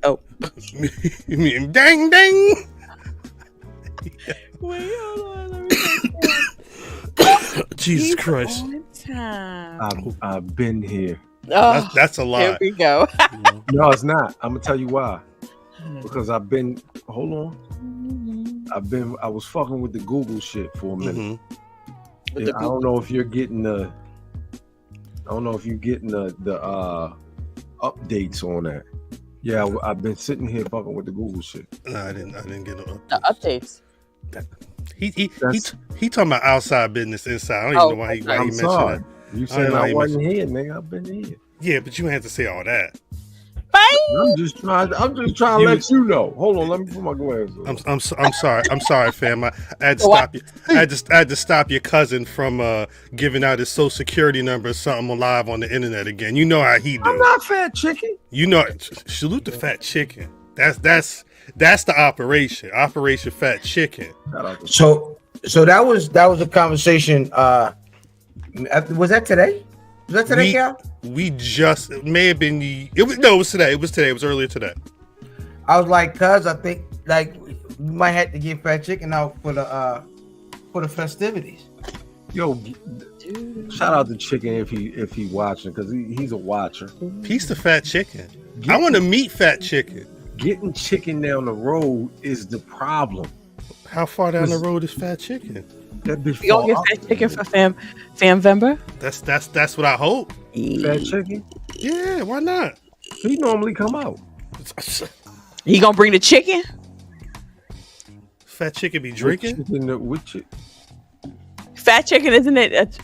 Oh. You mean dang dang? Wait, hold on. Let me Jesus Christ. I've been here. Oh, That's a lot. Here we go. No, it's not. I'm gonna tell you why. Because I've been. Hold on. I was fucking with the Google shit for a minute. Yeah, I don't know if you're getting the. I don't know if you're getting the updates on that. Yeah, I've been sitting here fucking with the Google shit. No, I didn't get no updates. The updates. He talking about outside business, inside. I don't even know why he mentioned sorry. that. You said I wasn't here, nigga. I've been here. Yeah, but you had to say all that. I'm just trying to let you know. Hold on, let me put my glasses on. I'm sorry, fam. I had to stop you. I had to stop your cousin from giving out his social security number or something live on the internet again. You know how he do. I'm not fat chicken. You know, salute the fat chicken. That's the operation. Operation Fat Chicken. So that was a conversation. Was that today? Was that today, Cal? We just may have been. It was today. It was today. It was earlier today. I was like, cuz I think like we might have to get Fat Chicken out for the festivities. Yo, shout out to Chicken if he watching, because he's a watcher. Peace to Fat Chicken. I want to meet Fat Chicken. Getting Chicken down the road is the problem. How far down the road is Fat Chicken? You gonna get Fat Chicken for Famvember? That's what I hope. Fat Chicken? Yeah, why not? He normally come out. He gonna bring the chicken? Fat Chicken be drinking? Fat Chicken, isn't it?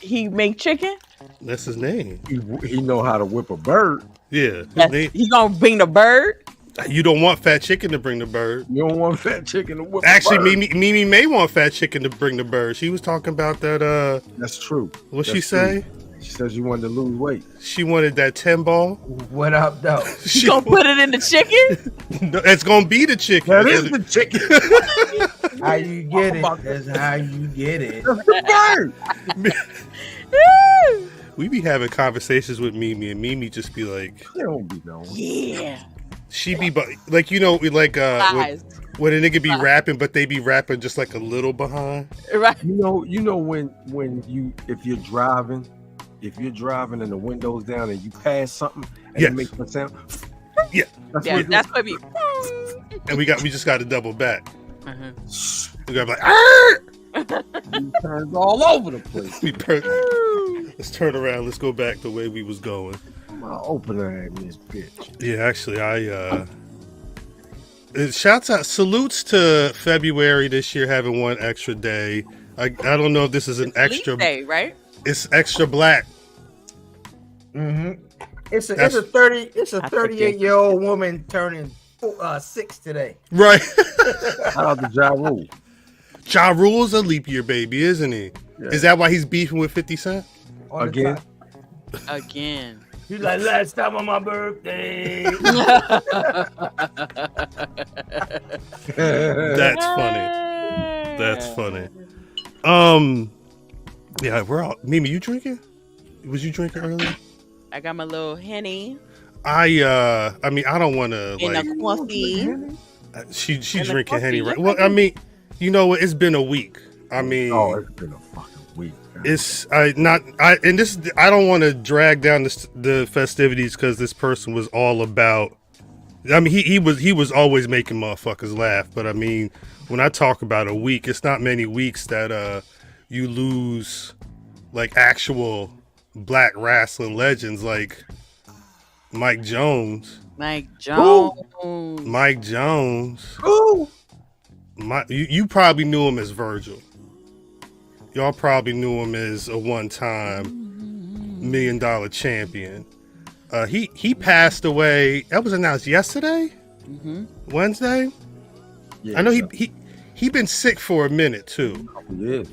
He make chicken? That's his name. He know how to whip a bird. Yeah. He gonna bring the bird? You don't want Fat Chicken to bring the bird. You don't want Fat Chicken to whip Actually, a bird. Mimi may want Fat Chicken to bring the bird. She was talking about that. That's true. What'd she say? She says she wanted to lose weight. She wanted that 10 ball. What up, though? She gonna put it in the chicken? No, it's gonna be the chicken. That is the chicken. How you get it? That's how you get it. That's the bird. We be having conversations with Mimi, and Mimi just be like, "They don't be knowing." Yeah. She be like, you know, like when a nigga be rapping, but they be rapping just like a little behind. Right. You know when if you're driving and the window's down and you pass something and it makes a sound. Yeah. That's what we. And we just got to double back. We got like, he turns all over the place. Let's turn around. Let's go back the way we was going. My opener in this bitch. Yeah, actually, shouts out, salutes to February this year having one extra day. I don't know if this is an extra day, right? It's extra black. Mm-hmm. It's a 38-year-old woman turning 6 today. Right. Shout out to Ja Rule. Ja Rule's a leap year baby, isn't he? Yeah. Is that why he's beefing with 50 Cent? Again. He's like, last time on my birthday. That's funny. Yeah, we're all. Mimi, you drinking? Was you drinking earlier? I got my little Henny. I mean, I don't want to like. In a coffee. She drinking Henny, right? Well, I mean, you know what? It's been a week. I mean, it's been a fucking week. I don't want to drag down the festivities because this person was all about. I mean, he was always making motherfuckers laugh, but I mean, when I talk about a week, it's not many weeks that you lose like actual Black Rasslin legends like Mike Jones. Ooh. You probably knew him as Virgil. Y'all probably knew him as a one-time $1 million champion. He passed away. That was announced yesterday, Wednesday. Yeah, I know he been sick for a minute too. Yeah.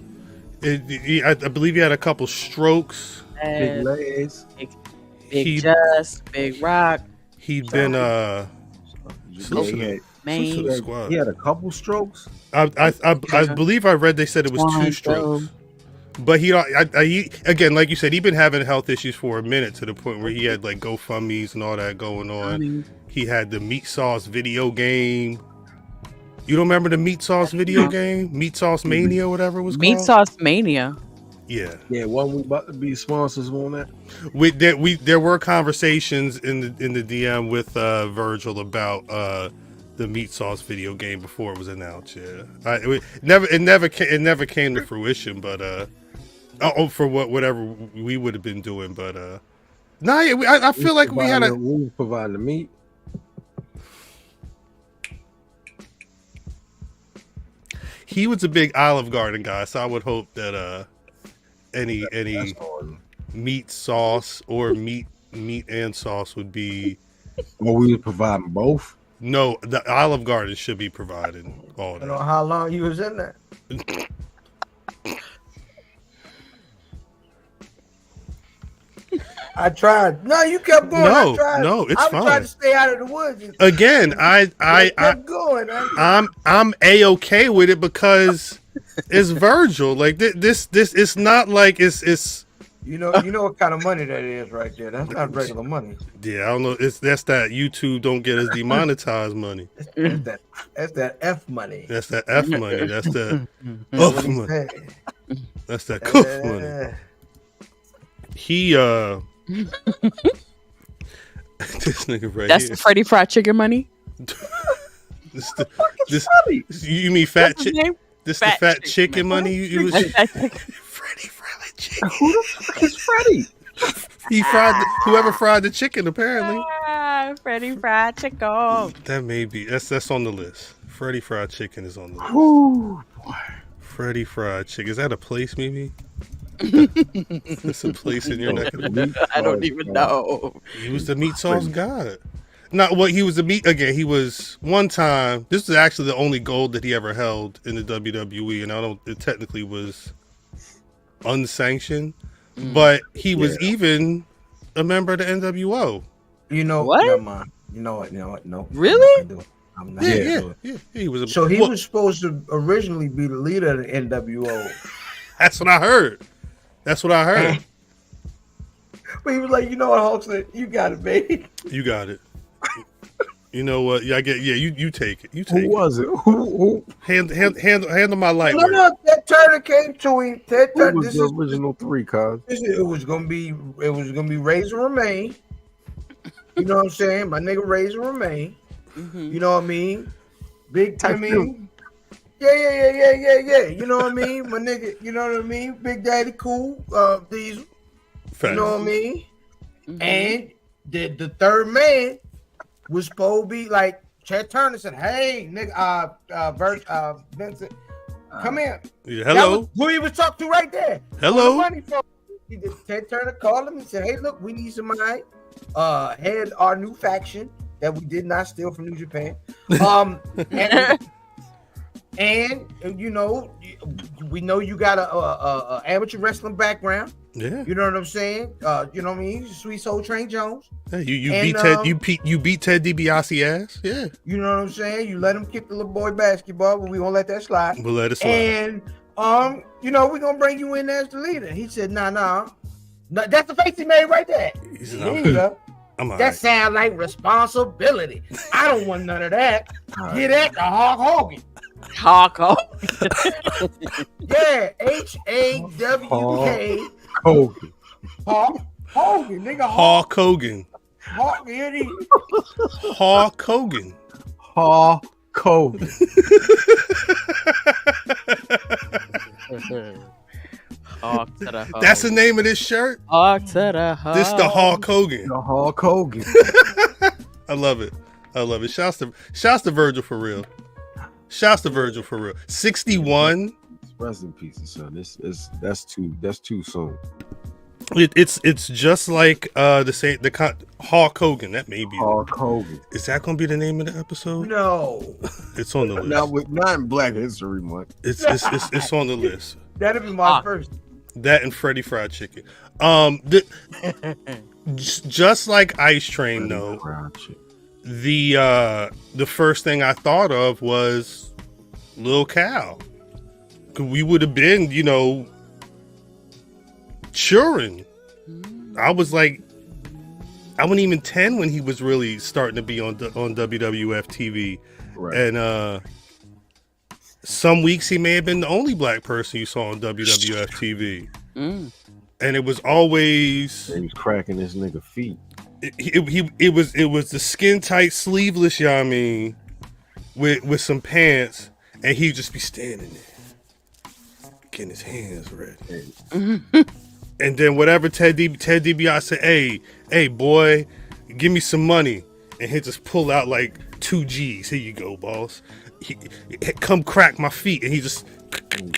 I believe he had a couple strokes. Big legs. Big Rock. He'd been he had a couple strokes. I believe I read they said it was 2 strokes. But he again, like you said, he'd been having health issues for a minute to the point where he had like GoFundMe's and all that going on. He had the Meat Sauce video game. You don't remember the Meat Sauce video game? Meat Sauce Mania, whatever it was Meat called? Sauce Mania. Yeah. Yeah, wasn't we about to be sponsors on that? There were conversations in the DM with Virgil about the Meat Sauce video game before it was announced. Yeah, it never came to fruition, but for whatever we would have been doing, but I feel like we had we providing the meat. He was a big Olive Garden guy, so I would hope that any meat sauce or meat and sauce would be. Well, we were providing both. No, the Olive Garden should be providing all that. I don't know how long you was in there. I tried. No, you kept going. No, I tried. no, it's fine. I was trying to stay out of the woods. Again, I kept going. I'm A-okay with it because it's Virgil. Like this it's not like it's you know what kind of money that is right there. That's not regular money. Yeah, I don't know. That's that YouTube don't get us demonetized money. That's that F money. That's that F money. That's the F money. That's that cuff money. He this nigga right That's here. the Freddy Fried Chicken money. this you mean fat chicken? This Fat the fat chicken chicken money? You was Freddy fried chicken. Who the fuck is Freddy? He fried whoever fried the chicken apparently. Freddy Fried Chicken. That may be that's on the list. Freddy Fried Chicken is on the list. Ooh, boy. Freddy Fried Chicken. Is that a place, maybe? It's a place in your neck of the woods. I don't even know. He was the meat sauce god. Not what he was the meat again. He was one time. This is actually the only gold that he ever held in the WWE, and it technically was unsanctioned, but he was even a member of the NWO. You know what? Never mind. You know what? No. Really? I'm not Yeah. He was. So he was supposed to originally be the leader of the NWO. That's what I heard. But he was like, you know what, Hulk said? You got it, baby. You got it. You know what? Yeah, I get. Yeah, you take it. You take Who was it? Who? Handle my light. No. Ted Turner came to him. Ted Who Turner. was the original three, cuz? It was gonna be Razor Remain. You know what I'm saying? My nigga Razor Remain. You know what I mean? Big Timmy. Yeah. You know what I mean? My nigga, you know what I mean? Big Daddy Cool. These, you know what I mean? And the third man was supposed to be like Ted Turner said, "Hey, nigga, Vincent, come here." Yeah, hello. That was who he was talking to right there. Hello. Ted Turner called him and said, "Hey, look, we need somebody head our new faction that we did not steal from New Japan." And you know, we know you got a amateur wrestling background. Yeah, you know what I'm saying. You know what I mean. Sweet Soul Train Jones. Hey, you beat Ted. You beat Ted DiBiase ass. Yeah. You know what I'm saying. You let him kick the little boy basketball, but we won't let that slide. We'll let it slide. And you know, we're gonna bring you in as the leader. He said, nah. That's the face he made right there. He said, there you go. That sounds like responsibility. I don't want none of that. Get that to Hulk Hogan. Hulk Hogan. Yeah, HAWK. Hogan. Hulk Hogan, nigga. Hulk Hogan. Hulk, here it is. Hulk Hogan. Hulk Hogan. That's the name of this shirt. Hulk to the Hulk. This the Hulk Hogan. The Hulk Hogan. I love it. Shouts to Virgil for real. 61. Rest in peace, son. That's too soon. It's just like the Hulk Hogan. That may be Hulk Hogan. Is that gonna be the name of the episode? No. It's on the list. Not in Black History Month. It's on the list. That'll be my first. That and Freddy Fried Chicken. Just like Ice Train, though. The first thing I thought of was Lil Cal. We would have been, you know, cheering. I was I wasn't even 10 when he was really starting to be on WWF TV. Right. And some weeks he may have been the only black person you saw on WWF TV. And it was always... He was cracking this nigga feet. It was the skin tight sleeveless, you know what I mean, with some pants, and he'd just be standing there, getting his hands ready. And then whatever Ted DiBiase said, hey boy, give me some money, and he'd just pull out like 2 G's. Here you go, boss. Come crack my feet, and he just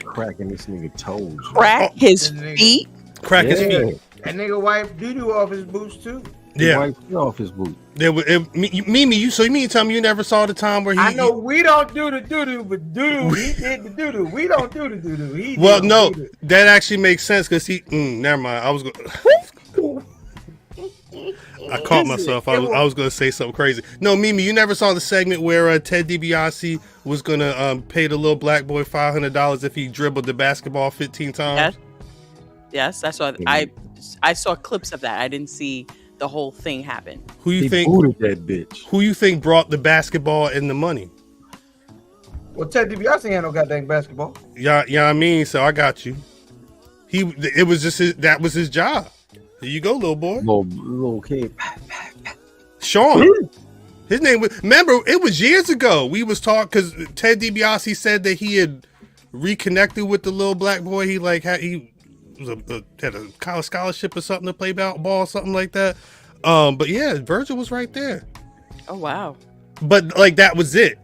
cracking this nigga toes. Crack his feet. Crack his feet. That nigga wiped doo-doo off his boots too. Yeah, wiped off his boot. Mimi, so you mean to tell me you never saw the time where he? I know we don't do the doo-doo, but doo-doo, he did the doo-doo. We don't do the doo-doo. Well, no, that actually makes sense because he. Never mind. I was going. I caught myself. I was going to say something crazy. No, Mimi, you never saw the segment where Ted DiBiase was going to pay the little black boy $500 if he dribbled the basketball 15 times. Yes, I saw. I saw clips of that. I didn't see the whole thing happen. Who you think booted that bitch? Who you think brought the basketball and the money? Well, Ted DiBiase ain't no goddamn basketball. Yeah, I mean, so I got you. It was just that was his job. Here you go, little boy. Little kid. Sean. His name was. Remember, it was years ago. We was talking because Ted DiBiase said that he had reconnected with the little black boy. He had a college scholarship or something to play ball or something like that. But yeah, Virgil was right there. Oh wow. But like that was it.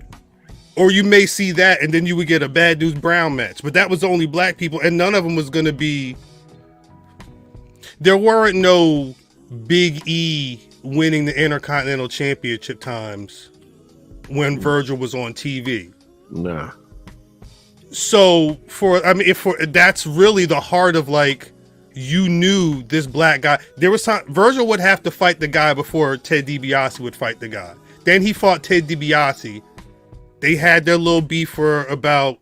Or you may see that and then you would get a Bad News Brown match. But that was only black people and none of them was going to be... There weren't no Big E winning the Intercontinental Championship times when Virgil was on TV. Nah. So that's really the heart of like, you knew this black guy. There was time Virgil would have to fight the guy before Ted DiBiase would fight the guy. Then he fought Ted DiBiase. They had their little beef for about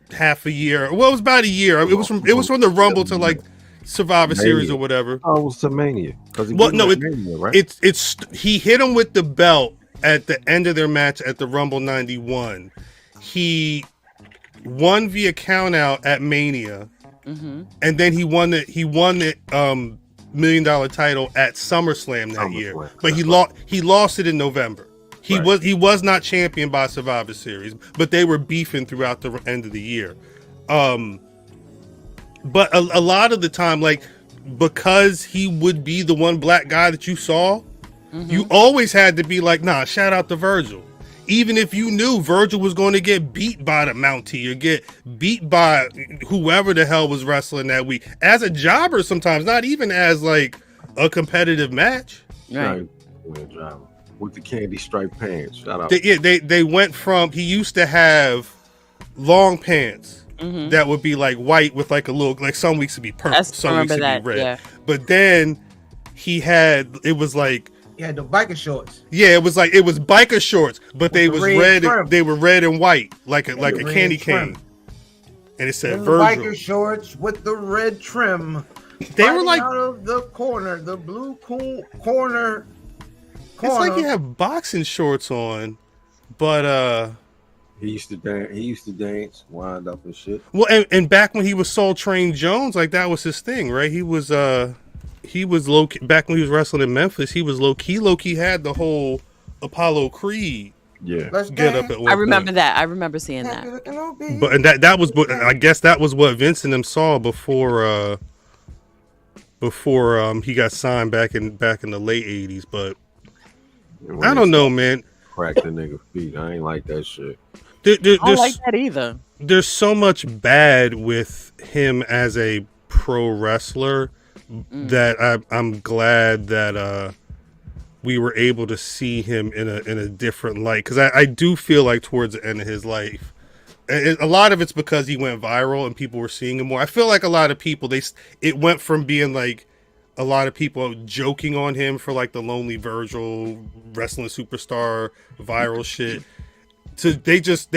half a year. Well, it was about a year. It was from the Rumble to like Survivor Series or whatever. Oh, it was to Mania. Mania, right? He hit him with the belt at the end of their match at the Rumble 91. He won via countout at Mania, and then he won the $1 million title at SummerSlam that year. But he lost it in November. He was not champion by Survivor Series, but they were beefing throughout the end of the year. But a lot of the time, like, because he would be the one black guy that you saw, you always had to be like, nah, shout out to Virgil. Even if you knew Virgil was going to get beat by the Mountie or get beat by whoever the hell was wrestling that week. As a jobber sometimes, not even as like a competitive match. Right. With the candy striped pants. Shout out. They went from, he used to have long pants that would be like white with like a little, like some weeks would be purple, some weeks would be red. Yeah. But then he had the biker shorts. Yeah, it was biker shorts, but they was red. They were red and white, like a candy cane. And it said Virgil. Biker shorts with the red trim. They were like out of the corner, the blue corner. It's like you have boxing shorts on, but he used to dance, wind up and shit. Well, and back when he was Soul Train Jones, like that was his thing, right? He was low key, back when he was wrestling in Memphis. He was low key had the whole Apollo Creed. Yeah, get up at one I remember point. That. I remember seeing that. But and that was, I guess that was what Vince and them saw before he got signed back in the late '80s. But I don't know, man. Crack the nigga feet. I ain't like that shit. I don't like that either. There's so much bad with him as a pro wrestler that I'm glad that we were able to see him in a different light, because I do feel like towards the end of his life, a lot of it's because he went viral and people were seeing him more. I feel like a lot of people, it went from being like a lot of people joking on him for like the Lonely Virgil wrestling superstar viral shit. they just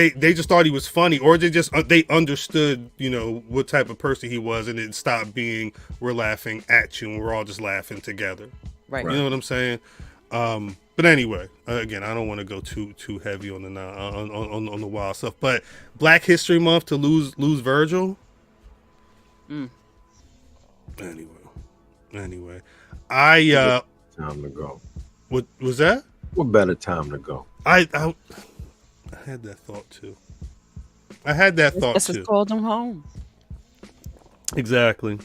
thought he was funny, or they understood, you know, what type of person he was, and it stopped being we're laughing at you and we're all just laughing together. Right. You know what I'm saying? But anyway, again, I don't want to go too heavy on the wild stuff. But Black History Month to lose Virgil. Anyway, time to go. What was that? What better time to go? I had that thought too. That's what called him home. Exactly.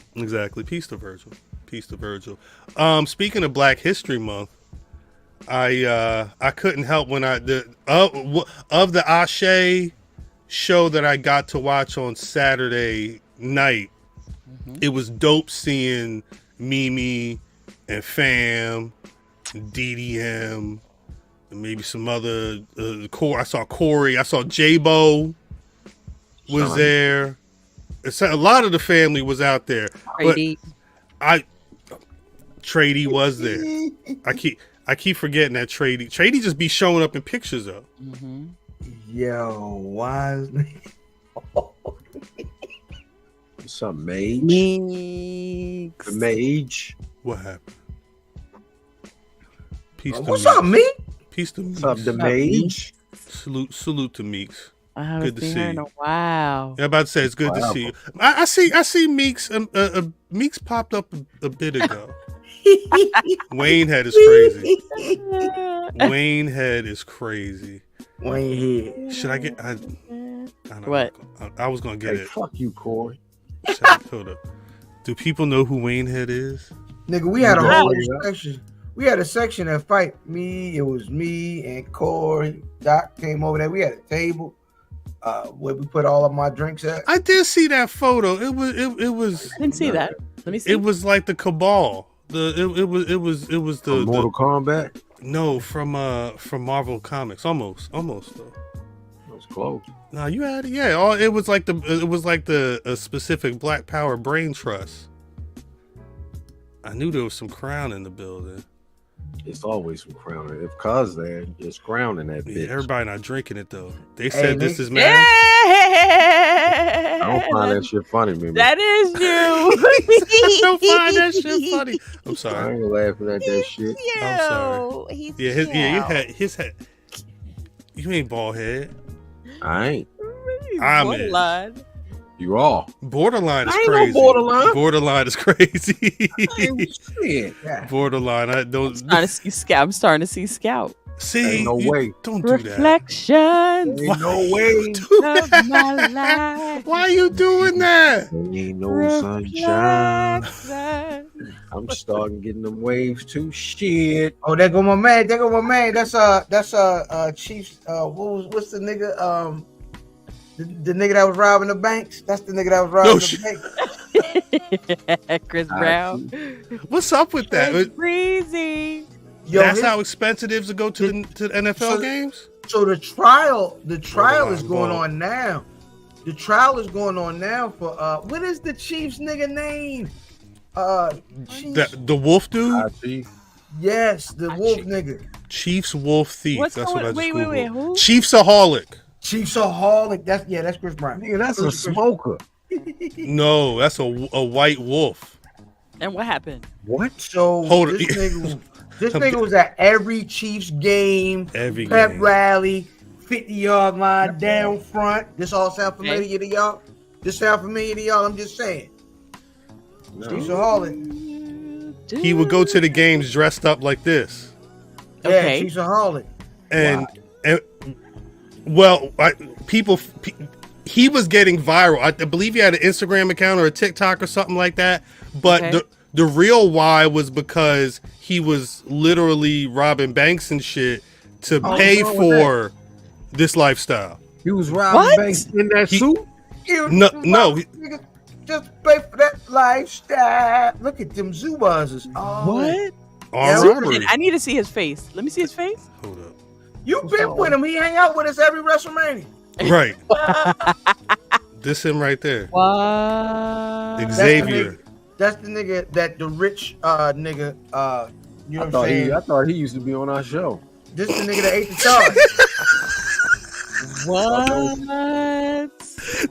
Peace to Virgil. Speaking of Black History Month, I couldn't help when of the Ashe show that I got to watch on Saturday night. It was dope seeing Mimi and Fam, and DDM, and maybe some other I saw Corey. I saw J-Bo was there. A lot of the family was out there. Trady. But Trady was there. I keep forgetting that Trady just be showing up in pictures though. Yo, why? What's up, Mage? The Mage. What happened? Peace to What's Meeks. up, me? Peace to Meeks. What's up, the Mage? Salute to Meeks. I haven't seen her in a while. I'm about to say it's good to see you. I see Meeks. Meeks popped up a bit ago. Wayne head is crazy. Wayne head. Should I get? I don't know. What? I was gonna get it. Fuck you, Corey. Hold up. Do people know who Wayne head is? Nigga, we had a whole section. We had a section at Fight Me. It was me and Corey. Doc came over there. We had a table where we put all of my drinks at. I did see that photo. It was. I didn't see that. Let me see. It was like the Cabal. It was the Mortal Kombat. No, from Marvel Comics. Almost though. It was close. No, you had it. Yeah, it was like the specific Black Power brain trust. I knew there was some crown in the building. It's always some crowning. If Cuz there, it's crowning that bitch. Yeah, everybody not drinking it though. They said this is Yeah. mad. I don't find that shit funny, man. That is you. I don't find that shit funny. I'm I sorry. ain't laughing at that shit. I'm sorry. He's His head. You ain't bald head. I ain't. I'm borderline. You all. Borderline is I ain't no crazy. borderline. Borderline is crazy. Shit. Borderline. I don't. I'm starting to see Scout. Ain't See, no way. Don't do that. Reflections Ain't no way. of my life. Why are you doing that? Ain't no sunshine. Reflections. I'm starting getting them waves too. Shit. Oh, there go my man. That's Chiefs. What's the nigga? The nigga that was robbing the banks. That's the nigga that was robbing the banks. Chris Brown. What's up with that? It's breezy. Yo, That's how expensive it is to go to the NFL games? So the trial is going on now. The trial is going on now for what is the Chiefs nigga name? The Wolf dude? Yes, the Wolf nigga. Chiefs Wolf Thief. That's what I just wait, who? Chiefsaholic. Chiefsaholic. That's Chris Brown. Nigga, that's a smoker. No, that's a white wolf. And what happened? What? So Hold this nigga was at every Chiefs game, every pep game. rally, 50-yard line down front. This all sound familiar to y'all? I'm just saying. No. Chiefsaholic. He would go to the games dressed up like this. Okay. Yeah, Chiefsaholic. And he was getting viral. I believe he had an Instagram account or a TikTok or something like that. But the real why was because he was literally robbing banks and shit to pay for this lifestyle. He was robbing banks in that suit? No. Just pay for that lifestyle. Look at them zoo buzzers. What? I need to see his face. Let me see his face. Hold up. You been with him. He hang out with us every WrestleMania. Right. This him right there. What? Xavier. That's the nigga that the rich nigga. You know what I'm saying? I thought he used to be on our show. This is the nigga that ate the charge. What?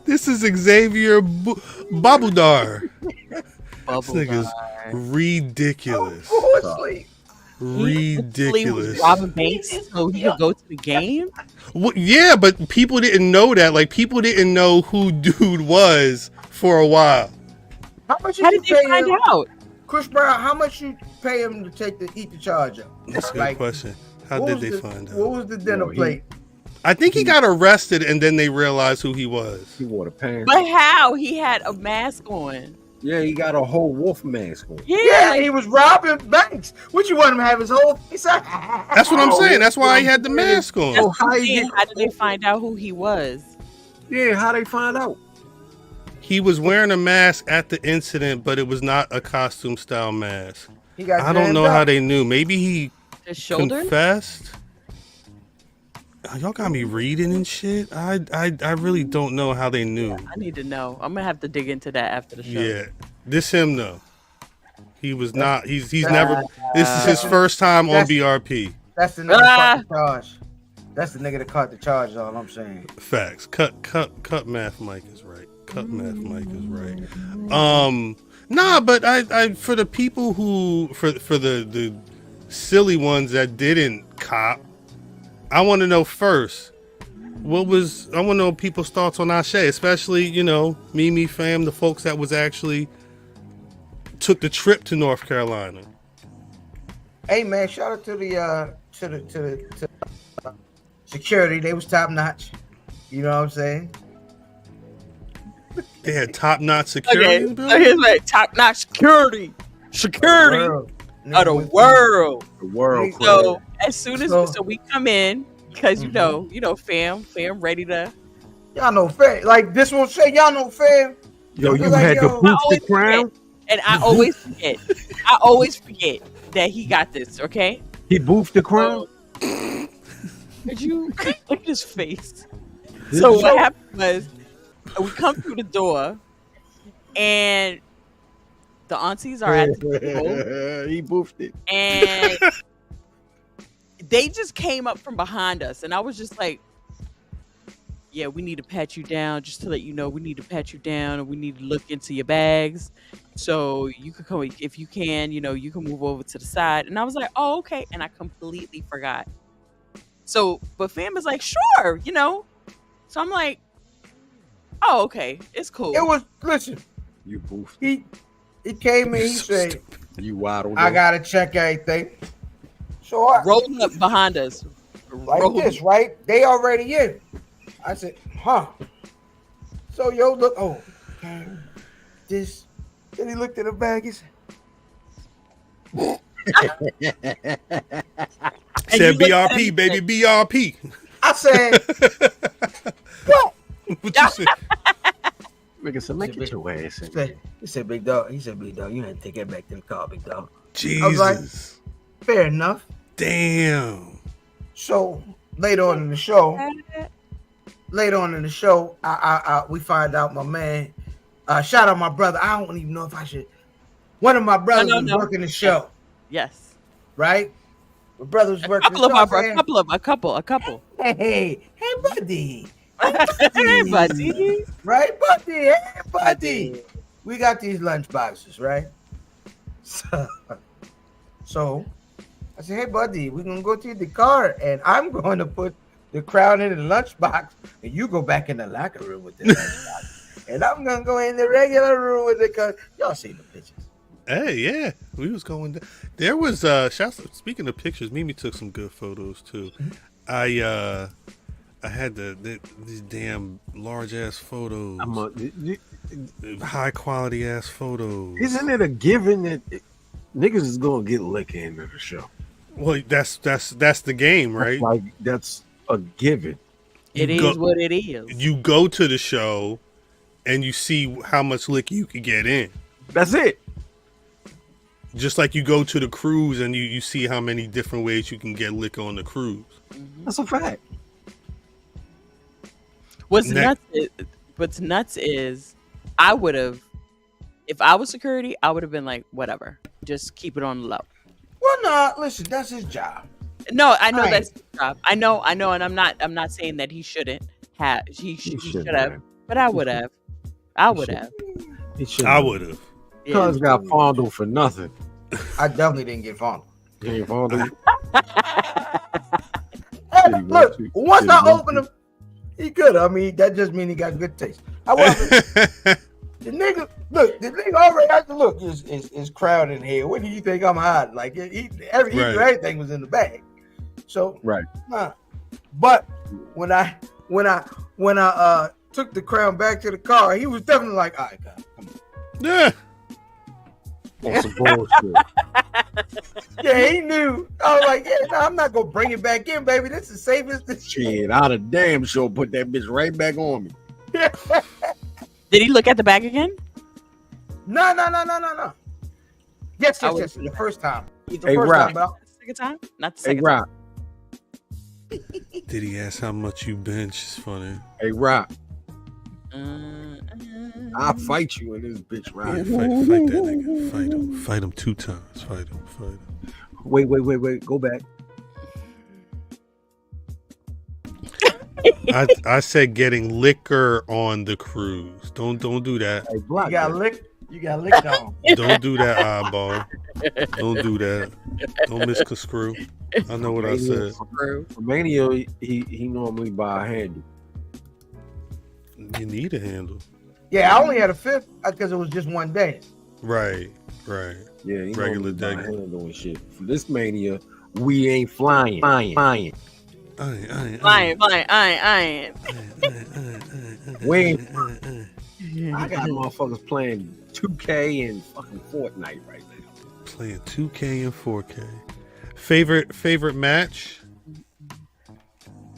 This is Xavier Babudar. This nigga's ridiculous. Ridiculous. Robin Banks, so he could go to the game. Well, yeah, but people didn't know that. Like, people didn't know who dude was for a while. How did they find out? Chris Brown, how much you pay him to eat the charge up? That's a good question. How did they find out? What was the dinner plate? I think he got arrested and then they realized who he was. He wore the pants. But how? He had a mask on. Yeah, he got a whole wolf mask on. Yeah, he was robbing banks. What you want him to have his whole face on? That's what I'm saying. That's why he had the mask on. So how did they find out who he was? Yeah, how they find out? He was wearing a mask at the incident, but it was not a costume style mask. I don't know how they knew. Maybe he confessed. Y'all got me reading and shit. I really don't know how they knew. I need to know. I'm gonna have to dig into that after the show. Yeah, this him though. He was not. He's never. This is his first time on BRP. That's the nigga that caught the charge. That's the nigga that caught the charge. Is all I'm saying. Facts. Cut math. Mike is right. Cut math. Mike is right. Nah, but I for the people who for the silly ones that didn't cop. I want to know first, I want to know people's thoughts on Ashe, especially, Mimi fam, the folks that was actually took the trip to North Carolina. Hey man, shout out to the security. They was top notch. You know what I'm saying? They had top notch security. Okay, so here's my top notch security of the world. The world. So as soon as we come in, because you know, fam ready to. Y'all know fam. Like this one say, y'all know fam. Yo, you had to boost the crown. And I always forget. I always forget that he got this. Okay. He boofed the crown. Could you look at his face? So what happened was we come through the door, and the aunties are at the table. He boofed it. And they just came up from behind us. And I was just like, yeah, we need to pat you down. Just to let you know, we need to pat you down. And we need to look into your bags. So you could come, if you can, you can move over to the side. And I was like, oh, okay. And I completely forgot. So, but fam is like, sure, So I'm like, oh, okay. It's cool. It was, listen. You boofed. He came in, he said, you waddled. I got to check everything. So I rolled up behind us. This, right? They already in. I said, huh. So look, okay. This. Then he looked at the bag, he said, said BRP, baby, BRP. I said, what? What you say? Nigga said, make it your ass. He said, big dog, you had to take that back to the car, big dog. Jesus. I was like, fair enough. Damn. So later on in the show, we find out my man, shout out my brother. I don't even know if I should. One of my brothers was working the show. Yes. Right? My brother was working the show. A couple. Hey, buddy. Hey, buddy. Right, buddy? Hey, buddy. We got these lunch boxes, right? So I said, hey, buddy, we're going to go to the car, and I'm going to put the crown in the lunchbox, and you go back in the locker room with the lunchbox. And I'm going to go in the regular room with the car. Y'all seen the pictures. Hey, yeah. We was going down. There was, speaking of pictures, Mimi took some good photos, too. I had these damn large-ass photos. High-quality-ass photos. Isn't it a given that niggas is going to get liquor into the show? Well, that's the game, right? That's a given. It is what it is. You go to the show and you see how much liquor you can get in. That's it. Just like you go to the cruise and you see how many different ways you can get liquor on the cruise. That's a fact. What's nuts is I would have, if I was security, I would have been like, whatever, just keep it on the low. Well, no, listen, that's his job. No, I know that's his job. I know, and I'm not saying that he shouldn't. have. He should shouldn't have. But I would have. I would have. I would have. Cuz got fondled for nothing. I definitely didn't get fondled. You ain't fondled? Hey, look, once I opened him, he could. I mean, that just means he got good taste. However, the nigga already has to look. Is crowded in here. What do you think I'm hiding? Like everything was in the bag. So right. Nah. But when I took the crown back to the car, he was definitely like, all right, God, come on. Yeah. On some bullshit. Yeah, he knew. I was like, yeah, I'm not gonna bring it back in, baby. This is safe as this shit. I'd have damn sure put that bitch right back on me. Did he look at the bag again? No. Yes. The first time. Hey, Rob. Second time? Not the second Hey, Rob. Did he ask how much you bench? It's funny. Hey, Rob. I'll fight you in this bitch, Rob. Yeah, fight that nigga. Fight him 2 times. Fight him. Wait. Go back. I said getting liquor on the cruise. Don't do that. Hey, Black, you got licked on. Don't do that, eyeball. Don't do that. Don't misconstrue. I know what I said. For Mania, he normally buy a handle. You need a handle. Yeah, I only had a 5th because it was just one day. Right. Yeah, he Regular buy a day. handle and shit. For this Mania, we ain't flying. I Flying. We ain't. I got motherfuckers playing 2K and fucking Fortnite right now. Playing 2K and 4K. Favorite match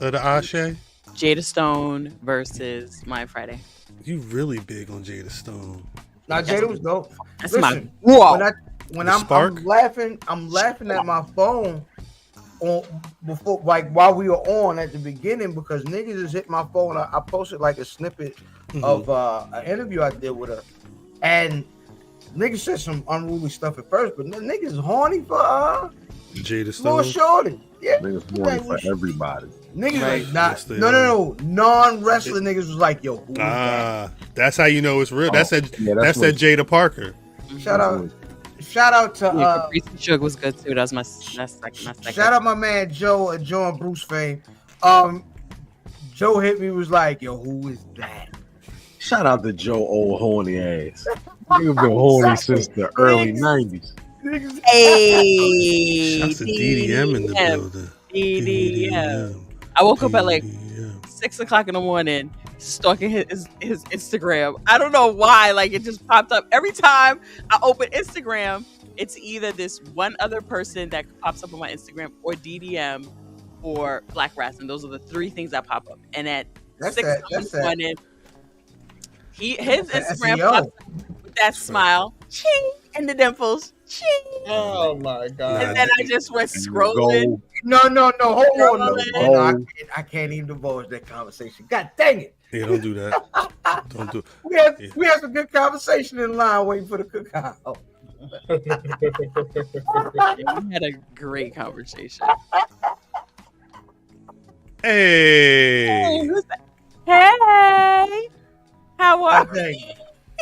of the Ashe? Jada Stone versus Maya Friday. You really big on Jada Stone. Now Jada was dope. That's Listen, when I'm laughing at my phone on before, like while we were on at the beginning, because niggas just hit my phone. I posted like a snippet of an interview I did with her, and niggas said some unruly stuff at first, but niggas is horny for Jada Stone. More shorty. Yeah, niggas horny for everybody. Niggas like no. Non-wrestling niggas was like, yo. That's how you know it's real. That's that Jada Parker. Shout out to Suge was good too. That was my second. Shout out my man Joe and Bruce fame. Joe hit me, was like, yo, who is that? Shout out to Joe, old horny ass. You've been horny since the early 90s. Hey, shouts to DDM in the building. DDM. I woke up at like 6 o'clock in the morning, stalking his Instagram. I don't know why. Like, it just popped up every time I open Instagram. It's either this one other person that pops up on my Instagram, or DDM, or Black Rasslin. Those are the 3 things that pop up. And at 6 in the morning, his Instagram pops up with that smile, ching, and the dimples, ching. Oh my god! And then I just went scrolling. No, hold on. No. I can't even divulge that conversation. God dang it! Yeah, don't do that. Don't do it. We had some good conversation in line waiting for the cookout. We had a great conversation. Hey, who's that? Hey, how are you?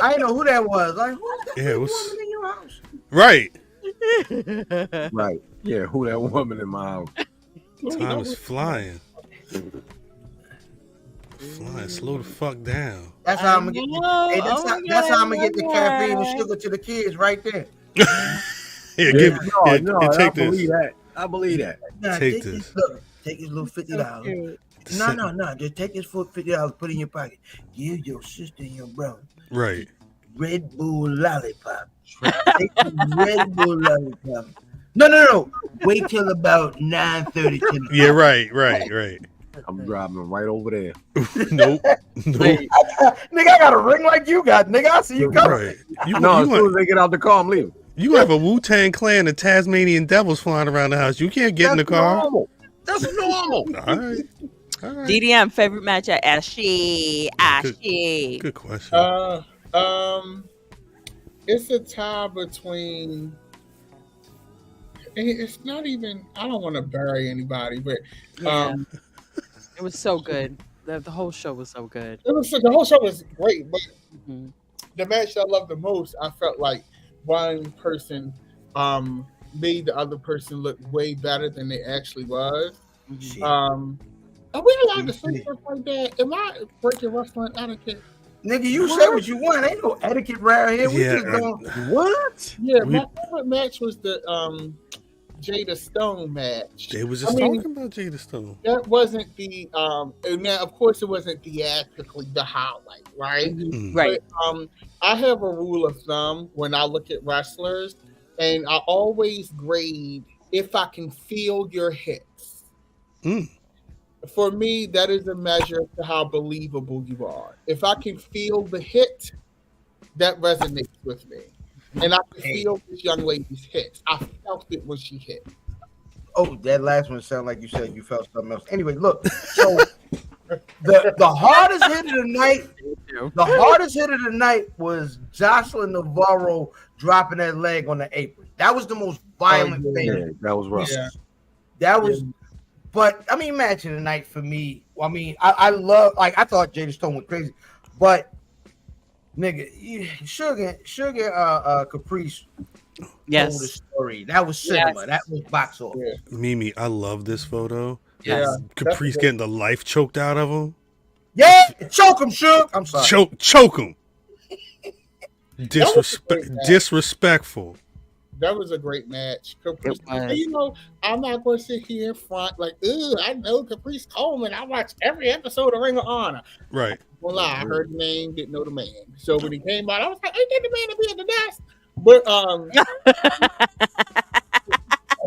I didn't know who that was. Like, who's that? Yeah, it was woman in your house? Right. Right. Yeah, who that woman in my house? Time is flying. Slow the fuck down. That's how I'm gonna get. That's how I'm gonna get the caffeine and sugar to the kids right there. Take this. I believe that. Nah, take this. Take this little $50. No. Just take this for $50. Put it in your pocket. Give your sister and your brother. Right. Red Bull lollipop. Take the Red Bull lollipop. No. Wait till about 9:30. Yeah, right. I'm driving right over there. Nope. Nigga, I got a ring like you got. Nigga, I see you coming. Right. As soon as they get out the car, I'm leaving. You have a Wu-Tang Clan and Tasmanian devils flying around the house. You can't get in the car. Normal. That's normal. All right. DDM favorite match at Ashe. Good question. It's a tie between. It's not even. I don't want to bury anybody, but it was so good. The whole show was so good. The whole show was great, but Mm-hmm. the match I loved the most, I felt like one person made the other person look way better than they actually was. Mm-hmm. Are we allowed to say stuff like that? Am I breaking wrestling etiquette? Nigga, you say what you want. Ain't no etiquette right here. We just going. What? Yeah, my favorite match was the Jada Stone match. They was just talking about Jada Stone. That wasn't the now of course it wasn't theatrically the highlight, right? Mm-hmm. Right. But, I have a rule of thumb when I look at wrestlers, and I always grade if I can feel your hits. For me, that is a measure to how believable you are. If I can feel the hit, that resonates with me. And I can feel this young lady's hits. I felt it when she hit. Oh, that last one sounded like you said you felt something else. Anyway, look. So the hardest hit of the night, was Jocelyn Navarro dropping that leg on the apron. That was the most violent thing. Yeah, that was rough. Yeah. That was. But I mean, match of the night for me. I mean, I love, like, I thought Jada Stone went crazy, but nigga, Sugar, Caprice. Yes. Told the story. That was cinema. Yes. That was box office. Yeah. Mimi, I love this photo. Yes. Caprice getting the life choked out of him. Yeah, choke him, Sugar. I'm sorry. Choke him. Disrespectful. That was a great match. Caprice, you know, I'm not going to sit here in front like, I know Caprice Coleman. I watch every episode of Ring of Honor. Right. Well, I heard the name, didn't know the man. So when he came out, I was like, ain't that the man to be at the desk? But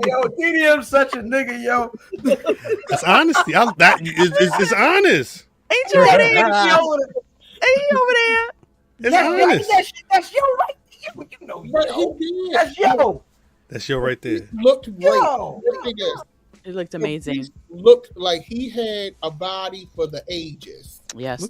yo, TDM's such a nigga, yo. It's honesty. It's honest. Ain't you over there? Ain't you over there? It's honest. That's yo right there. You know, that's yo. That's yo right there. Looked great. Yo. It looked amazing. Looked like he had a body for the ages. Yes.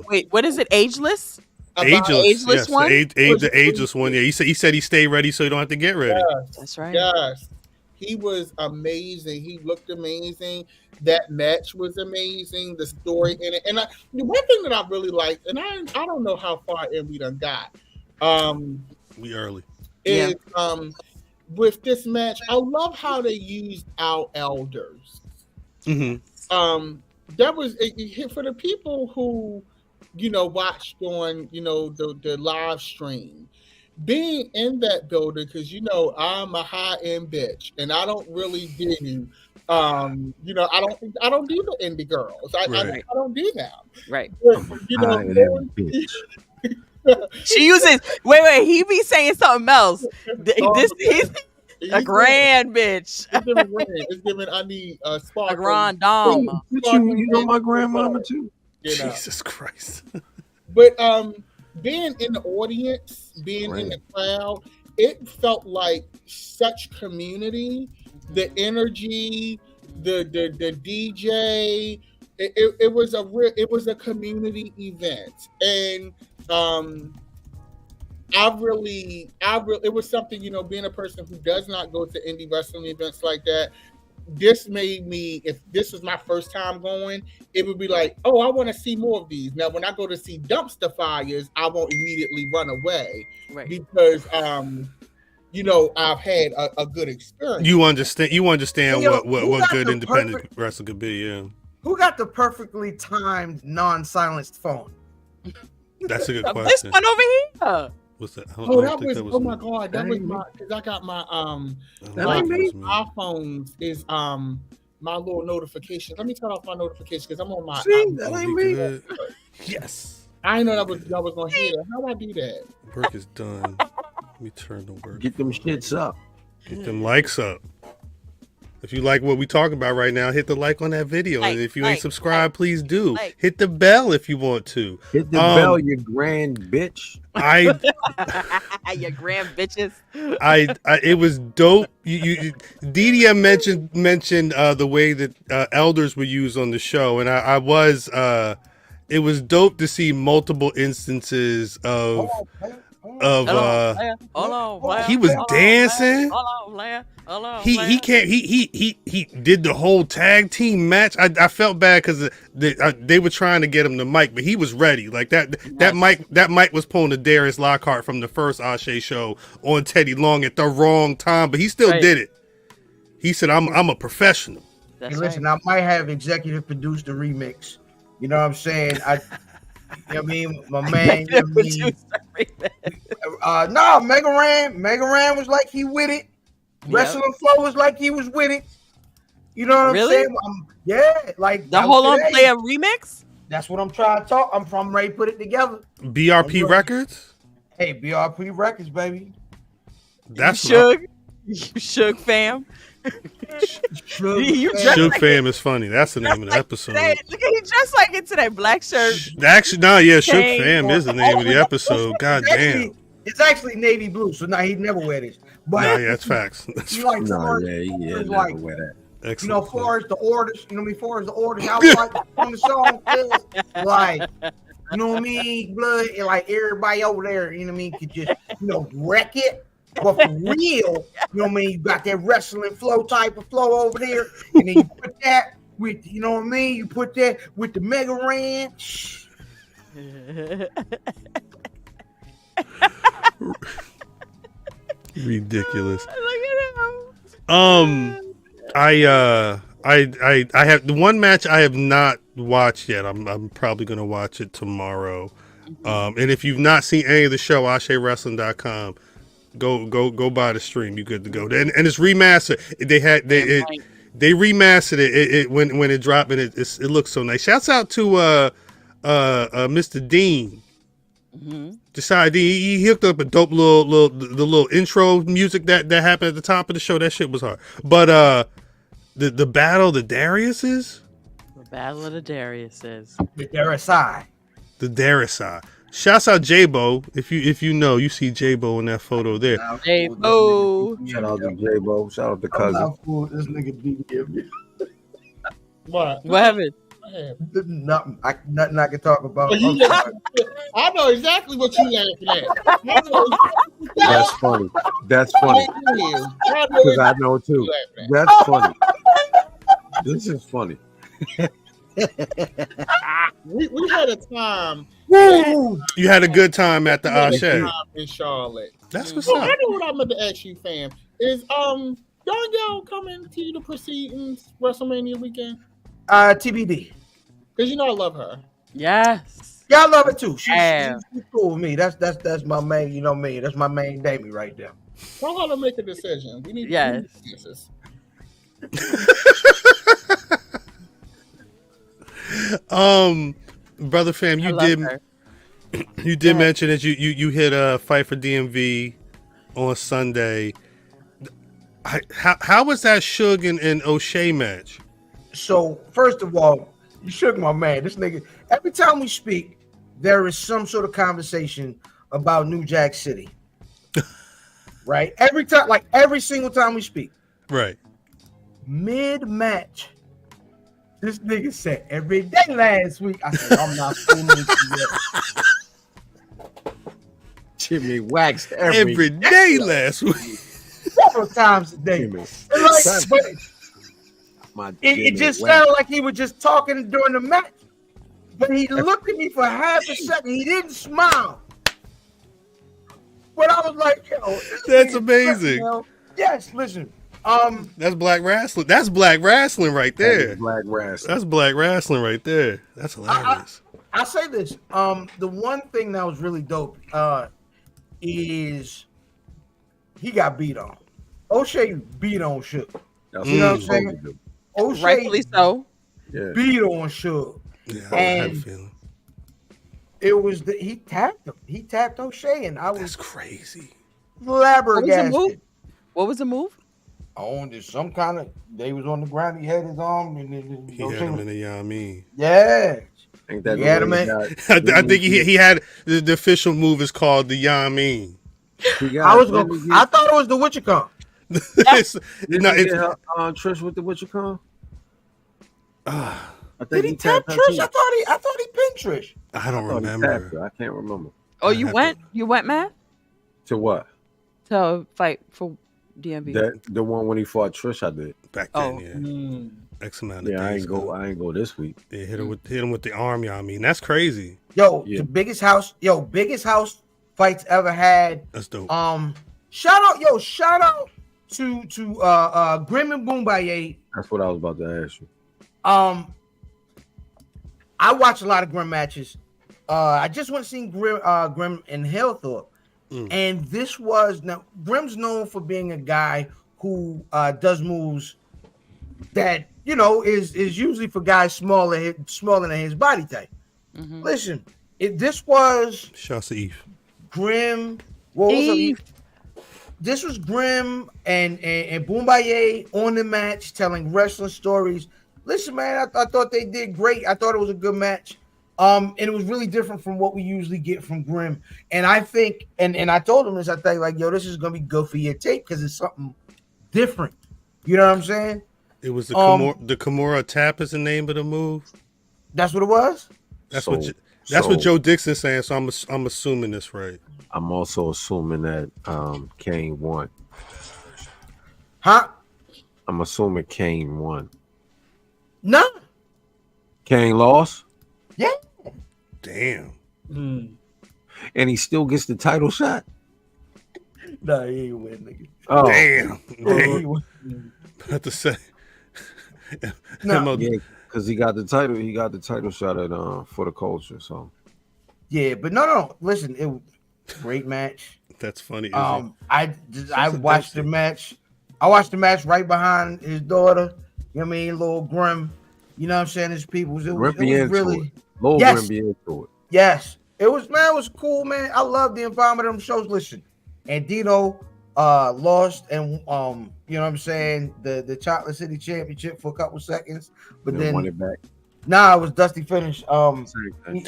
Wait, what is it? Ageless? Ageless yes, one? The ageless one. Yeah, he said he stayed ready so you don't have to get ready. Yes, that's right. Yes. He was amazing. He looked amazing. That match was amazing. The story in it. And the one thing that I really liked, and I don't know how far in we done got. We early. Is with this match, I love how they used our elders. Mm-hmm. That was for the people who, you know, watched on, you know, the live stream. Being in that building, because you know I'm a high-end bitch, and I don't really do, you know, I don't do the indie girls. I don't do them. Right. But, you know, she uses wait. He be saying something else. He's a grand bitch. It's giving. I need a spark. A grand dame. You know my grandmama too. You know. Jesus Christ. But being in the audience, being in the crowd, it felt like such community. The energy, the DJ, it was a community event, and it was something, you know, being a person who does not go to indie wrestling events like that. This made me, if this was my first time going, it would be like, oh, I want to see more of these. Now, when I go to see dumpster fires, I won't immediately run away, because, you know, I've had a good experience. You understand what good independent wrestling could be, yeah. Who got the perfectly timed non-silenced phone? That's a good question. This one over here. What's that? Oh my god, that was my, because I got my iPhones is my little notification. Let me turn off my notification because I'm on my that ain't me. Yes. I didn't know y'all was gonna hear that. How do I do that? Work is done. Let me turn the work. Get them shits up. Get them likes up. If you like what we talking about right now, hit the like on that video. And if you ain't subscribed, please do. Hit the bell if you want to. Hit the bell, you grand bitch. You grand bitches. It was dope. DDM mentioned the way that elders were used on the show, and it was dope to see multiple instances of of he was dancing. He did the whole tag team match. I felt bad because they were trying to get him the mic, but he was ready. Like that mic was pulling the Darius Lockhart from the first Ashe show on Teddy Long at the wrong time, but he still did it. He said, "I'm a professional." Hey, listen, I might have executive produced the remix. You know what I'm saying? I mean, my man. No, Mega Ran was like he with it. Wrestling Flow was like he was with it. You know what I'm saying? Yeah, like the Hold On Play a remix. That's what I'm trying to talk. I'm ready to put it together. BRP Records. Hey, BRP Records, baby. That's Shug. You Shug fam. Shug fam is funny. That's the name of the episode. Look at he dressed like it today. Black shirt. Actually, Shug fam is the name of the episode. God damn. It's actually navy blue, so now he'd never wear this. But that's facts. He never wear that. Excellent. You know, far as the orders, how like on the song is, like, you know what I mean, blood, and like everybody over there, you know what I mean, could just, wreck it. But for real, you know what I mean, you got that wrestling flow type of flow over there, and then you put that with, you know what I mean, you put that with the Mega Ran. Ridiculous. I have the one match I have not watched yet. I'm probably gonna watch it tomorrow. And if you've not seen any of the show, AsheWrestling.com, go buy the stream. You good to go. And it's remastered. They remastered it when it dropped, and it looks so nice. Shouts out to Mr. Dean. Decided he hooked up a dope little intro music that happened at the top of the show. That shit was hard. But the battle of the Dariuses. The battle of the Dariuses. The Dariusai. Shouts out J-Bo. If you know, you see J-Bo in that photo there. J-Bo. Shout out to J-Bo. Shout out to cousin. This nigga DM'd. What happened? Nothing I can talk about. I know exactly what you laughing at. That's funny. That's funny. Because I know too. That's funny. This is funny. we had a time. You had a good time at the Ashe in Charlotte. That's what's up. I know what I'm going to ask you, fam. Is Y'all coming to the proceedings WrestleMania weekend? TBD. Because I love her. Yes. Yeah, I love her too. She's cool with me. That's my main, you know me. That's my main Davey right there. Tell her to make a decision. We need yes. Brother fam, you did mention that you hit a Fight for DMV on Sunday. How was that Shug and O'Shea match? So first of all, you shook my man. This nigga. Every time we speak, there is some sort of conversation about New Jack City. Right? Every single time we speak. Right. Mid-match, this nigga said every day last week. I said, I'm not fooling you yet. Jimmy waxed every day last week. Several times a day. It just sounded like he was just talking during the match. But he looked at me for half a second. He didn't smile. But I was like, yo. That's amazing. Yes, listen. That's Black Rasslin. That's Black Rasslin right there. Black Rasslin. That's Black Rasslin right there. That's hilarious. I'll say this. The one thing that was really dope is he got beat on. O'Shea beat on Shug. You know what I'm saying? O'Shea rightfully so. Beat on Shug. Yeah, I have a feeling. It was he tapped him. He tapped O'Shea, and I was That's crazy. Flabbergasted. What was the move? On this some kind of they was on the ground. He had his arm and he had him in the Yami. Yeah. Ain't that I think he had the official move is called the Yami. I thought it was the Witchicon. Trish with the Witchicon. Did he tap Trish? I thought he pinned Trish. I don't remember. I can't remember. Oh, you went, Matt? To what? To fight for DMV. That the one when he fought Trish, I did. Back then, X amount of days. I ain't go this week. Yeah, hit him with the arm. I mean, that's crazy. Yo, the biggest house fights ever had. That's dope. Shout out to Grim and Boombaye. That's what I was about to ask you. I watch a lot of Grim matches. I just went to see Grim and Hellthorpe. And this was now Grim's known for being a guy who does moves that is usually for guys smaller than his body type. Listen, this was shouts to Eve. Grim. What was Eve? This was Grim and Boombaye on the match telling wrestling stories. Listen, man, I thought they did great. I thought it was a good match. And it was really different from what we usually get from Grim. And I think, and I told him this, I think like, yo, this is gonna be good for your tape because it's something different. You know what I'm saying? It was the Kimura tap is the name of the move. That's what it was. That's what Joe Dixon's saying. So I'm assuming this right. I'm also assuming that Kane won. Huh? I'm assuming Kane won. No. Kane lost? Yeah. Damn. And he still gets the title shot? Nah, he ain't win, nigga. Oh. Damn. About to say. No. Yeah, because he got the title shot at for the culture. So yeah, but no. Listen, it was a great match. That's funny. I watched the match. I watched the match right behind his daughter. You know what I mean? Little Grim. You know what I'm saying? His people. It was really yes. Yes. It was cool, man. I love the environment of them shows. Listen, and Dino lost and you know what I'm saying, the Chocolate City Championship for a couple seconds, but then won it back. Nah, it was Dusty finish.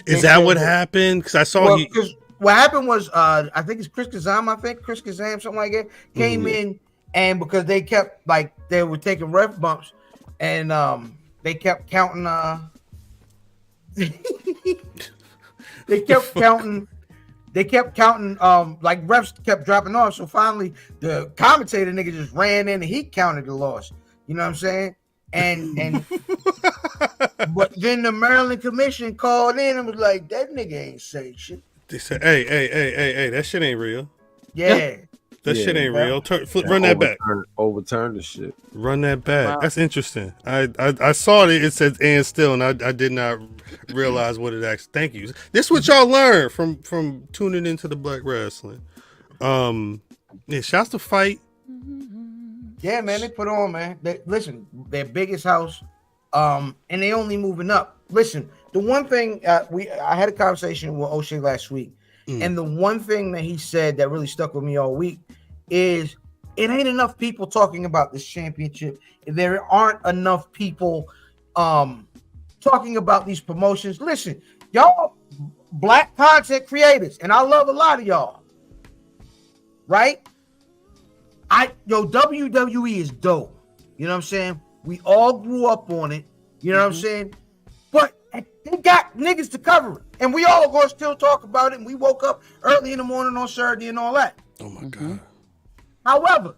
Is that what happened? Because I saw what happened was I think it's Chris Kazam, something like that, came in, and because they kept they were taking ref bumps, and they kept counting they kept counting like refs kept dropping off. So finally the commentator nigga just ran in and he counted the loss. You know what I'm saying? And but then the Maryland Commission called in and was like, that nigga ain't say shit. They said, hey, that shit ain't real. Yeah. That shit ain't real. Run that back. Overturn the shit. Run that back. Wow. That's interesting. I saw it says and still, and I did not realize what it actually. Thank you. This is what y'all learn from tuning into the Black Rasslin. Yeah, shouts to Fight. Yeah, man, they put on, man. Listen, their biggest house, and they only moving up. Listen, the one thing I had a conversation with O'Shea last week. And the one thing that he said that really stuck with me all week is it ain't enough people talking about this championship. There aren't enough people talking about these promotions. Listen, y'all black content creators, and I love a lot of y'all, right? WWE is dope. You know what I'm saying? We all grew up on it. You know what I'm saying? But they got niggas to cover it. And we all are going to still talk about it. And we woke up early in the morning on Saturday and all that. Oh, my God. However,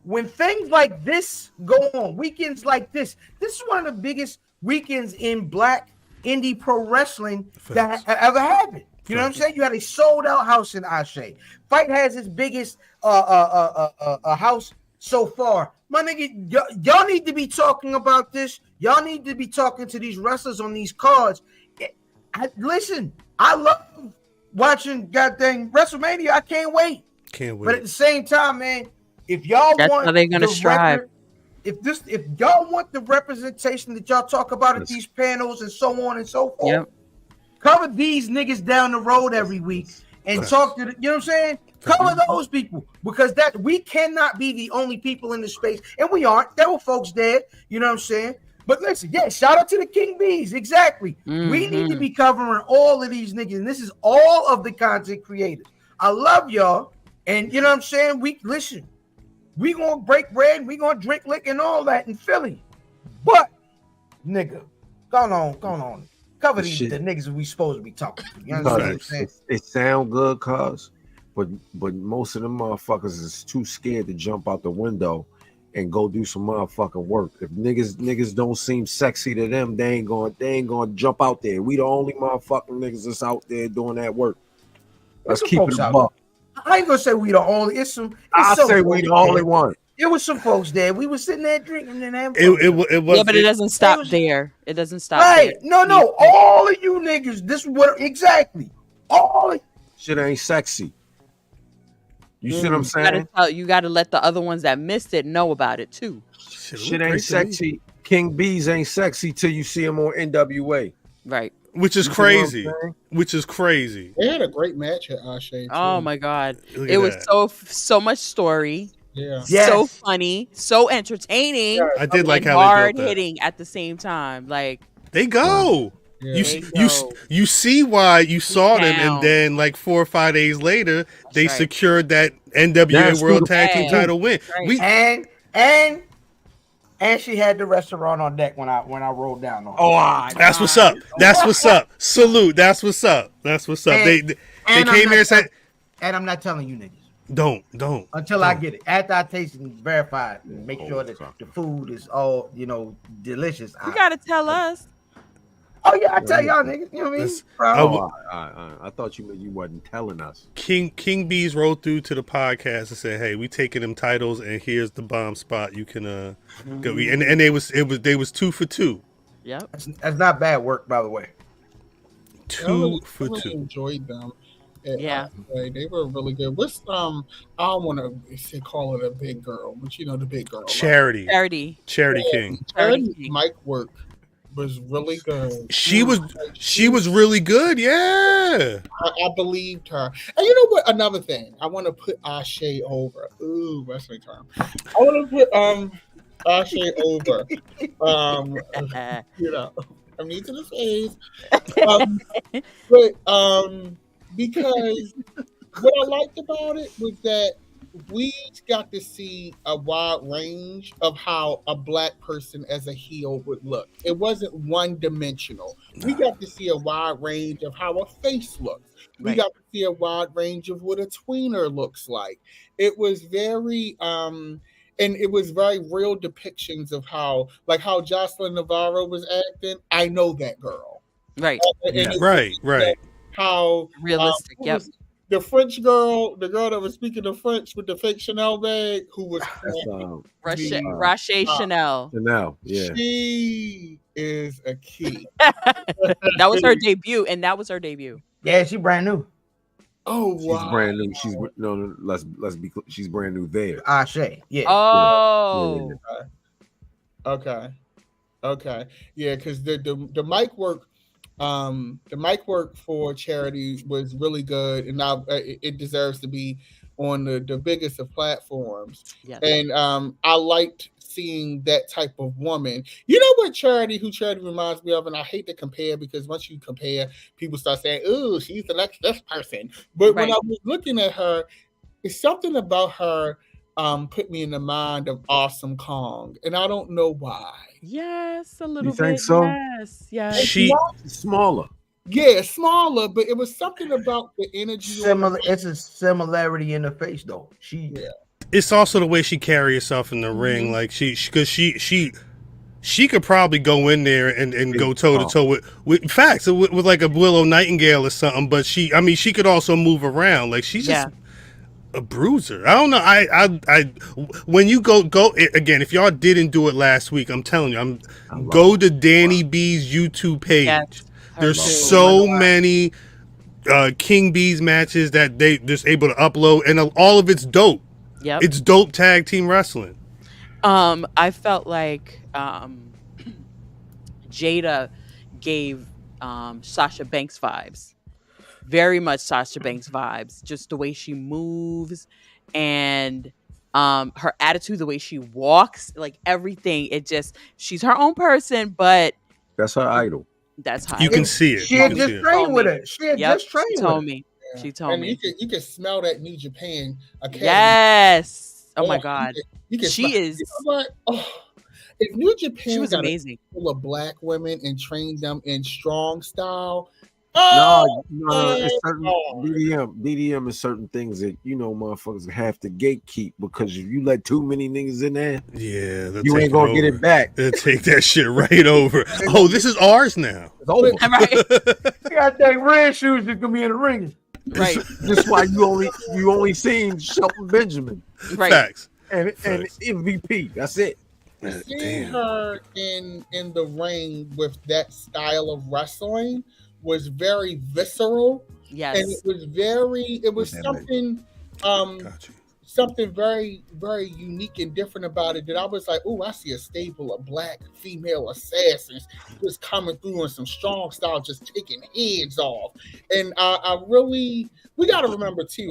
when things like this go on, weekends like this is one of the biggest weekends in black indie pro wrestling that ever happened. You know what I'm saying? You had a sold-out house in Ashe. Fight has its biggest house so far. My nigga, y'all need to be talking about this. Y'all need to be talking to these wrestlers on these cards. Listen, I love watching goddamn WrestleMania. I can't wait. But at the same time, man, if y'all want, how they gonna strive. If y'all want the representation that y'all talk about at these panels and so on and so forth, cover these niggas down the road every week and talk to the, you know what I'm saying? Cover those people, because that we cannot be the only people in the space, and we aren't. There were folks dead, you know what I'm saying? But listen, shout out to the King Bees. Exactly. We need to be covering all of these niggas, and this is all of the content creators. I love y'all, and you know what I'm saying? We gonna break bread, we gonna drink liquor and all that in Philly. But nigga, go on. Cover the niggas we supposed to be talking to. You understand what I'm saying? It sound good, cuz, but most of them motherfuckers is too scared to jump out the window and go do some motherfucking work. If niggas don't seem sexy to them, they ain't gonna jump out there. We the only motherfucking niggas that's out there doing that work. Let's keep it a buck. I ain't gonna say we the only. I say we the only one. There was some folks there. We was sitting there drinking and having it was. Yeah, but it doesn't stop there. It doesn't stop right. there. No. All of you niggas, this is what exactly. All of shit ain't sexy. You see what I'm saying? You gotta let the other ones that missed it know about it too. Shit ain't sexy. King B's ain't sexy till you see him on NWA. Right. Which is crazy. Which is crazy. They had a great match at Ashe. Oh my god. It was so much story. Yeah. Yes. So funny, so entertaining. Yeah. I did like how hard they built that. hitting at the same time. Like they go. Yeah. You see why you saw them, and then like 4 or 5 days later, they secured that NWA World Tag Team title win. Right. And she had the restaurant on deck when I rolled down on her. That's what's up. That's what's up. Salute. That's what's up. That's what's up. They came here and said, and I'm not telling you niggas. Don't until I get it. After I taste it and verify it and make sure that the food is all delicious. You gotta tell us. Oh yeah, I tell y'all niggas. You know what I mean? I thought you wasn't telling us. King Bees rolled through to the podcast and said, "Hey, we taking them titles, and here's the bomb spot. You can go." And they was 2 for 2. Yep, that's not bad work, by the way. 2 for 2. I really enjoyed them. Yeah, they were really good. What's I don't want to call it a big girl, but the big girl. Charity Yeah, King. Charity mic work was really good. She was really good. Yeah, I believed her. And you know what? Another thing, I want to put Ashe over. Ooh, wrestling term. I want to put Ashe over. I'm new to the phase. But because what I liked about it was that we got to see a wide range of how a black person as a heel would look. It wasn't one dimensional. We got to see a wide range of how a face looks. We got to see a wide range of what a tweener looks like. It was very and it was very real depictions of how Jocelyn Navarro was acting. I know that girl. Right. Right. How realistic. Yep. The French girl, the girl that was speaking the French with the fake Chanel bag, who was Rache Chanel. Chanel, yeah. She is a key. That was her debut, and that was her debut. Yeah, she brand new. Oh wow, she's brand new. She's let's be clear. She's brand new there. Ashe, yeah. Oh, okay, yeah, because the mic work. The mic work for Charity was really good, and now it deserves to be on the biggest of platforms. Yeah. And I liked seeing that type of woman. You know what who Charity reminds me of, and I hate to compare because once you compare, people start saying, "Oh, she's the next person." But when I was looking at her, it's something about her put me in the mind of Awesome Kong, and I don't know why. Yes, a little bit. You think so? Yes. She's smaller. Yeah, smaller, but it was something about the energy. Similar. It's a similarity in the face, though. It's also the way she carry herself in the ring. Like she could probably go in there and go toe to toe with facts with like a Willow Nightingale or something. But she could also move around. Like she's just a bruiser. I don't know. I when you go again, if y'all didn't do it last week, I'm telling you, go to Danny B's YouTube page. Yes. There's so many King B's matches that they just able to upload, and all of it's dope. Yep. It's dope tag team wrestling. I felt like Jada gave Sasha Banks vibes. Very much Sasha Banks vibes. Just the way she moves and her attitude, the way she walks, like everything. She's her own person, but that's her idol. That's how you can see it. She had just trained with her. She had just trained with her. She told me. You can smell that New Japan Academy. Yes. Oh my God. She is. You know what? Oh, if New Japan she was amazing. Full of black women and trained them in strong style, No, it's certain DDM is certain things that motherfuckers have to gatekeep, because if you let too many niggas in there, you ain't gonna get it back. They'll take that shit right over. Oh, this is ours now. It's over. Right. You gotta take red shoes that's gonna be in the ring. Right. That's why you only seen Shelton Benjamin. Right. Facts. And MVP. That's it. Seeing her in the ring with that style of wrestling was very visceral. Yes. And it was something something very, very unique and different about it, that I was like, oh, I see a stable of black female assassins just coming through in some strong style, just taking heads off. And we got to remember too.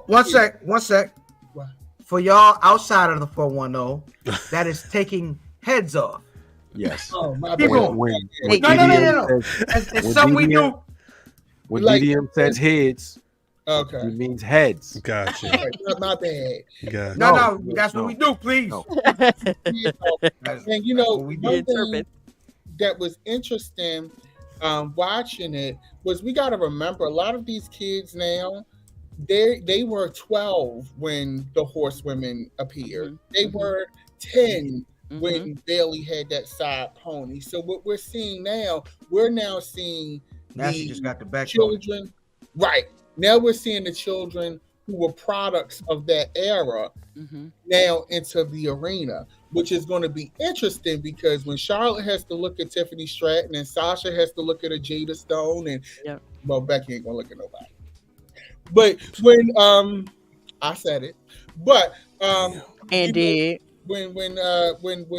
One sec. What? For y'all outside of the 410, that is taking heads off. Yes. Oh, my Keep bad. going. No. It's something we do. When Like- DDM says heads, Okay. it means heads. Gotcha. My bad. Gotcha. No, that's what we do, please. No. And we one thing interpret. that was interesting watching it was, we got to remember, a lot of these kids now, they were 12 when the horsewomen appeared. They were 10 when Bailey had that side pony. So what we're seeing now, seeing Now the she just got the back. children. Right. Now we're seeing the children who were products of that era now into the arena, which is going to be interesting, because when Charlotte has to look at Tiffany Stratton and Sasha has to look at a Jada Stone, and well, Becky ain't gonna look at nobody. But when I said it, but And did. when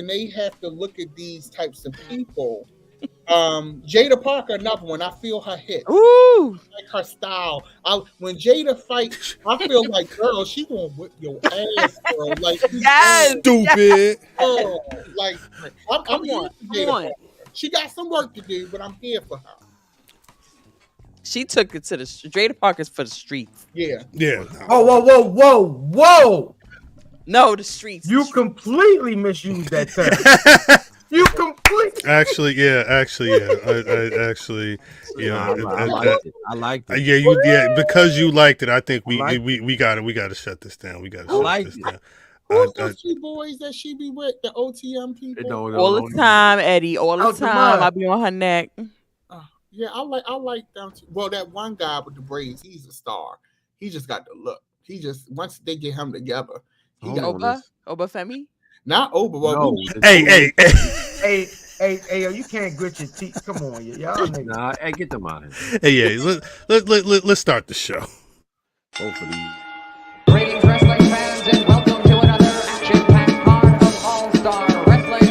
they have to look at these types of people, Jada Parker, another one, I feel her hit. Ooh. Like her style. When Jada fights, I feel like, girl, she gonna whip your ass, girl. Like, Yes. Stupid. oh, like, I'm Come here on, for Jada come on. Parker. She got some work to do, but I'm here for her. She took it to the Jada Parker's for the streets. Yeah. Yeah. Whoa. No, the streets. You completely misused that term. You completely. Actually, yeah. I liked it. Yeah, because you liked it. I think we gotta shut this down. We gotta shut this down. Who's those two boys that she be with? The OTM people? All the time, Eddie. All the Out the time. mud. I be on her neck. Yeah, I like them too. Well, that one guy with the braids, he's a star. He just got the look. He just, once they get him together, he got Oba Femi? not over. Well, Hey, Hey, you can't grit your teeth. Come on, y'all niggas. Nah, hey, get them out of here. hey, yeah. Let's start the show. Both of these. Greetings, wrestling fans, and welcome to another action-packed part of All-Star Wrestling.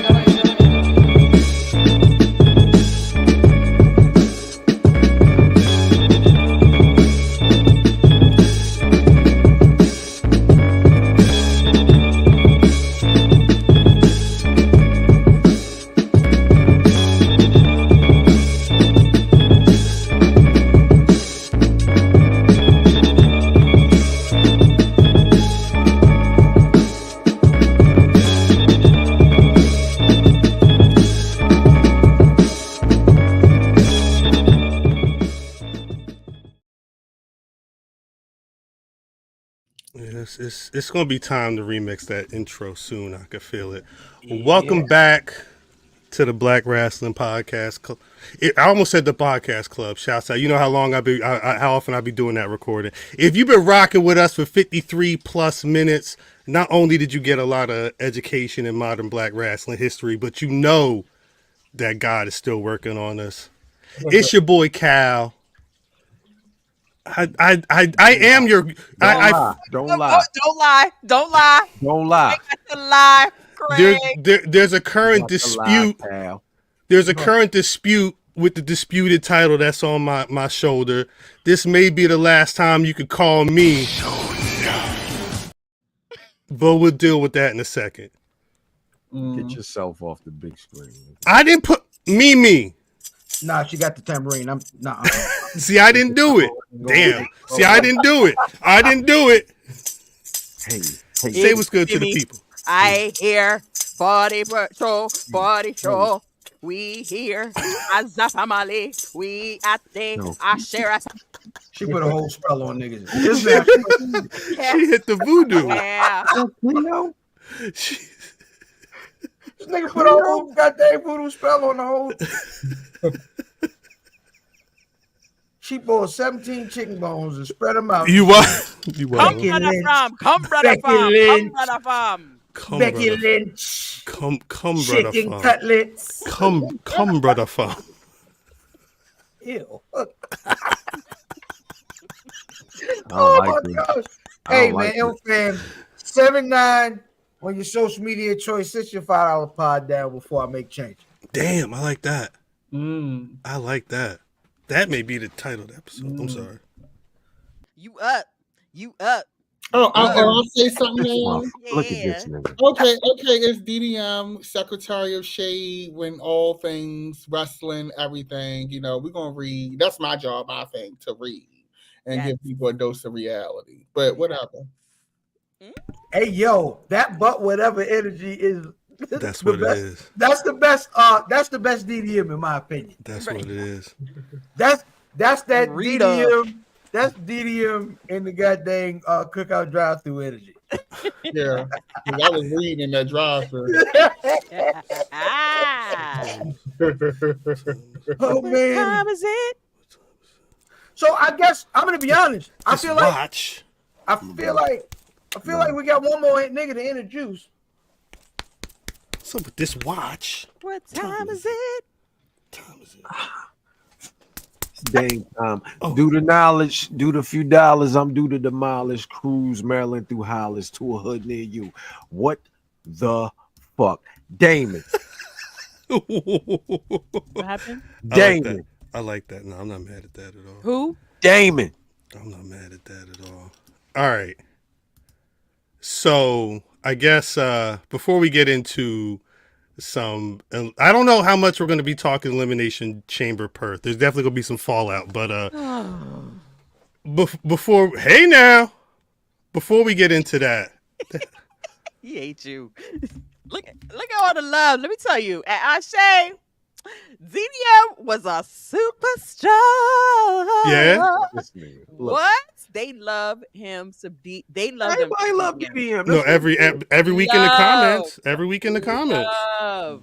It's gonna be time to remix that intro soon. I can feel it. Welcome back to the Black Rasslin Podcast. I almost said the podcast club. Shouts out. You know how long how often I be doing that recording. If you've been rocking with us for 53 plus minutes, not only did you get a lot of education in modern Black wrestling history, but you know that God is still working on us. It's your boy Cal. I am your. Don't lie. Don't lie. Don't lie. Don't lie. To lie, Craig. There's a current dispute. There's a current dispute with the disputed title that's on my shoulder. This may be the last time you could call me. But we'll deal with that in a second. Get yourself off the big screen. I didn't put me. Nah, she got the tambourine. See, I didn't do it. Damn. See, I didn't do it. Hey. Say what's good to the people. I hear body patrol, body show. We here. Mustafa Ali. We at the Ashera. She put a whole spell on niggas. She hit the voodoo. Yeah. She, This nigga put a whole goddamn voodoo spell on the whole. She bought 17 chicken bones and spread them out. you what? You Come, what? brother from. Come, brother Becky from. Come, Lynch. brother from. Come, Becky brother. Lynch. Come, brother. Chicken Fam. cutlets. Come, brother. Fam. Ew. Oh my gosh. Hey, man, L fam, 7-9 on your social media choice. Sit your $5 pod down before I make change. Damn, I like that. I like that. That may be the title of the episode. I'm sorry. You up. You up. Oh, I'll say something now. Look at this nigga. Okay, it's DDM, Secretary of Shade, when all things wrestling, everything, you know, we're going to read. That's my job, I think, to read and give people a dose of reality. But whatever. Hey, yo, that but whatever energy is. That's what it is. That's the best. That's the best DDM in my opinion. That's what it is. That's that Rita. DDM. That's DDM in the goddamn cookout drive-through energy. Yeah, 'cause I was reading in that drive-thru. Oh What man. time is it? So I guess I'm gonna be honest. I Just feel like watch. we got one more nigga to introduce. What's up with this watch? What time is it? Time is it? It's dang time. Due to knowledge, due to few dollars, I'm due to demolish cruise Maryland through Hollis to a hood near you. What the fuck? Damon. What happened? Damon. I like that. No, I'm not mad at that at all. Who? Damon. I'm not mad at that at all. All right. So I guess before we get into some, I don't know how much we're going to be talking Elimination Chamber Perth. There's definitely going to be some fallout, but before we get into that, He hate you. Look at all the love. Let me tell you, at Ashe, ZDM was a superstar. Yeah? This nigga. Look, What? They love him. They love him. everybody love DDM. no, every week in the Love. comments, every week in the comments, Love.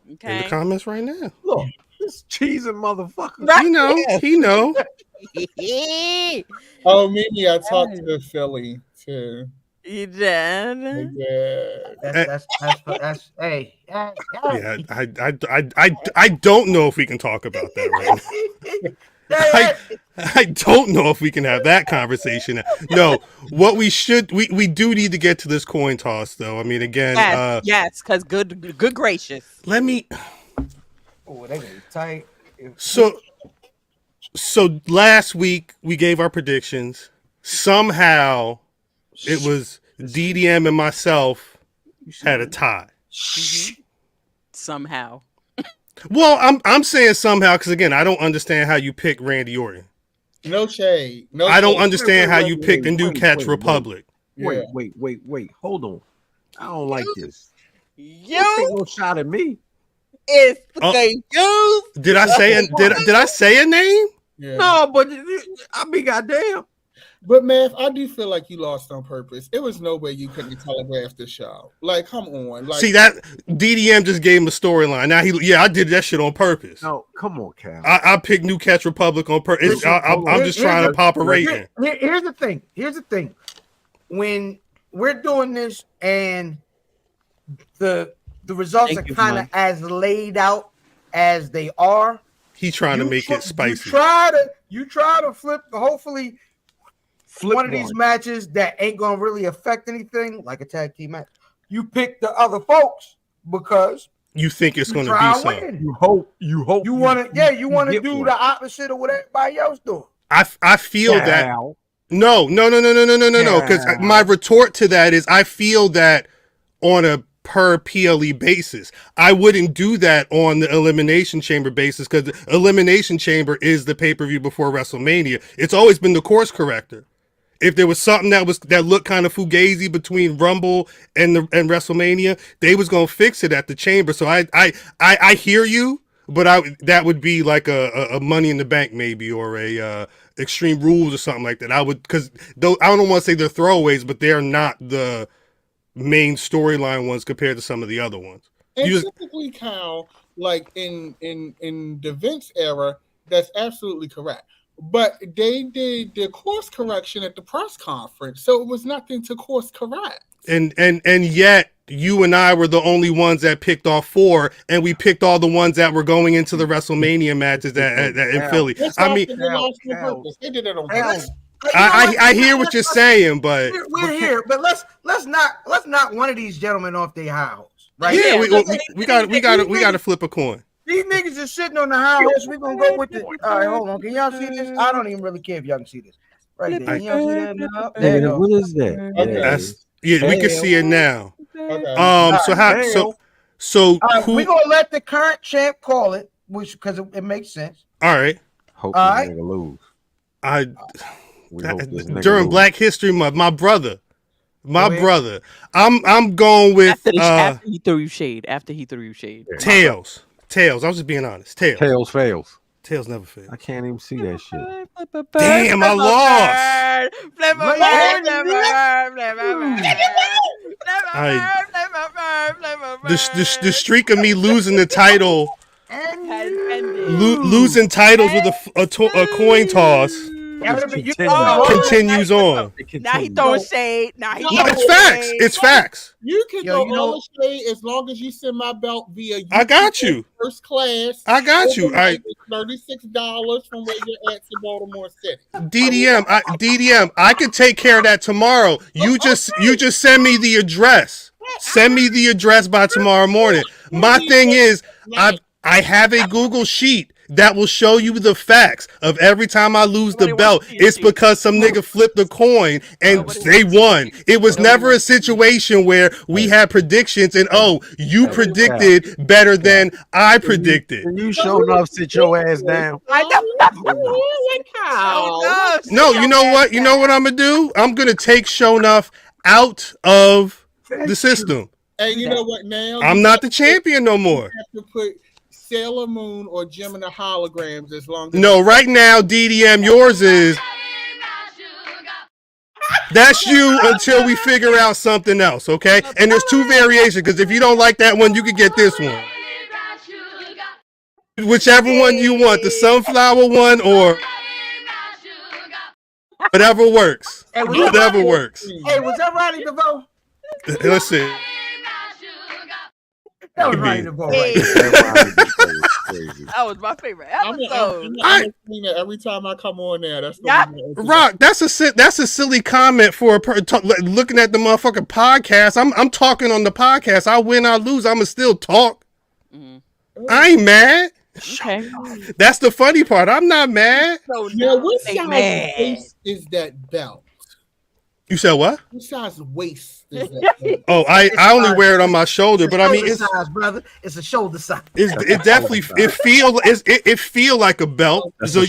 in Okay. the comments right now. Look, this cheesing motherfucker. He know. Oh, maybe I talked to Philly too. You did. Yeah. That's hey. Yeah, I don't know if we can talk about that right now. I don't know if we can have that conversation. No, what we do need to get to this coin toss though. I mean, again, yes, because good gracious. let me. Oh, they gonna be tight. So last week we gave our predictions. Somehow it was DDM and myself had a tie. Somehow. Well, I'm saying somehow because again, I don't understand how you pick Randy Orton. No shade. No. I don't shade. understand how you wait, pick the wait, New wait, Catch wait, Republic. Yeah. Wait. Hold on. I don't like this. You Don't take no shot at me. is the you. Did I say a name? Yeah. No, but I mean, goddamn. But man, I do feel like you lost on purpose. It was no way you couldn't telegraph the show. Like, come on. Like, See that DDM just gave him a storyline. Now I did that shit on purpose. No, come on, Cal. I picked New Catch Republic on purpose. I'm just trying to pop a rating. Here's the thing. When we're doing this and the results Thank are you, kind of Mike. as laid out as they are, He's trying to make it spicy. You try to flip. Hopefully, one of these matches that ain't gonna really affect anything, like a tag team match. You pick the other folks because You think it's going to try be to so? win. You hope. You want to get do one. the opposite of what everybody else doing. I feel that. Cal. No. Because Yeah. my retort to that is I feel that on a per PLE basis. I wouldn't do that on the Elimination Chamber basis because the Elimination Chamber is the pay-per-view before WrestleMania. It's always been the course corrector. If there was something that looked kind of fugazi between Rumble and WrestleMania, they was gonna fix it at the Chamber. So I hear you, but that would be like a Money in the Bank maybe, or a Extreme Rules or something like that. I would, because though I don't want to say they're throwaways, but they're not the main storyline ones compared to some of the other ones. And typically, Kyle, like in the Vince era, that's absolutely correct. But they did the course correction at the press conference, so it was nothing to course correct. And yet you and I were the only ones that picked off 4, and we picked all the ones that were going into the WrestleMania matches in Philly. I mean, they did it on purpose. I hear what you're saying, but we're here. But let's not one of these gentlemen off their high horse, right? Yeah, we got to flip a coin. These niggas are sitting on the high horse. We're gonna go with the. All right, hold on. Can y'all see this? I don't even really care if y'all can see this. Right there. Can y'all see that now? There you go. What is that? Okay. We can see it now. Okay. So we're gonna let the current champ call it, which because it makes sense. All right. Hope this nigga lose. During Black History Month, my brother. I'm going with after he threw you shade. Tails. I was just being honest. Tails fails. Tails never fails. I can't even see that shit. Damn, I lost. The streak of me losing the title, losing titles with a coin toss. Continues on. Now he throwing shade. It's facts. You can go all the shade as long as you send my belt via. I got you. First class. I got you. $36 from where you're at to Baltimore City. DDM. I can take care of that tomorrow. You just send me the address. Send me the address by tomorrow morning. My thing is, I have a Google sheet that will show you the facts of every time I lose the belt. It's because some nigga flipped a coin and they won. It was never a situation where we had predictions and you predicted better than I predicted. You sure enough sit your ass down. No, you know what? You know what I'm gonna do? I'm gonna take Show Enough out of the system. And you know what now? I'm not the champion no more. You have to put Sailor Moon or Gemini holograms as long as right now, DDM, yours is that's you until we figure out something else, okay? And there's 2 variations, because if you don't like that one, you can get this one. Whichever one you want, the sunflower one or whatever works. Whatever works. Hey, was that Roddy DeVoe? Let's see. That was Roddy DeVoe, right? That was my favorite episode. I'm seeing it every time I come on there. That's Rock. That's a silly comment for looking at the motherfucking podcast. I'm talking on the podcast. I win, I lose. I'ma still talk. I ain't mad. Okay. That's the funny part. I'm not mad. Now, what size waist is that belt? You said what? What size waist is that belt? Oh, I only wear it on my shoulder, but I mean, it's size, brother. It's a shoulder size. It definitely it feel like a belt. So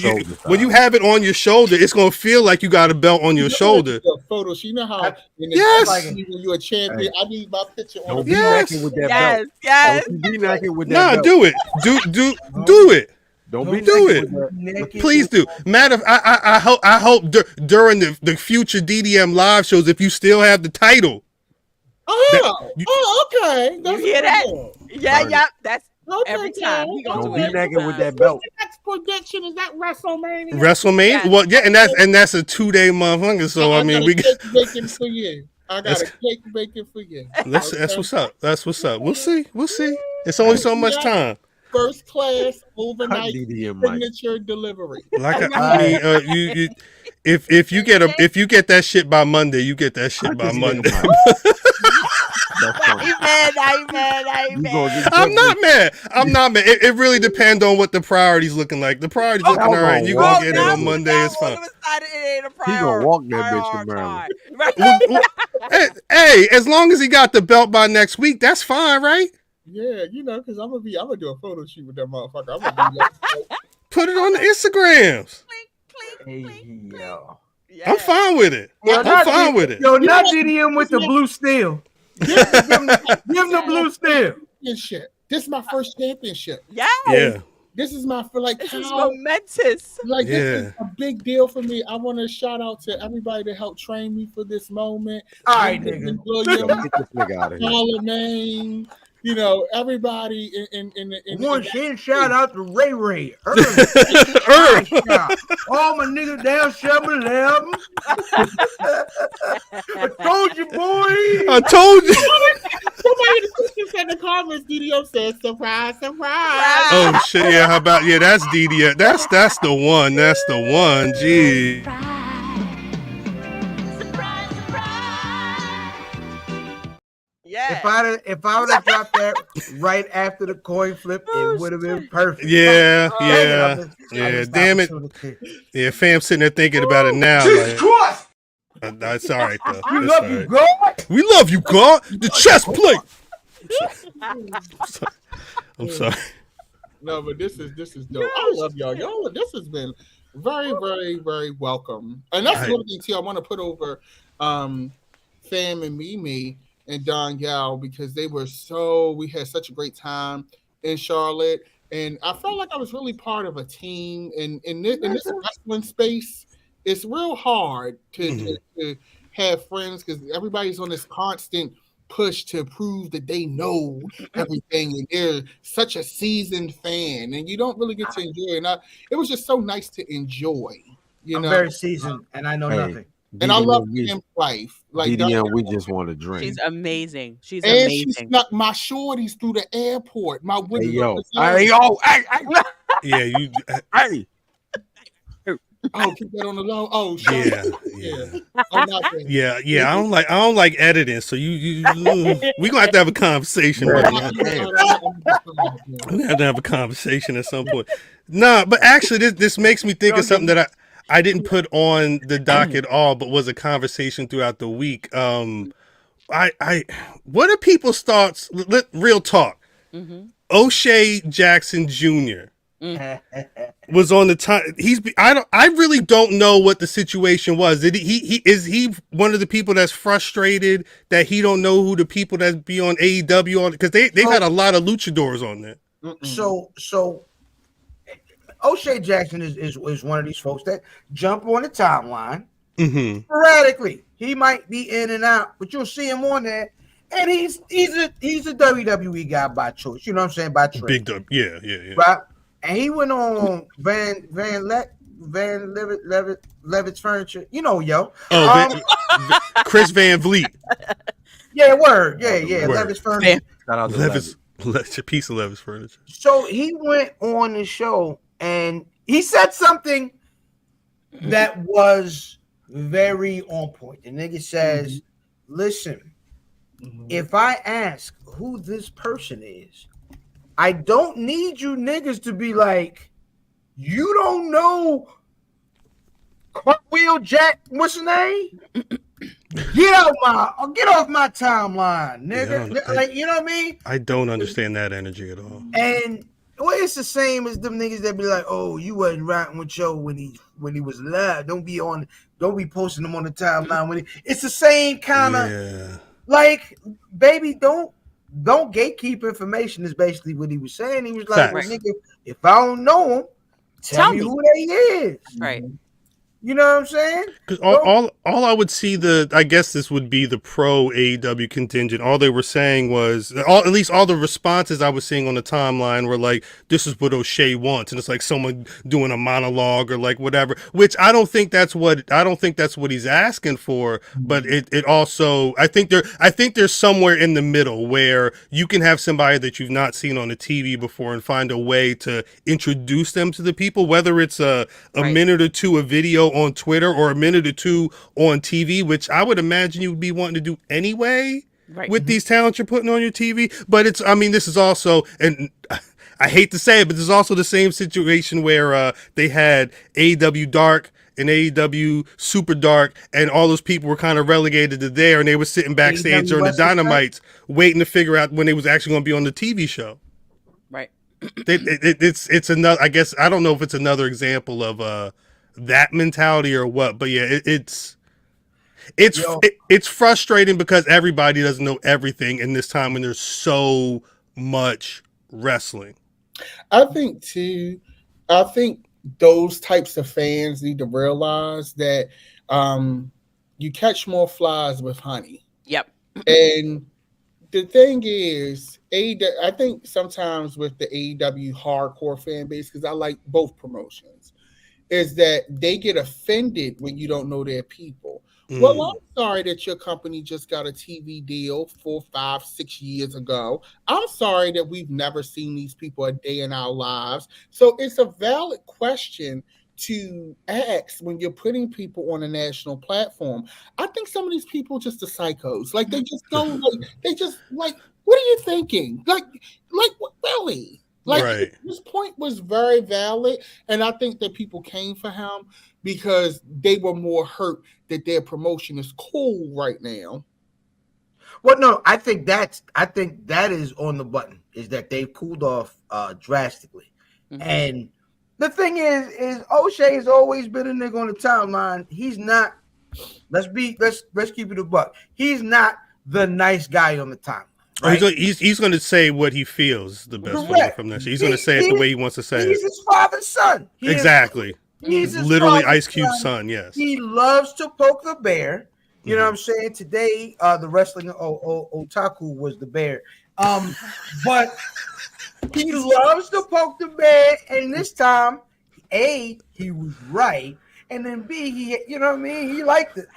when you have it on your shoulder, it's gonna feel like you got a belt on your shoulder. Photos. You know how yes, when you're a champion. I need my picture on. Don't be naked with that belt. Yes. Don't be naked with that belt. Do it. Do it. Don't be do it. Please do. Matter of I hope during the future DDM live shows, if you still have the title. Okay. You hear that? Yeah. That's every time. Don't be naked with that belt. Next prediction is that WrestleMania. WrestleMania? Well, yeah, and that's a 2-day motherfucker. So I mean, we got bacon for you. I got a cake bacon for you. That's what's up. That's what's up. We'll see. It's only so much time. First class overnight signature delivery. Like I mean, you if you get that shit by Monday, you get that shit by Monday. I'm not mad. It really depends on what the priority's looking like. The priority's looking all right. You gonna get it on Monday. It's fine. He gonna walk that bitch in Maryland. Hey, as long as he got the belt by next week, that's fine, right? Yeah, because I'm gonna do a photo shoot with that motherfucker. I'm gonna do that. Put it on the Instagrams. Hey, yo. Yeah. I'm fine with it. I'm fine with it. Yo, not DDM with the blue steel. Give him the blue steel. Championship. This is my first championship. Yeah. This is my This is momentous. Like this is a big deal for me. I want to shout out to everybody that helped train me for this moment. All right, nigga. William, Get this nigga out of here. Charlemagne, you know, everybody in Shout out to Ray. Irv. All my niggas down 7-Eleven. I told you, boy. I told you. Somebody in the comments, DDO says, surprise. Oh shit! Yeah, how about that's DD. That's the one. That's the one. Gee. Yeah. If I would have dropped that right after the coin flip, it would have been perfect. Yeah. Damn it. Yeah, fam, sitting there thinking about it now. Jesus Christ! That's all right though. You love you, God. We love you, God. The chest plate. I'm sorry. No, but this is dope. I love y'all. This has been very, very, very welcome. And that's one thing too I want to put over Fam and Mimi and Don Gal, because we had such a great time in Charlotte. And I felt like I was really part of a team. And in this wrestling space, it's real hard to have friends, because everybody's on this constant push to prove that they know everything, and they're such a seasoned fan, and you don't really get to enjoy it. It was just so nice to enjoy. I'm very seasoned, and I know nothing. And I love his wife. Like DDM, we just want to drink. She's amazing. She's and amazing. She snuck my shorties through the airport. My hey, yo. Yeah, you. Hey. Oh, keep that on the low. Oh, shit. Yeah. I don't like editing. So we gonna have to have a conversation. Right now. We have to have a conversation at some point. Nah, but actually, this makes me think of something that I didn't put on the doc at all, but was a conversation throughout the week. What are people's thoughts? Real talk. Mm-hmm. O'Shea Jackson Jr. was on the time. I really don't know what the situation was. Is he one of the people that's frustrated that he don't know who the people that be on AEW on, because they had a lot of luchadors on there. So O'Shea Jackson is one of these folks that jump on the timeline sporadically. He might be in and out, but you'll see him on there. And he's a WWE guy by choice. You know what I'm saying? By trade. Big dub. Yeah. Right. And he went on Van Levitt's Furniture. You know, yo. Chris Van Vliet. Yeah, word. Yeah. Levitt's Furniture. Shout out to Levitt's. A piece of Levitt's Furniture. So he went on the show and he said something that was very on point. The nigga says, listen, if I ask who this person is, I don't need you niggas to be like, you don't know Cartwheel Jack, what's his name? Get off my timeline, nigga. You know what I mean? I don't understand that energy at all. And it's the same as them niggas that be like, oh, you wasn't riding with Joe when he was alive. Don't be posting them on the timeline it's the same kind of like, baby, don't gatekeep information is basically what he was saying. He was like, well, nigga, if I don't know him, tell me who they is. Right. You know what I'm saying? Because all I would see I guess this would be the pro AEW contingent. All they were saying was, at least all the responses I was seeing on the timeline were like, this is what O'Shea wants. And it's like someone doing a monologue or like whatever, which I don't think that's what he's asking for. But it also, I think there's somewhere in the middle where you can have somebody that you've not seen on the TV before and find a way to introduce them to the people, whether it's a minute or two of video on Twitter or a minute or two on TV, which I would imagine you would be wanting to do anyway with these talents you're putting on your TV. But this is also, and I hate to say it, but this is also the same situation where they had AEW Dark and AEW Super Dark, and all those people were kind of relegated to there, and they were sitting backstage during the Dynamites waiting to figure out when they was actually going to be on the TV show. Right. It's another, I guess, I don't know if it's another example of that mentality or what. But yeah, it's frustrating because everybody doesn't know everything in this time when there's so much wrestling. I think those types of fans need to realize that you catch more flies with honey. Yep. And the thing is, I think sometimes with the AEW hardcore fan base, because I like both promotions, is that they get offended when you don't know their people. Well, I'm sorry that your company just got a TV deal 4, 5, 6 years ago. I'm sorry that we've never seen these people a day in our lives. So it's a valid question to ask when you're putting people on a national platform. I think some of these people just are psychos. Like they just go like, what are you thinking? Like what, really? Like right. This point was very valid, and I think that people came for him because they were more hurt that their promotion is cool right now. Well, no, I think that is on the button, is that they've cooled off drastically. Mm-hmm. And the thing is O'Shea has always been a nigga on the timeline. He's not, let's keep it a buck. He's not the nice guy on the timeline. Right? He's going to say what he feels the best way from that shit. He's going to say it the way he wants to say it. He's his father's son. Exactly. He's literally Ice Cube's son. Yes. He loves to poke the bear. You know what I'm saying? Today, the wrestling otaku was the bear. But he loves to poke the bear, and this time, A, he was right, and then B, he liked it.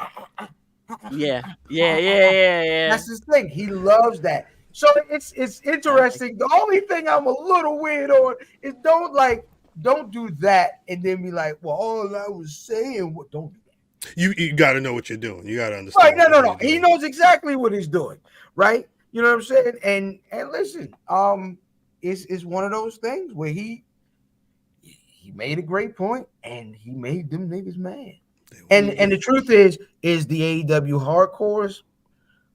Yeah. That's his thing. He loves that. So it's interesting. The only thing I'm a little weird on is don't do that and then be like, well, all I was saying, don't do that. You got to know what you're doing. You got to understand. Right? No. He knows exactly what he's doing, right? You know what I'm saying? And listen, it's one of those things where he made a great point and he made them niggas mad. And the truth is the AEW hardcores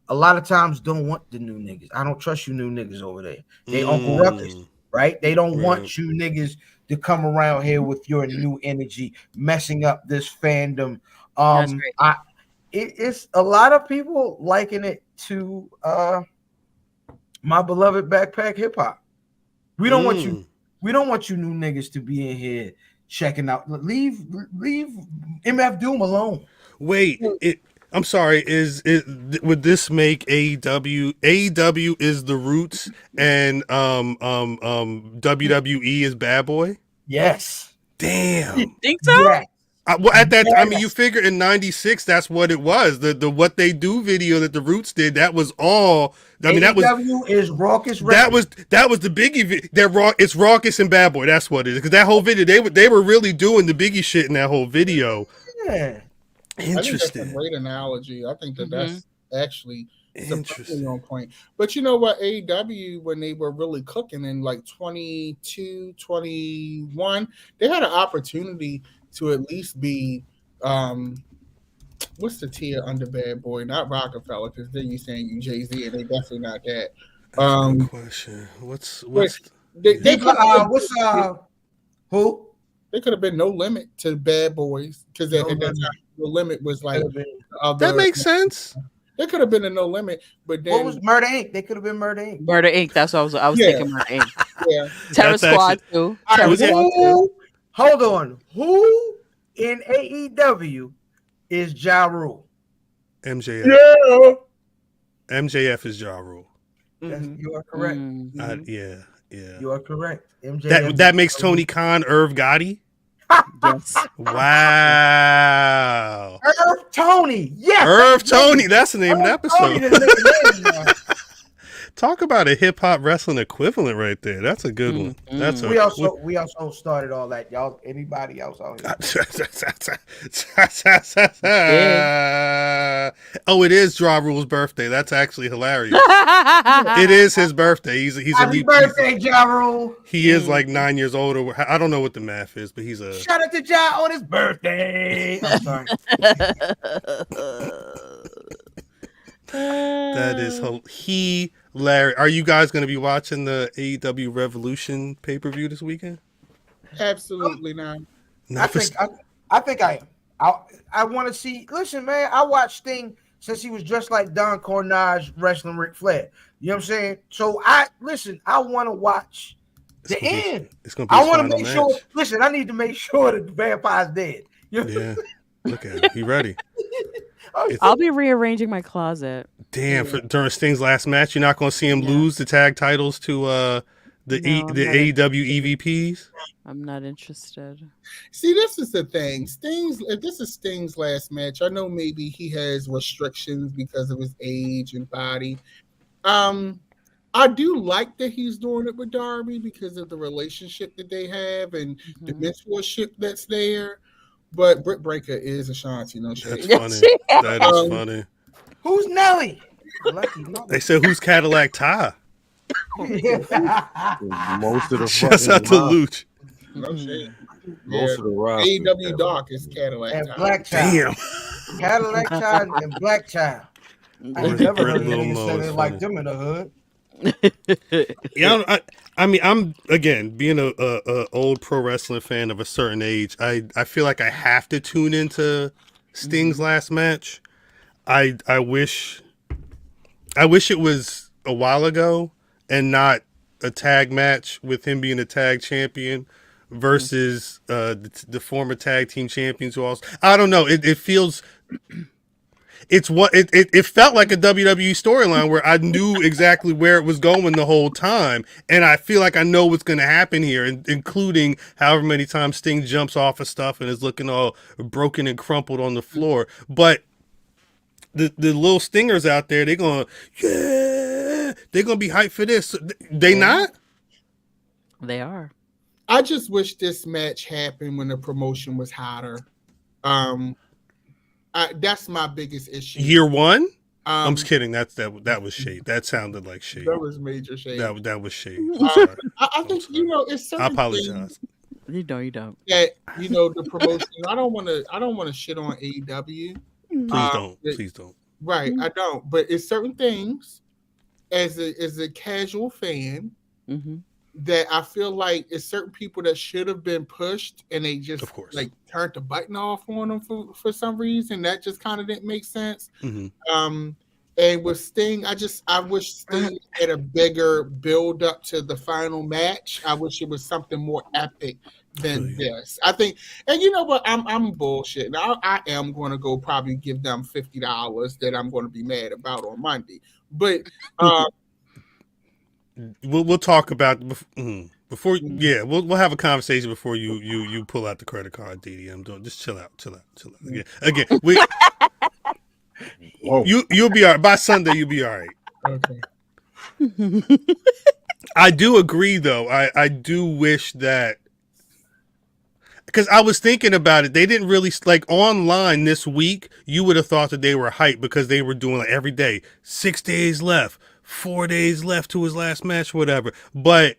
a lot of times don't want the new niggas. I don't trust you new niggas over there. They Uncle Ruckus, right? They don't want you niggas to come around here with your new energy, messing up this fandom. It's a lot of people liking it to my beloved backpack hip hop. We don't want you. We don't want you new niggas to be in here checking out. Leave MF Doom alone. Wait, I'm sorry. Would this make AEW? AEW is the Roots, and WWE is Bad Boy. Yes. Damn. You think so? Yeah. Well, at that, I mean, you figure in '96, that's what it was. The What They Do video that the Roots did, that was all. I mean, that was is Rawkus. That was the Biggie. It's Rawkus and Bad Boy. That's what it is. Because that whole video, they were really doing the Biggie shit in that whole video. Yeah. Interesting. I think that's a great analogy. I think that's actually interesting on point. But you know what, AEW, when they were really cooking in like 22, 21, they had an opportunity to at least be what's the tier under Bad Boy? Not Rockefeller, because then you're saying you Jay-Z, and they definitely not that. Good question. What's who? They could have been No Limit to Bad Boys, because at that time the limit was like that makes sense. There could have been a No Limit, but then what was Murder Inc? They could have been Murder Inc. Murder Inc. That's what I was thinking. Murder Inc. Yeah. Terror Squad too. Terror Squad too. Hold on. Who in AEW is Ja Rule? MJF. Yeah. MJF is Ja Rule. You are correct. Yeah. You are correct. MJF that makes Tony Khan Irv Gotti. Yes. Wow. Irv Tony. Yes. Irv Tony. That's the name of the episode. Talk about a hip hop wrestling equivalent right there. That's a good one. We also started all that. Y'all, anybody else out here? Oh, it is Ja Rule's birthday. That's actually hilarious. It is his birthday. He's Happy birthday, Ja Rule. He is like 9 years older. I don't know what the math is, but he's a shout out to Ja on his birthday. I'm sorry. That is hilarious. Are you guys going to be watching the AEW Revolution pay-per-view this weekend? Absolutely not. I I think I am. I want to see. Listen, man, I watched Sting since he was dressed like Don Cornage wrestling Ric Flair. You know what I'm saying? So I want to watch the end. It's gonna be. I want to make sure. Listen, I need to make sure that the vampire's dead. You know? Yeah. Look at him. He ready. I'll be rearranging my closet. Damn! During Sting's last match, you're not going to see him lose the tag titles to the AEW EVPs. I'm not interested. See, this is the thing. If this is Sting's last match, I know maybe he has restrictions because of his age and body. I do like that he's doing it with Darby because of the relationship that they have and the mentorship that's there. But Britt Baker is Ashanti, no shade. That's funny. That is funny. Who's Nelly? They said, who's Cadillac Ty? Most of the Shouts out to Luch. No shade. Most of the roster. AEW Dark is Cadillac And Ty. Black Child. Damn. Cadillac Child and Black Child. I ain't never heard a nigga say it like them in the hood. Yeah, I mean, I'm again being a old pro wrestling fan of a certain age. I feel like I have to tune into Sting's last match. I wish it was a while ago and not a tag match with him being a tag champion versus the former tag team champions who also. I don't know. It feels. It felt like a WWE storyline where I knew exactly where it was going the whole time, and I feel like I know what's going to happen here, including however many times Sting jumps off of stuff and is looking all broken and crumpled on the floor. But the little stingers out there, they're gonna be hyped for this. They not? They are. I just wish this match happened when the promotion was hotter. That's my biggest issue. Year one? I'm just kidding. That was shade. That sounded like shade. That was major shade. That was shade. I think it's certain. I apologize. You don't. That the promotion. I don't want to shit on AEW. Please don't. Right, I don't. But it's certain things as a casual fan. That I feel like it's certain people that should have been pushed and they just like turned the button off on them for some reason. That just kind of didn't make sense. And with Sting, I wish Sting had a bigger build up to the final match. I wish it was something more epic than this. I think, and you know what? I'm bullshit. Now I am going to go probably give them $50 that I'm going to be mad about on Monday. But we'll talk about before. Yeah, we'll have a conversation before you pull out the credit card, DDM. Just chill out. Again, we. You'll be all right by Sunday. You'll be all right. okay. I do agree, though. I do wish that because I was thinking about it. They didn't really like online this week. You would have thought that they were hyped because they were doing like every day, 6 days left. 4 days left to his last match, whatever. But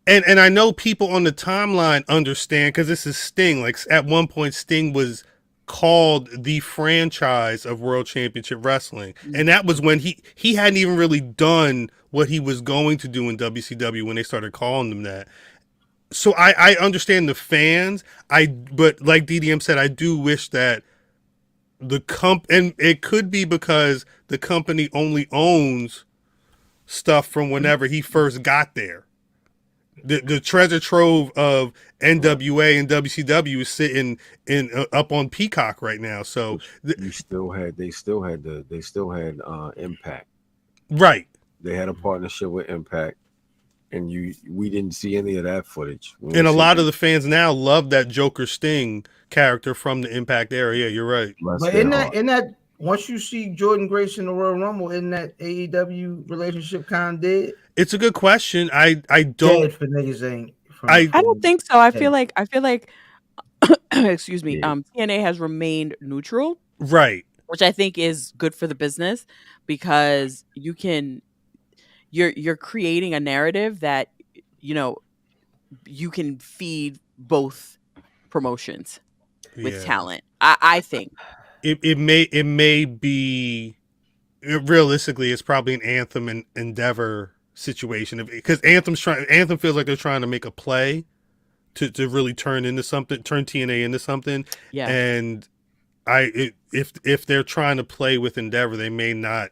and I know people on the timeline understand because this is Sting. Like at one point, Sting was called the franchise of World Championship Wrestling, and that was when he hadn't even really done what he was going to do in WCW when they started calling him that. So I understand the fans. But like DDM said, I do wish that and it could be because the company only owns stuff from whenever he first got there. The treasure trove of NWA and WCW is sitting up on Peacock right now. So they still had Impact. Right. They had a partnership with Impact, and we didn't see any of that footage. And a lot of the fans now love that Joker Sting character from the Impact era. Yeah, you're right. But in that once you see Jordan Grace in the Royal Rumble, in that AEW relationship kind of dead? It's a good question. I don't. Dead for niggas ain't. I don't think so. I feel like excuse me. TNA has remained neutral, right? Which I think is good for the business because you're creating a narrative that you can feed both promotions with talent. I think it may be realistically it's probably an Anthem and Endeavor situation because Anthem feels like they're trying to make a play to really turn TNA into something. Yeah. And if they're trying to play with Endeavor, they may not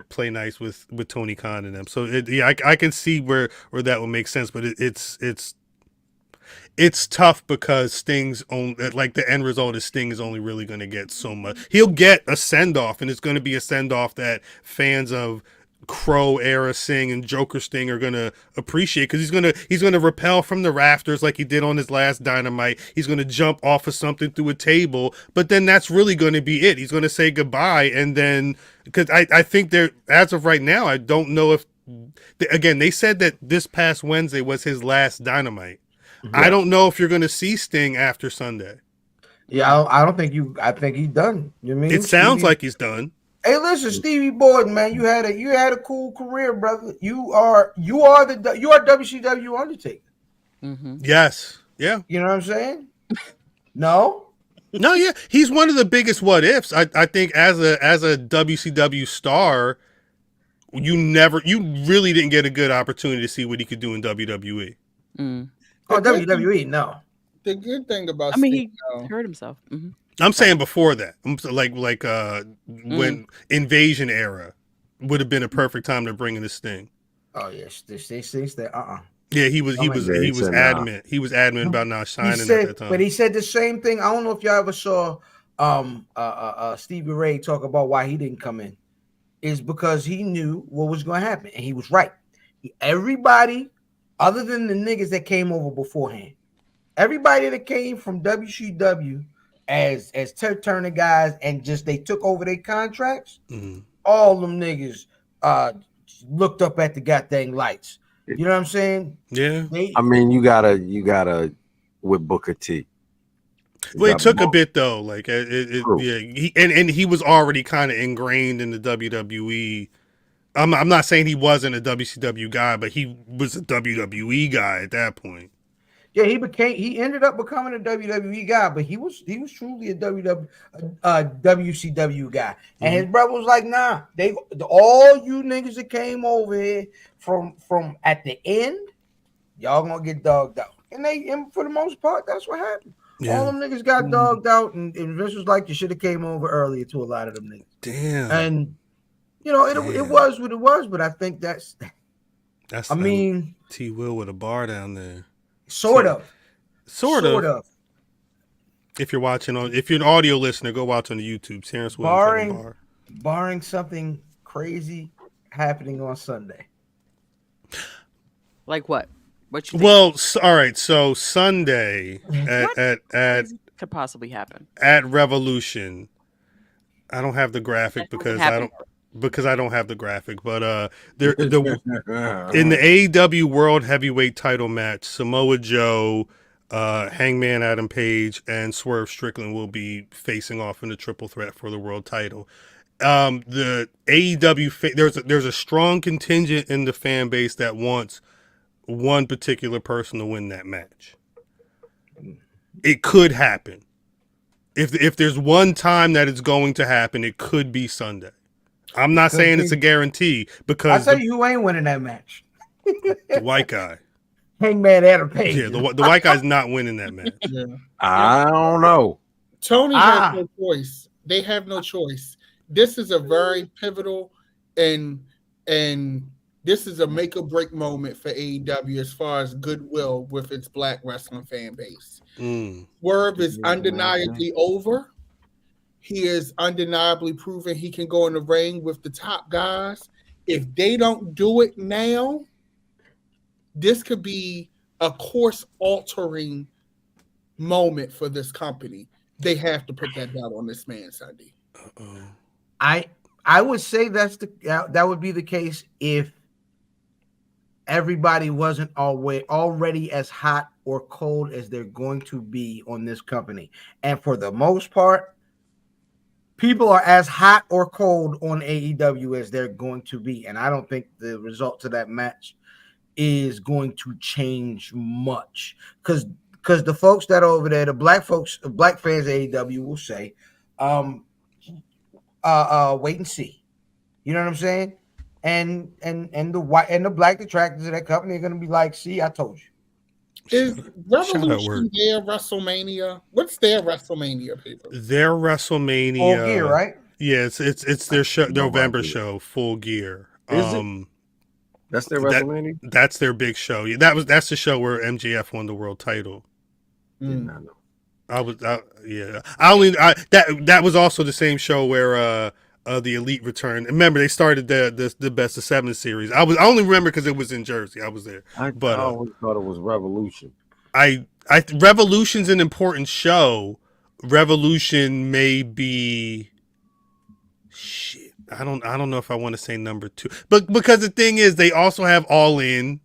play nice with Tony Khan and them. So I can see where that would make sense, but it's tough because Sting's only, like, the end result is Sting is only really going to get so much. He'll get a send off, and it's going to be a send off that fans of Crow era Sting and Joker Sting are going to appreciate, because he's going to rappel from the rafters like he did on his last Dynamite. He's going to jump off of something through a table, but then that's really going to be it. He's going to say goodbye, and then, because I think they're, as of right now, I don't know if, again, they said that this past Wednesday was his last Dynamite. Yeah. I don't know if you're going to see Sting after Sunday. Yeah, I don't think I think he's done. You know what I mean? It sounds like he's done. Hey, listen, Stevie Borden, man, you had a cool career, brother. You are WCW Undertaker. Mm-hmm. Yes, yeah. You know what I'm saying? No, yeah. He's one of the biggest what ifs. I think as a WCW star, you really didn't get a good opportunity to see what he could do in WWE. Mm. Oh, WWE, no. The good thing about he hurt himself. Mm-hmm. I'm saying before that, when Invasion era would have been a perfect time to bring in this Sting. Oh yes, they that Yeah, he was adamant. He was adamant about not shining at that time. But he said the same thing. I don't know if y'all ever saw Stevie Ray talk about why he didn't come in. Is because he knew what was going to happen, and he was right. Everybody, other than the niggas that came over beforehand, everybody that came from WCW as Ted Turner guys and just they took over their contracts, all them niggas looked up at the goddamn lights. You know what I'm saying? Yeah. I mean, you gotta with Booker T. Well, it took a bit though. Like he was already kind of ingrained in the WWE. I'm not saying he wasn't a WCW guy, but he was a WWE guy at that point. Yeah, he ended up becoming a WWE guy, but he was truly a WCW guy. And his brother was like, nah, all you niggas that came over here from at the end, y'all gonna get dogged out. And for the most part, that's what happened. Yeah. All them niggas got dogged out, and Vince was like, you should have came over earlier to a lot of them niggas. Damn. And it was what it was, but I think that's I mean, T Will with a bar down there. Sort of. If you're an audio listener, go watch on the YouTube. Terrence Williams barring something crazy happening on Sunday. Like what? What you think? Well, all right. So Sunday at could possibly happen at Revolution. I don't have the graphic because I don't have the graphic, but in the AEW World Heavyweight Title match, Samoa Joe, Hangman Adam Page, and Swerve Strickland will be facing off in a triple threat for the world title. The AEW there's a strong contingent in the fan base that wants one particular person to win that match. It could happen. If there's one time that it's going to happen, it could be Sunday. I'm not saying it's a guarantee because I'll tell you who ain't winning that match. The white guy. Hangman Adam Page. Yeah, the white guy's not winning that match. Yeah. I don't know. Tony has no choice. They have no choice. This is a very pivotal and this is a make or break moment for AEW as far as goodwill with its Black Wrestling fan base. Swerve is undeniably over. He is undeniably proven he can go in the ring with the top guys. If they don't do it now, this could be a course-altering moment for this company. They have to put that belt on this man Sunday. I would say that would be the case if everybody wasn't already as hot or cold as they're going to be on this company. And for the most part, people are as hot or cold on AEW as they're going to be. And I don't think the result of that match is going to change much. Because the folks that are over there, the black fans of AEW will say, wait and see. You know what I'm saying? And the white and the black detractors of that company are going to be like, see, I told you. Is Revolution their WrestleMania? What's their WrestleMania paper? Their WrestleMania. Full Gear, right? Yeah, it's their show, November show, Full Gear. Is it? That's their WrestleMania. That's their big show. Yeah, that's the show where MJF won the world title. I know. That was also the same show where the Elite returned. Remember, they started the Best of 7 series. I only remember because it was in Jersey. I was there. I always thought it was Revolution. Revolution's an important show. Revolution may be shit. I don't know if I want to say number 2, but because the thing is, they also have All In,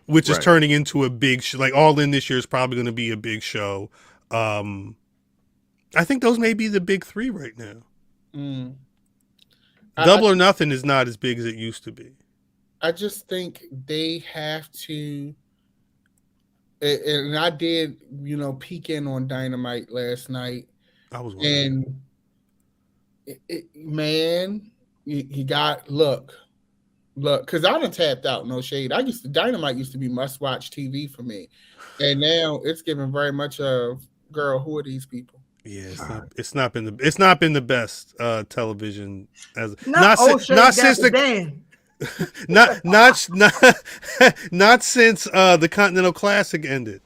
which is turning into a big show. Like All In this year is probably going to be a big show. I think those may be the big 3 right now. Double or Nothing is not as big as it used to be. I just think they have to, and I did, peek in on Dynamite last night. I was wondering. And you got look, because I done tapped out. No shade. Dynamite used to be must watch TV for me, and now it's given very much of girl. Who are these people? Yeah, it's not been the best television as not since the Continental Classic ended.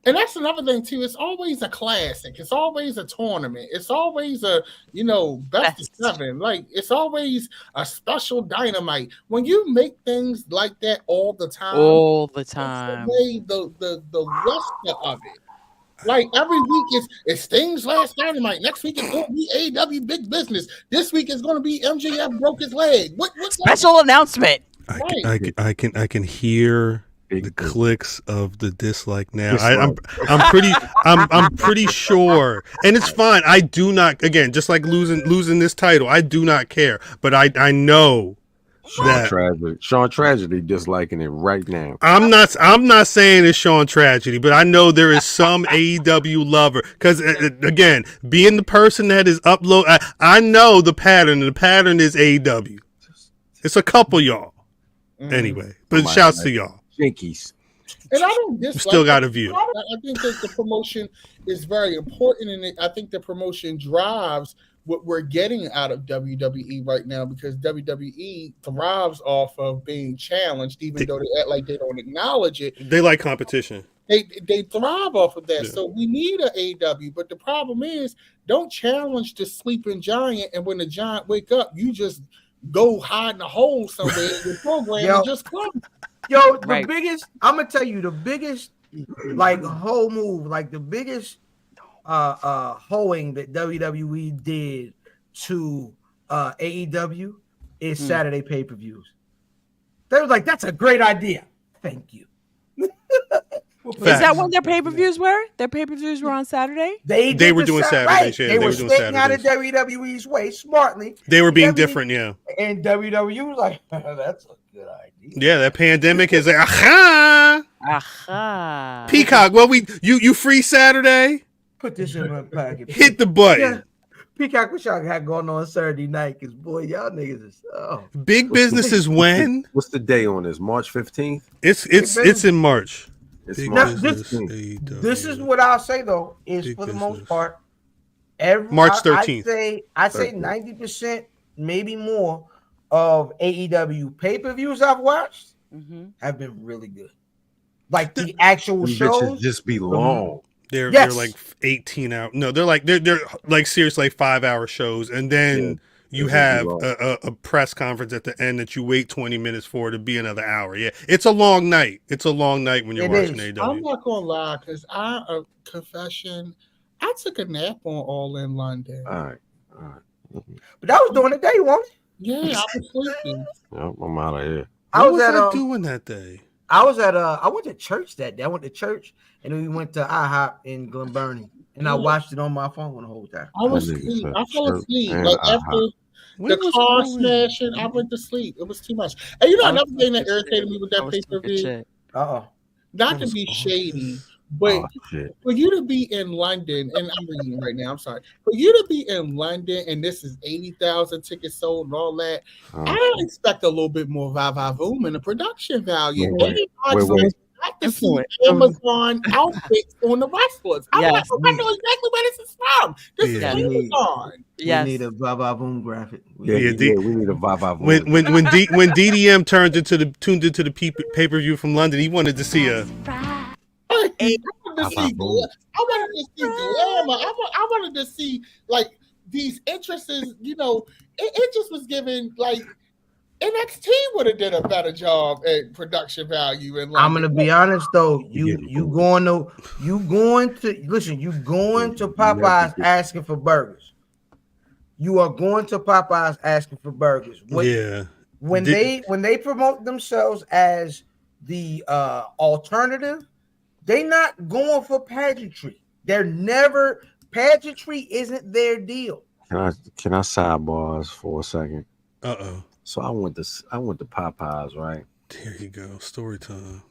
And that's another thing too. It's always a classic. It's always a tournament. It's always a best of 7. Like it's always a special Dynamite. When you make things like that all the time, the luster of it. Like every week it's Sting's last Dynamite. Next week it's going to be AEW Big Business. This week it's going to be MJF broke his leg. What special announcement? I can hear the clicks of the dislike now. I'm pretty sure, and it's fine. I do not, again, just like losing this title, I do not care. But I know Sean Tragedy disliking it right now. I'm not saying it's Sean Tragedy, but I know there is some AEW lover because again, being the person that is I know the pattern. And the pattern is AEW. It's a couple y'all. Anyway, but shouts to y'all. Jinkies. And I don't dislike. Still got a view. I think that the promotion is very important, and I think the promotion drives what we're getting out of WWE right now, because WWE thrives off of being challenged, even though they act like they don't acknowledge it. They like competition. They thrive off of that. Yeah. So we need an AEW, but the problem is, don't challenge the sleeping giant, and when the giant wake up, you just go hide in a hole somewhere in your program and just close. The biggest, I'm gonna tell you, the biggest whole move, like the biggest hoeing that WWE did to AEW is Saturday pay-per-views. They were like, that's a great idea. Thank you. Is that when their pay-per-views were? Their pay-per-views were on Saturday? They were doing Saturdays. Yeah, they were staying out of WWE's way smartly. They were being different, yeah. And WWE was like, that's a good idea. Yeah, that pandemic is like, aha. Peacock, you free Saturday? Put this in my pocket. Hit the button. Yeah. Peacock, what y'all had going on Saturday night? Because boy, y'all niggas is Big Business is when? What's the day on this? March 15th? It's in March. This is what I'll say though, is for the most part, March 13th. I'd say 90%, maybe more, of AEW pay-per-views I've watched have been really good. Like the actual shows just be long. They're like 18 hours. No, they're like seriously like 5-hour shows, and then you have a press conference at the end that you wait 20 minutes for to be another hour. Yeah, it's a long night. It's a long night when you're watching AEW. I'm not gonna lie, because I took a nap on All in London. All right. But that was during the day, wasn't it? Yeah, I was sleeping. I'm out of here. What was I doing that day? I went to church that day. I went to church, and then we went to IHOP in Glen Burnie, and I watched it on my phone the whole time. I was asleep. I fell asleep. Like after the car smashing, I went to sleep. It was too much. And another thing that irritated me with that pay-per-view. Not to be shady, but for you to be in London, and I'm reading right now, I'm sorry. For you to be in London, and this is 80,000 tickets sold and all that, I expect a little bit more va-va-voom in the production value. got to see Amazon outfits on the wrestlers. I know exactly where this is from. This is Amazon. We need a va-va-boom graphic. We need a va-va-boom. When DDM tuned into the pay-per-view from London, he wanted to see a. I wanted to see glamour. I wanted to see like these interests. It just was given like NXT would have did a better job at production value. And I'm gonna be honest though, you going to Popeyes asking for burgers. You are going to Popeyes asking for burgers. When they promote themselves as the alternative, they not going for pageantry. Pageantry isn't their deal. Can I sidebars for a second? So I went to Popeyes, right? There you go. Story time.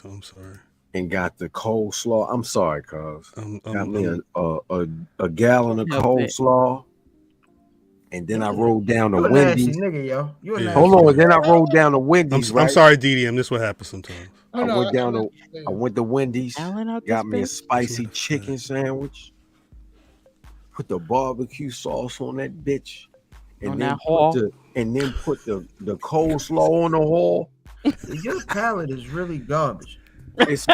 I'm sorry. And got the coleslaw. I'm sorry, cuz. Got me a gallon of coleslaw. And then I rolled down to Wendy's. Nigga, yo. Hold on. Then I rolled down to Wendy's. I'm sorry, DDM. This is what happens sometimes. I went to Wendy's. Got me a spicy chicken sandwich. Put the barbecue sauce on that bitch. And then put the coleslaw on the whole. Your palate is really garbage. It's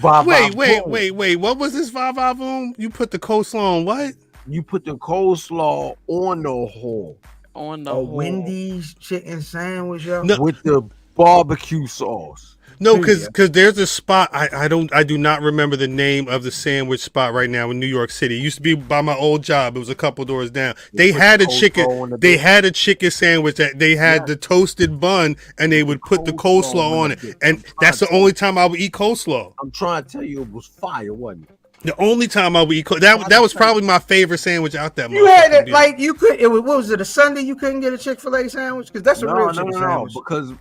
Wait. What was this va-va-boom? You put the coleslaw on what? You put the coleslaw on the whole. Wendy's chicken sandwich, yo. No. With the barbecue sauce. No, because there's a spot I do not remember the name of the sandwich spot right now in New York City. It used to be by my old job. It was a couple doors down. They had a chicken sandwich that they had the toasted bun and they would put the coleslaw on it. And that's the only time I would eat coleslaw. I'm trying to tell you, it was fire, wasn't it? The only time I would eat that was probably my favorite sandwich out there. You had it like you could. What was it? A Sunday you couldn't get a Chick-fil-A sandwich because that's a real chicken sandwich.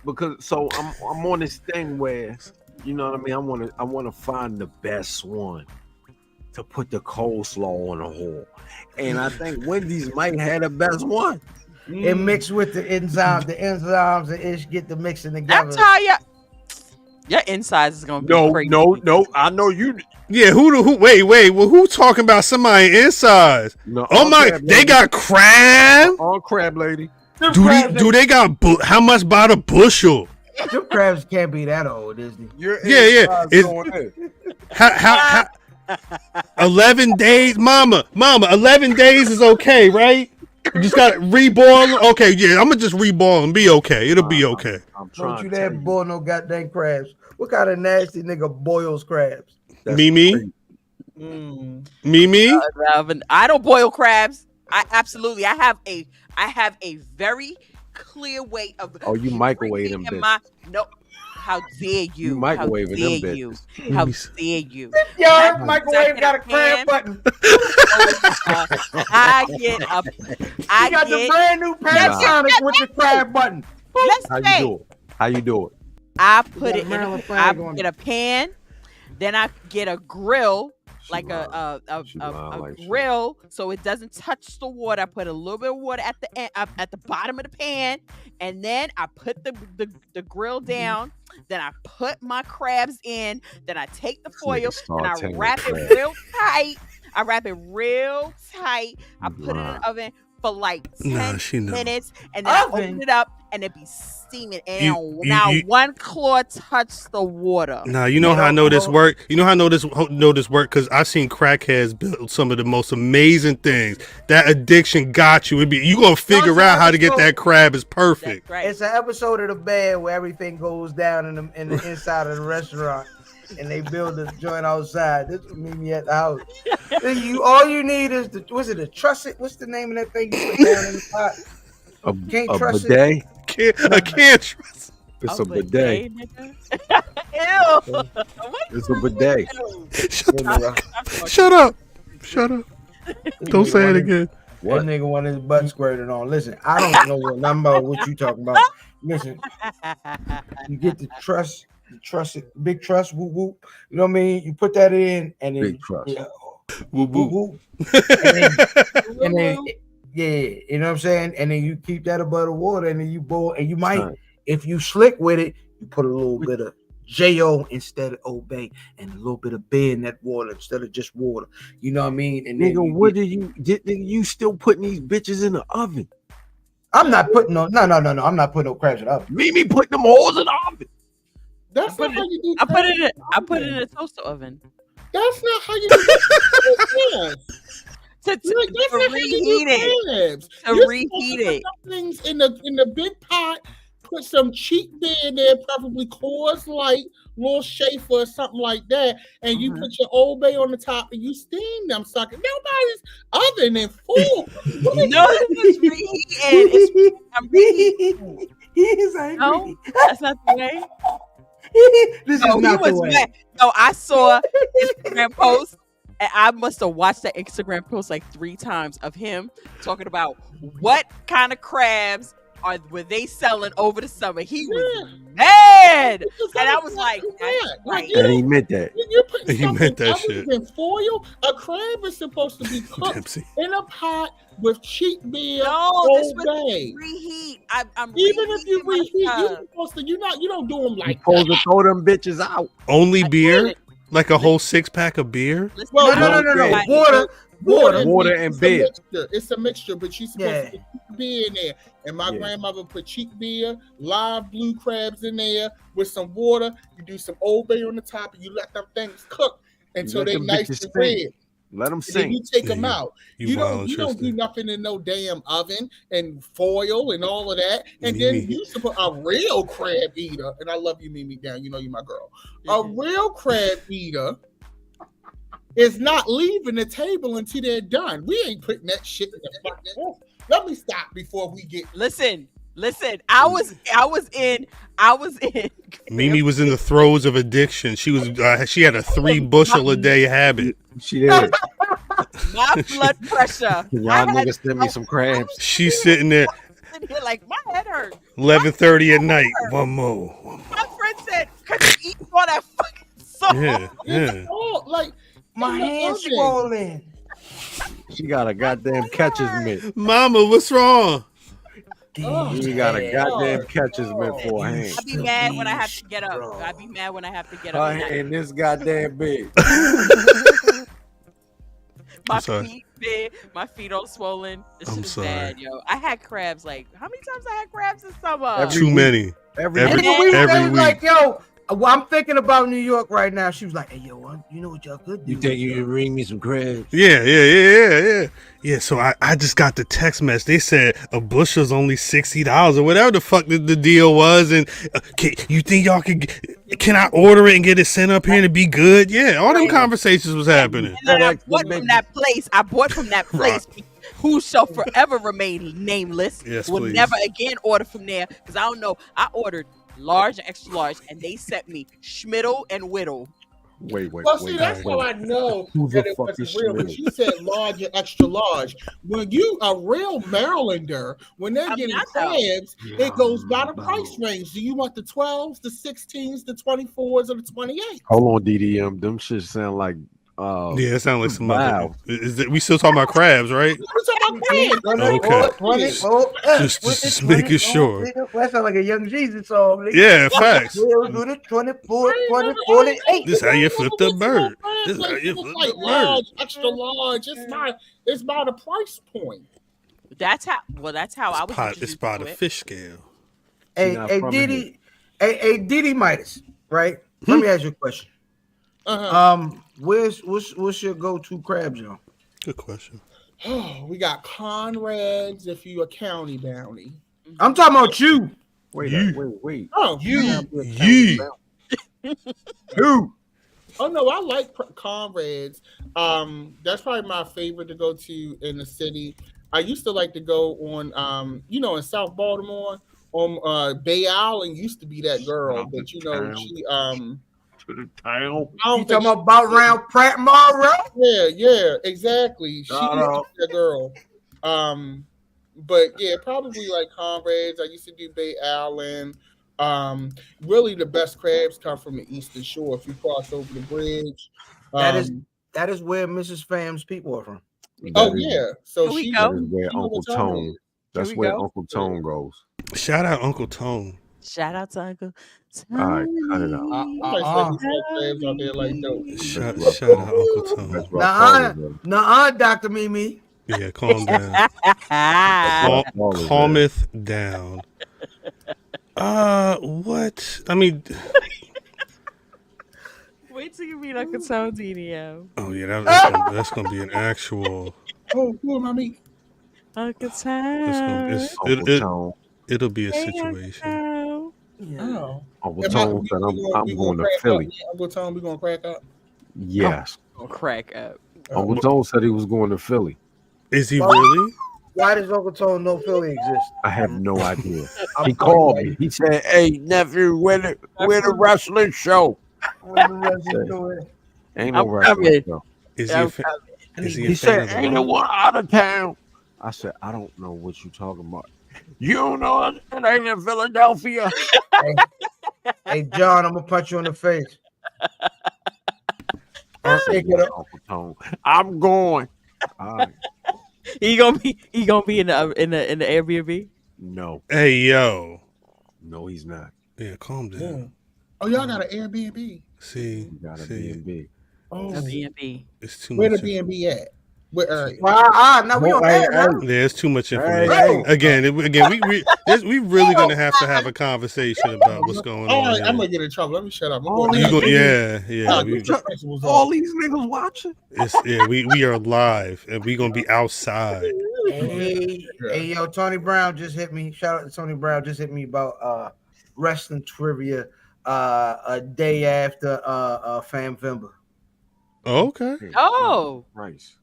Because so I'm on this thing where you know what I mean. I want to find the best one to put the coleslaw on the whole, and I think Wendy's might have the best one. It mixed with the enzymes and ish get the mixing together. I'm tired. Your insides is gonna be crazy. No. I know you. Yeah, who? Wait. Well, who talking about somebody insides? No, they got crab. On crab, lady. Do they got how much by the bushel? Your crabs can't be that old, Disney. Yeah. How 11 days, mama. 11 days is okay, right? You just got to reboil them. Okay, yeah, I'm gonna just reboil them. Be okay. It'll be okay. Don't you dare boil no goddamn crabs. What kind of nasty nigga boils crabs? Me. I don't boil crabs. I have a very clear way of. Oh, you microwave them, bitch. How dare you? You microwave them, bitch. How dare you? Your microwave got a crab button. I got the brand new Panasonic with the crab button. How you do it? I put it in. I get a pan. Then I get a grill, like a grill, so it doesn't touch the water. I put a little bit of water at the end, at the bottom of the pan, and then I put the grill down. Then I put my crabs in. Then I take the foil and I wrap it real tight. I put it in the oven for like 10 minutes, and then I open it up, and it be steaming. And now one claw touched the water. Nah, you know how I know this work? You know how I know this work? Because I've seen crackheads build some of the most amazing things. That addiction got you. You gonna figure out how to get that crab is perfect. Right. It's an episode of The Band where everything goes down in the inside of the restaurant. And they build a joint outside. This would meet me at the house. All you need is a trusset? What's the name of that thing you put down in the pot? A bidet? I can't trust. It's a bidet. Ew. It's a bidet. Shut up. Don't say it again. That nigga wanted his butt squirted on. Listen, I don't know what number what you talking about. Listen, you get the big truss, whoop whoop. You know what I mean? You put that in, and then big truss, whoop whoop. And then, you know what I'm saying? And then you keep that above the water, and then you boil. And you might, if you slick with it, you put a little bit of J-O instead of obey, and a little bit of beer in that water instead of just water. You know what I mean? And Nigga, then what do you get? You still putting these bitches in the oven? I'm not putting no. I'm not putting no crabs in the oven. Me putting them holes in the oven. That's not how you do. I put it in a toaster oven. That's not how you do crabs. To reheat it. To reheat it. Things in the big pot. Put some cheap beer in there, probably Coors Light, little Schaefer or something like that, and you put your Old Bay on the top and you steam them suckers. Nobody's oven and full. No, it's reheating. I'm reheating. He's like, no, that's not the way. This is not the way. Mad. No, I saw Instagram post, and I must have watched that Instagram post like 3 times of him talking about what kind of crabs were they selling over the summer. He was mad, and I was like, right. And he meant that. He meant that shit. In foil, a crab is supposed to be cooked in a pot with cheap beer. No, this was reheat. I'm even if you reheat, you're supposed to. You don't do them like that. Supposed to throw them bitches out. Only beer, like a whole 6-pack of beer. Well, no. Water and beer. It's a mixture, but you're supposed to put beer in there. And my grandmother put cheap beer, live blue crabs in there with some water. You do some Old Bay on the top, and you let them things cook until they nice and red. Let them sing. Then you take them out. You don't do nothing in no damn oven and foil and all of that. And then you suppose a real crab eater. And I love you, Mimi down. You know you my girl. A real crab eater is not leaving the table until they're done. We ain't putting that shit in the fucking. Let me stop before we get. Listen. I was in. Mimi was in the throes of addiction. She was. She had a 3 bushel a day habit. She did. My blood pressure. Y'all niggas send me some crabs. She's sitting there. Here like my head hurt. 11:30 at night. One more. My friend said, "Could you eat all that fucking salt?" Yeah. Like. My hand's swollen. She got a goddamn catcher's mitt. Mama, what's wrong? She got a goddamn catcher's mitt for her hand. I be mad when I have to get up. I be mad when I have to get up. Her hand this goddamn big. My feet big. My feet all swollen. This shit is bad, yo. I had crabs like how many times I had crabs this summer? Too many. Every week. Like, yo, I'm thinking about New York right now. She was like, "Hey, yo, you know what y'all could do? You think you can bring me some crabs?" Yeah. So I just got the text message. They said a bushel's only $60 or whatever the fuck the deal was. And you think y'all can I order it and get it sent up here and it be good? Yeah, all them conversations was happening. And I bought from that place. Who shall forever remain nameless. Yes, will please. Never again order from there because I don't know. I ordered large and extra large, and they sent me Schmiddle and Whittle. Wait. That's how I know that it wasn't real. But you said large and extra large. When you a real Marylander, when they're getting crabs, it goes by the price range. Do you want the 12s, the 16s, the 24s, or the 28s? Hold on, DDM. Them shit sound like. Yeah, it sounds like some other. We still talking about crabs, right? We're talking about crabs. Okay. Just making sure. That sounds like a Young Jesus song. Yeah, facts. 24, 48. This how you flip the bird. This how you flip the bird. Large, extra large. It's by the price point. That's how I was. It's by the fish scale. Hey, Diddy Midas, right? Let me ask you a question. What's your go-to crabs, y'all? Good question. We got Conrad's if you a county bounty. I'm talking about you. Wait. Oh, You. Who? Oh no, I like Conrad's. That's probably my favorite to go to in the city. I used to like to go on, in South Baltimore on Bay Island. Used to be that girl, but she to the town. You talking about round Pratt Morrow? Yeah, exactly. She was that girl. But yeah, probably like Conrad's. I used to do Bay Island. Really, the best crabs come from the Eastern Shore. If you cross over the bridge, that is where Mrs. Fam's people are from. Yeah, so that is where Uncle Tone. That's where Uncle Tone goes. Shout out Uncle Tone. Shout out to Uncle All right, cut it out. I crabs out there like dope. Shout out Uncle Tom. That's what I call it, Nuh-uh, Dr. Mimi. Yeah, calm down. Calmeth down. What? I mean, wait till you meet Uncle Tom Dinio. oh yeah, that's gonna be an actual. Oh, poor mommy. Uncle Tom. It'll be a Hey, situation. Uncle Oh. Uncle Tom said I'm going to Philly. Uncle Tom, we gonna crack up. Yes. Tom. Crack up. Uncle Tom said he was going to Philly. Is he really? Why does Uncle Tom know Philly exists? I have no idea. He called me. He said, "Hey nephew, where the wrestling show?" Ain't no wrestling show. Is he? He said, "Ain't no one out of town." I said, "I don't know what you talking about. You don't know it ain't in Philadelphia." Hey, John, I'm gonna punch you in the face. I'm going. All right. He gonna be in the Airbnb. No. Hey yo. No, he's not. Yeah, calm down. Yeah. Oh, y'all got an Airbnb. See, He got a B&B. Oh, Airbnb. it's too where much. the B&B at? Where? Now we on that. Yeah, it's too much information. Hey. Again, we really gonna have to have a conversation about what's going All on. right, here. I'm gonna get in trouble. Let me shut up. Oh, Yeah. All these niggas watching. We are live and we gonna be outside. Hey, yo, Tony Brown just hit me. Shout out to Tony Brown. Just hit me about wrestling trivia a day after FanVember. Okay. Oh. Nice.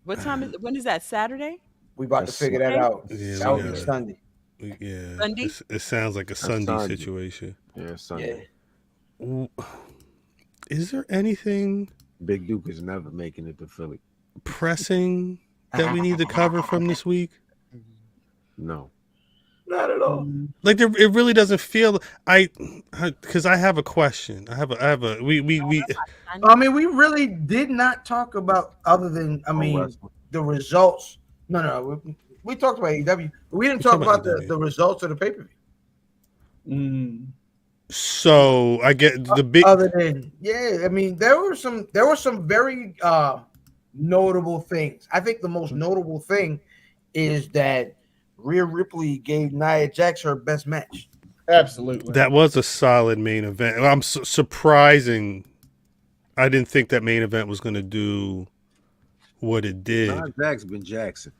What time is? When is that? Saturday? We about to figure that out. Yeah, That will be Sunday. Yeah. Sunday? It sounds like a Sunday Sunday. situation. Yeah, Sunday. Is there anything Big Duke is never making it to Philly. pressing that we need to cover from this week? No. Not at all. Like it really doesn't feel because I have a question. I we I mean, we really did not talk about other than the results. No, we talked about AEW. But we didn't talk about the results of the pay-per-view. So I get the big Other than I mean, there were some very notable things. I think the most notable thing is that Rhea Ripley gave Nia Jax her best match. Absolutely. that was a solid main event. I'm surprising. I didn't think that main event was going to do what it did. Nia Jax been Jackson.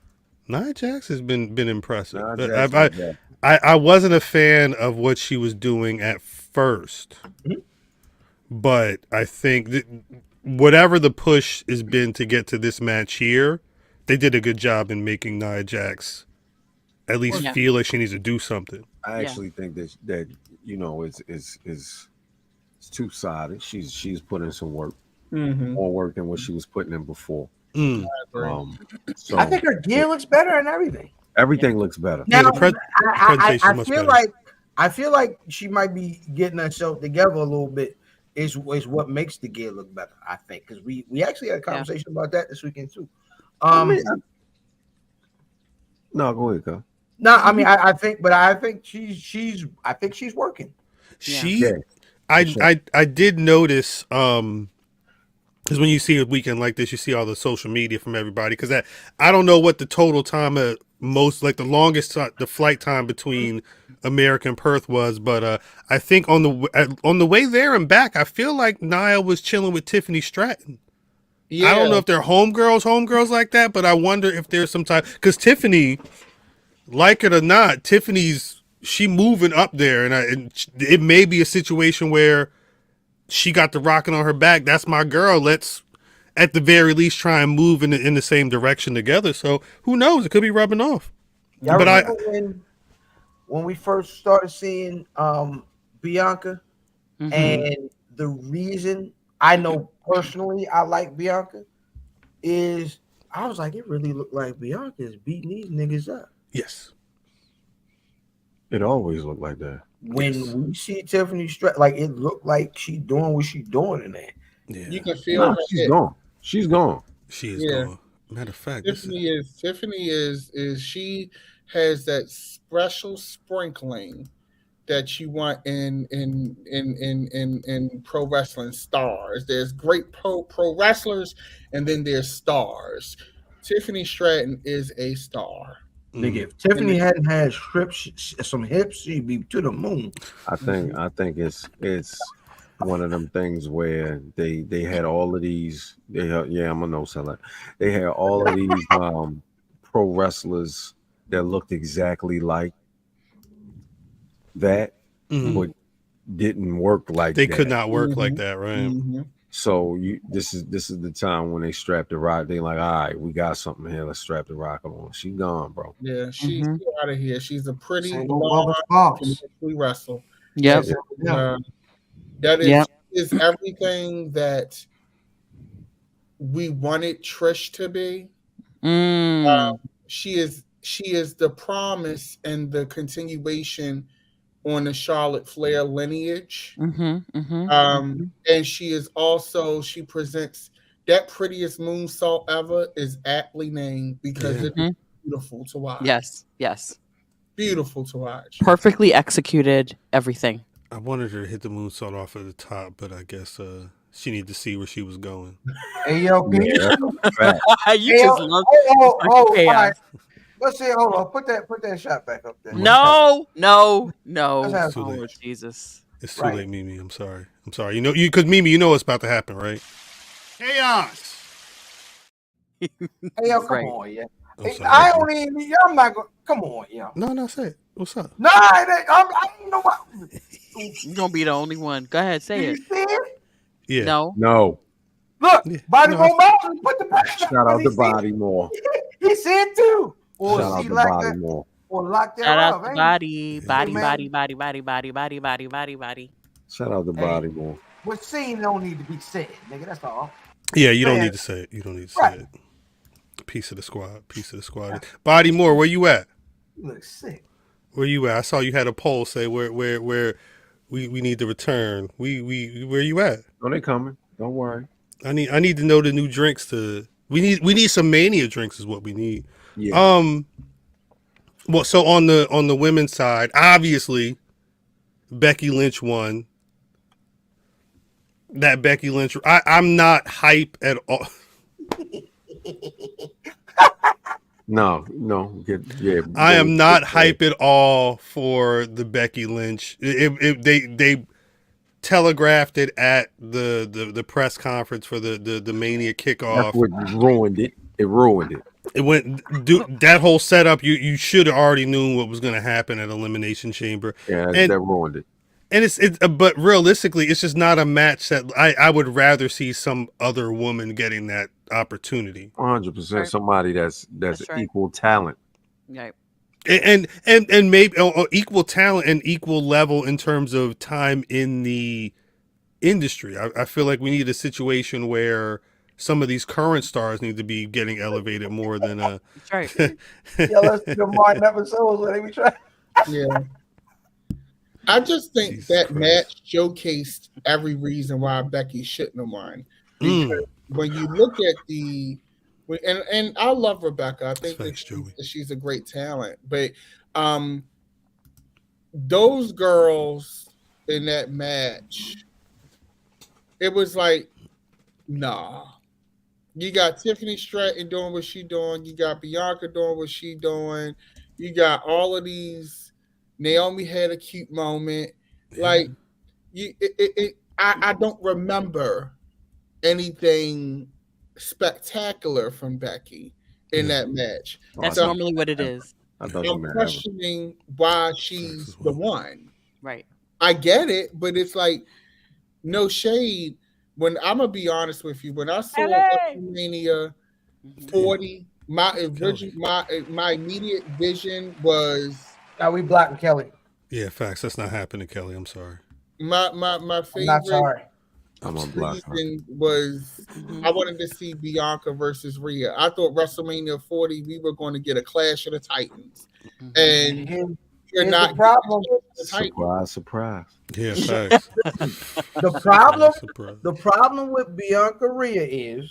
Nia Jax has been impressive. Nia Jax I wasn't a fan of what she was doing at first, but I think that whatever the push has been to get to this match here, they did a good job in making Nia Jax at least feel like she needs to do something. I actually think that you know it's two-sided. She's put in some work, more work than what she was putting in before. So I think her gear looks better and everything. Everything looks better. Now, I I feel like she might be getting herself together a little bit. Is what makes the gear look better, I think, because we actually had a conversation about that this weekend too. No, go ahead, go. No, I mean I think she's working. I did notice because when you see a weekend like this, you see all the social media from everybody. Because I don't know what the total time of the longest the flight time between America and Perth was, but I think on the way there and back, I feel like Nia was chilling with Tiffany Stratton. Yeah. I don't know if they're homegirls like that, but I wonder if there's some type, because Tiffany, like it or not, she moving up there, and it may be a situation where she got the rocket on her back. That's my girl. Let's at the very least try and move in the same direction together. So who knows? It could be rubbing off. Yeah, but when we first started seeing Bianca, and the reason I know personally I like Bianca is I was like, it really looked like Bianca is beating these niggas up. Yes. It always looked like that. When we see Tiffany Stratton, like it looked like she doing what she doing in there. Yeah. You can feel she's gone. She's gone. She is gone. Matter of fact, Tiffany is she has that special sprinkling that you want in pro wrestling stars. There's great pro wrestlers, and then there's stars. Tiffany Stratton is a star. Nigga, if Tiffany hadn't had some hips, she'd be to the moon. I think it's one of them things where they had all of these. I'm a no seller. They had all of these pro wrestlers that looked exactly like that, but didn't work like they that. could not work like that, right? So this is the time when they strap the rock. They like, all right, we got something here. Let's strap the rock on. She gone, bro. Yeah, she's out of here. She's a pretty Saint blonde, Bubba can actually wrestle. Yep. That is everything that we wanted Trish to be. She is the promise and the continuation on the Charlotte Flair lineage. And she presents that prettiest moonsault ever is aptly named because it's beautiful to watch. Yes. Beautiful to watch. Perfectly executed everything. I wanted her to hit the moonsault off at the top, but I guess she needed to see where she was going. Hey, yo, You hey, just yo, love all chaos. right. Let's see. Hold on. Put that shot back up there. No. Let's have Oh, Jesus. It's too late, Mimi. I'm sorry. You know, because Mimi, you know what's about to happen, right? Chaos. Hey, yo, come Right. on, yeah. I'm Hey, sorry. I don't even. I'm not going. Come on, yeah. No, say it. What's up? No, I don't know what. You're gonna be the only one. Go ahead, say You it. see it? Yeah. No. Look, Yeah. Body No, More Mountain. Put the pressure. Shout out to Body More. He said too. Or Shout out see to like Body that. More. Or lock that Shout up. out to ain't body. Shout out to Body More. What scene don't need to be said, nigga. That's all. Yeah, you don't Man. need to say it. You don't need to say Right. it. Piece of the squad. Body More, where you at? You look sick. Where you at? I saw you had a poll say where we need to return. We where you at? Oh, they coming. Don't worry. I need to know the new drinks to. We need some Mania drinks is what we need. Yeah. Well, so on the women's side, obviously, Becky Lynch won. That Becky Lynch, I'm not hype at all. No. I am not hype at all for the Becky Lynch. They telegraphed it at the press conference for the Mania kickoff. That's what ruined it. It ruined it. It went that whole setup. You should have already knew what was going to happen at Elimination Chamber. Yeah, and that ruined it. And it's but realistically, it's just not a match that I would rather see some other woman getting that opportunity. 100%. Somebody that's right. equal talent. Right. And maybe equal talent and equal level in terms of time in the industry. I feel like we need a situation where some of these current stars need to be getting elevated more than That's right. Yeah, let's do the Martin episodes where they be trying. Yeah. I just think Jesus that Christ. match showcased every reason why Becky shouldn't have won. Because when you look at and I love Rebecca. I think Thanks, Joey. that she's a great talent. But those girls in that match, it was like, nah. You got Tiffany Stratton doing what she doing. You got Bianca doing what she doing. You got all of these. Naomi had a cute moment. Like I don't remember anything spectacular from Becky in that match. That's So normally what it is. I thought I'm questioning why she's the one. Right. I get it, but it's like no shade. When I'm gonna be honest with you, when I saw WrestleMania 40, my immediate vision was. Now we blocking Kelly. Yeah, facts. That's not happening, Kelly. I'm sorry. My I'm not favorite sorry. I'm on block. reason was I wanted to see Bianca versus Rhea. I thought WrestleMania 40 we were going to get a Clash of the Titans, and you're Here's not the problem. Surprise. Yeah, facts. The problem with Bianca Rhea is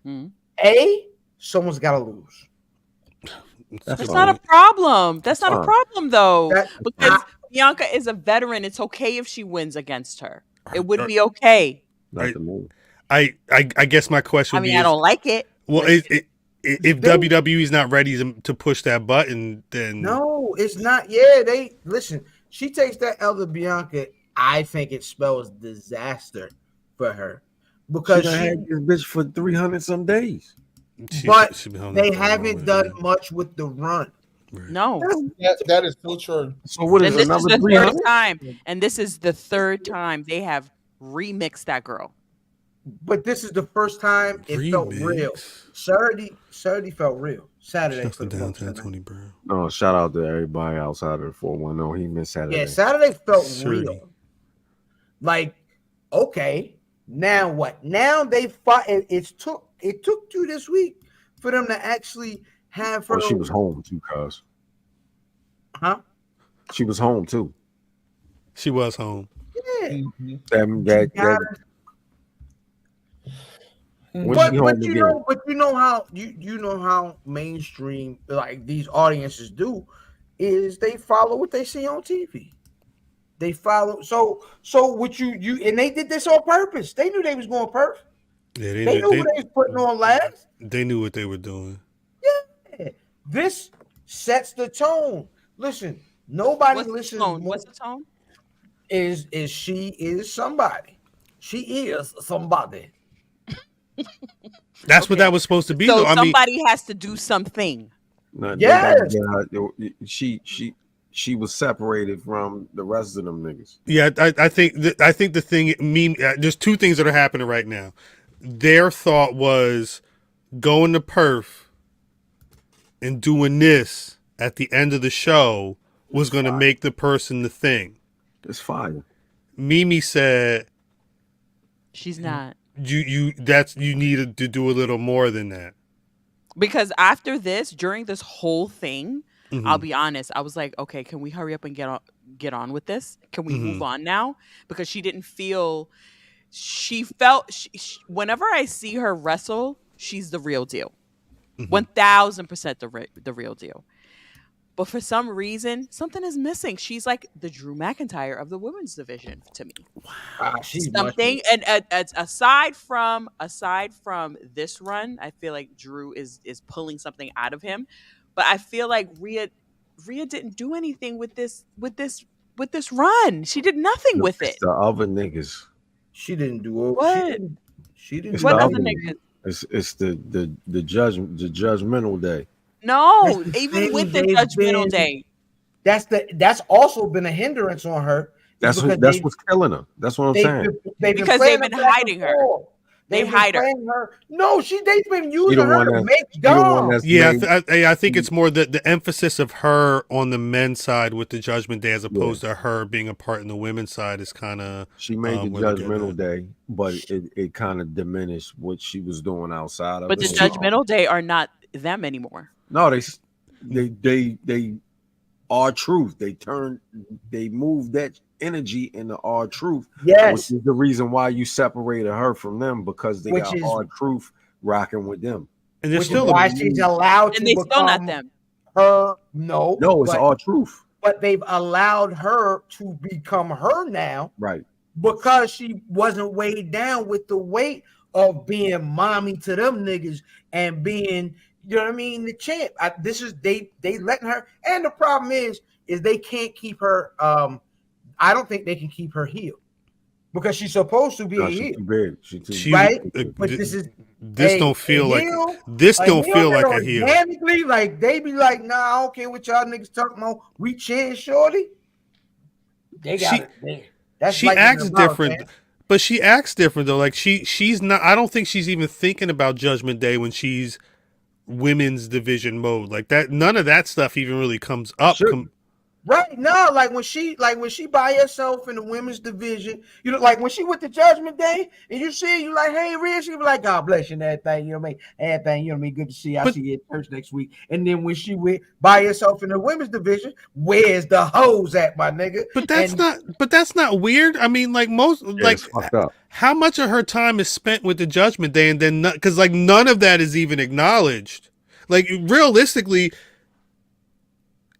Mhm. someone's got to lose. That's not a problem. That's not a problem though, because Bianca is a veteran. It's okay if she wins against her. It would be okay. Not the move. I guess my question I would mean, be I don't like it. well, if WWE's not ready to push that button, then no, it's not. Yeah, they listen. She takes that elder Bianca. I think it spells disaster for her because she had this bitch for 300 some days. But they haven't done much with the run. Right. No, that is so true. So what is and this another is the 300? third time, and this is the third time they have remixed that girl. But this is the first time it felt real. Saturday felt real. Saturday for the downtown Tony Brown. No, shout out to everybody outside of the 410. He missed Saturday. Yeah, Saturday felt real. Like, okay, now what? Now they fought. It took you this week for them to actually have her. Well, she was home too, cuz. Huh? She was home too. She was home. Yeah. But you know how mainstream like these audiences do is they follow what they see on TV. They follow so what you and they did this on purpose. They knew they was going Perth. Yeah, they knew what they was putting on last. They knew what they were doing. Yeah, this sets the tone. Listen, nobody listens. What's the tone? Is she is somebody? She is somebody. That's what that was supposed to be. So though. somebody has to do something. Yes. She was separated from the rest of them niggas. Yeah, I think the thing there's two things that are happening right now. Their thought was going to Perth and doing this at the end of the show was going to make the person the thing. It's fire. Mimi said she's not. You needed to do a little more than that. Because after this, during this whole thing, I'll be honest, I was like, okay, can we hurry up and get on with this? Can we move on now? Because she didn't feel, she felt, whenever I see her wrestle, she's the real deal. 1000% the real deal. But for some reason, something is missing. She's like the Drew McIntyre of the women's division to me. Wow, she's something, and aside from this run, I feel like Drew is pulling something out of him. But I feel like Rhea didn't do anything with this run. She did nothing with it. The other niggas. She didn't do what? She didn't. What other niggas? It's the judgmental day. No, even with the judgmental day. That's also been a hindrance on her. That's what's killing her. That's what I'm saying. Because they've been hiding her. They hide her. No, they've been using her to make dumb. Yeah, I think it's more the emphasis of her on the men's side with the Judgment Day as opposed to her being a part in the women's side is kind of. She made the Judgmental Day, but it kind of diminished what she was doing outside of it. But the Judgmental Day are not them anymore. No, they are truth. They moved that energy into our truth. Yes, which is the reason why you separated her from them because they got our truth rocking with them. And they're still why she's allowed to. And they still not them. Her no, it's our truth. But they've allowed her to become her now, right? Because she wasn't weighed down with the weight of being mommy to them niggas and being. You know what I mean? The champ. They letting her, and the problem is they can't keep her. I don't think they can keep her heel because she's supposed to be a heel. She's too big. She's right. But this don't feel like this don't feel like a heel. Organically, like they be like, nah, I don't care what y'all niggas talking about. We cheering shorty. They got it. She acts different. Man. But she acts different though. Like she's not. I don't think she's even thinking about Judgment Day when she's women's division mode like that. None of that stuff even really comes up. Right? No, like when she by herself in the women's division, you know, like when she went to Judgment Day and you see you like, hey, Rhea, she be like, God bless you and everything, you know what I mean? Everything, you know what I mean? Good to see you. I'll see you at church next week. And then when she went by herself in the women's division, where's the hoes at, my nigga? But that's not weird. I mean, like how much of her time is spent with the Judgment Day and then because like none of that is even acknowledged. Like realistically,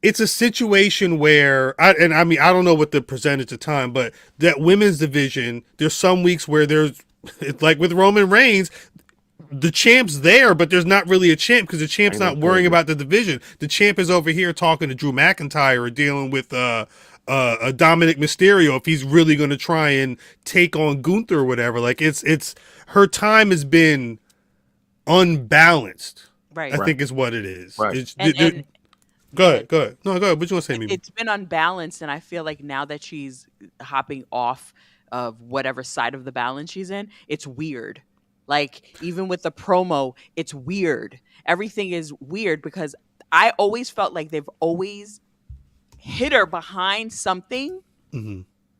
it's a situation where I don't know what the percentage of time, but that women's division, there's some weeks where it's like with Roman Reigns, the champ's there, but there's not really a champ because the champ's not worrying about the division. The champ is over here talking to Drew McIntyre or dealing with a Dominic Mysterio if he's really going to try and take on Gunther or whatever. Like it's her time has been unbalanced. Right. I think is what it is. Right. Go ahead. No, go ahead. What you want to say, Mimi? It's been unbalanced, and I feel like now that she's hopping off of whatever side of the balance she's in, it's weird. Like, even with the promo, it's weird. Everything is weird because I always felt like they've always hit her behind something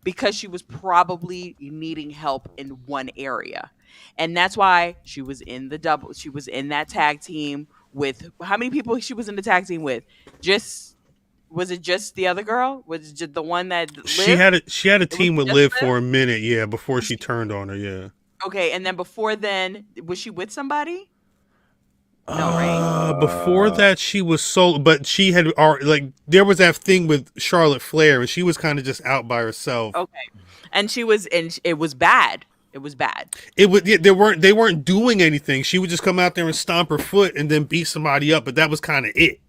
because she was probably needing help in one area. And that's why she was in that tag team with how many people she was in the tag team with? Was it just the other girl? Was it just the one that lived? She had a team with Liv for a minute, yeah, before she turned on her, yeah. Okay, and then before then, was she with somebody? No, right? Before that, she was solo, but she had there was that thing with Charlotte Flair, and she was kind of just out by herself. Okay, and it was bad. It was bad. They weren't doing anything. She would just come out there and stomp her foot and then beat somebody up, but that was kind of it.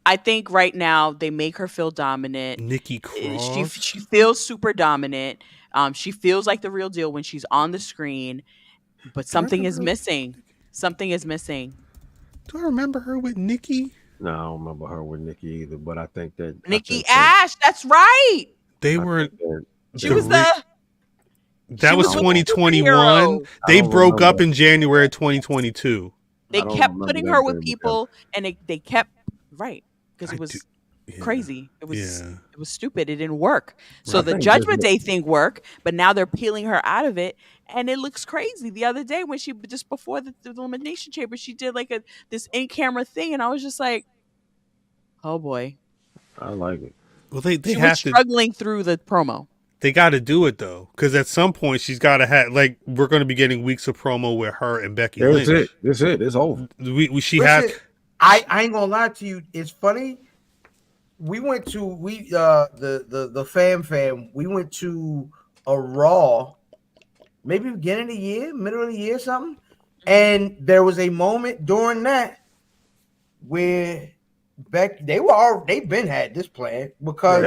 I think right now they make her feel dominant. Nikki Cross. She feels super dominant. She feels like the real deal when she's on the screen, but something is missing. Something is missing. Do I remember her with Nikki? No, I don't remember her with Nikki either, but I think that Nikki Ash, that's right. They weren't. She was That was 2021. They broke up in January 2022. They kept putting her with people, and they kept because it was crazy. It was stupid. It didn't work. So the Judgment Day thing worked, but now they're peeling her out of it, and it looks crazy. The other day when she just before the Elimination Chamber, she did like this in-camera thing, and I was just like, oh boy, I like it. Well, they she have was struggling through the promo. They got to do it though, because at some point she's got to have we're going to be getting weeks of promo with her and Becky Lynch. That's it. It's over. I ain't gonna lie to you. It's funny. We went to the fam. We went to a Raw, maybe beginning of the year, middle of the year, something. And there was a moment during that where they've been had this plan because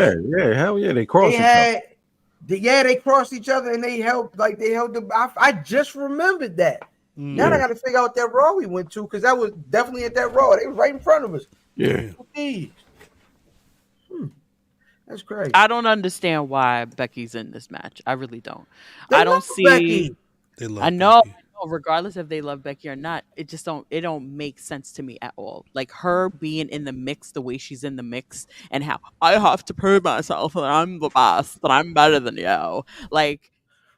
hell yeah, they crossed each other. They crossed each other and they held the. I just remembered that. Now I got to figure out that Raw we went to because that was definitely at that Raw. They was right in front of us. Yeah. That's crazy. I don't understand why Becky's in this match. I really don't. I don't see. Becky. I know. Regardless if they love Becky or not, it don't make sense to me at all. Like her being in the mix, the way she's in the mix, and how I have to prove myself that I'm the best, that I'm better than you. Like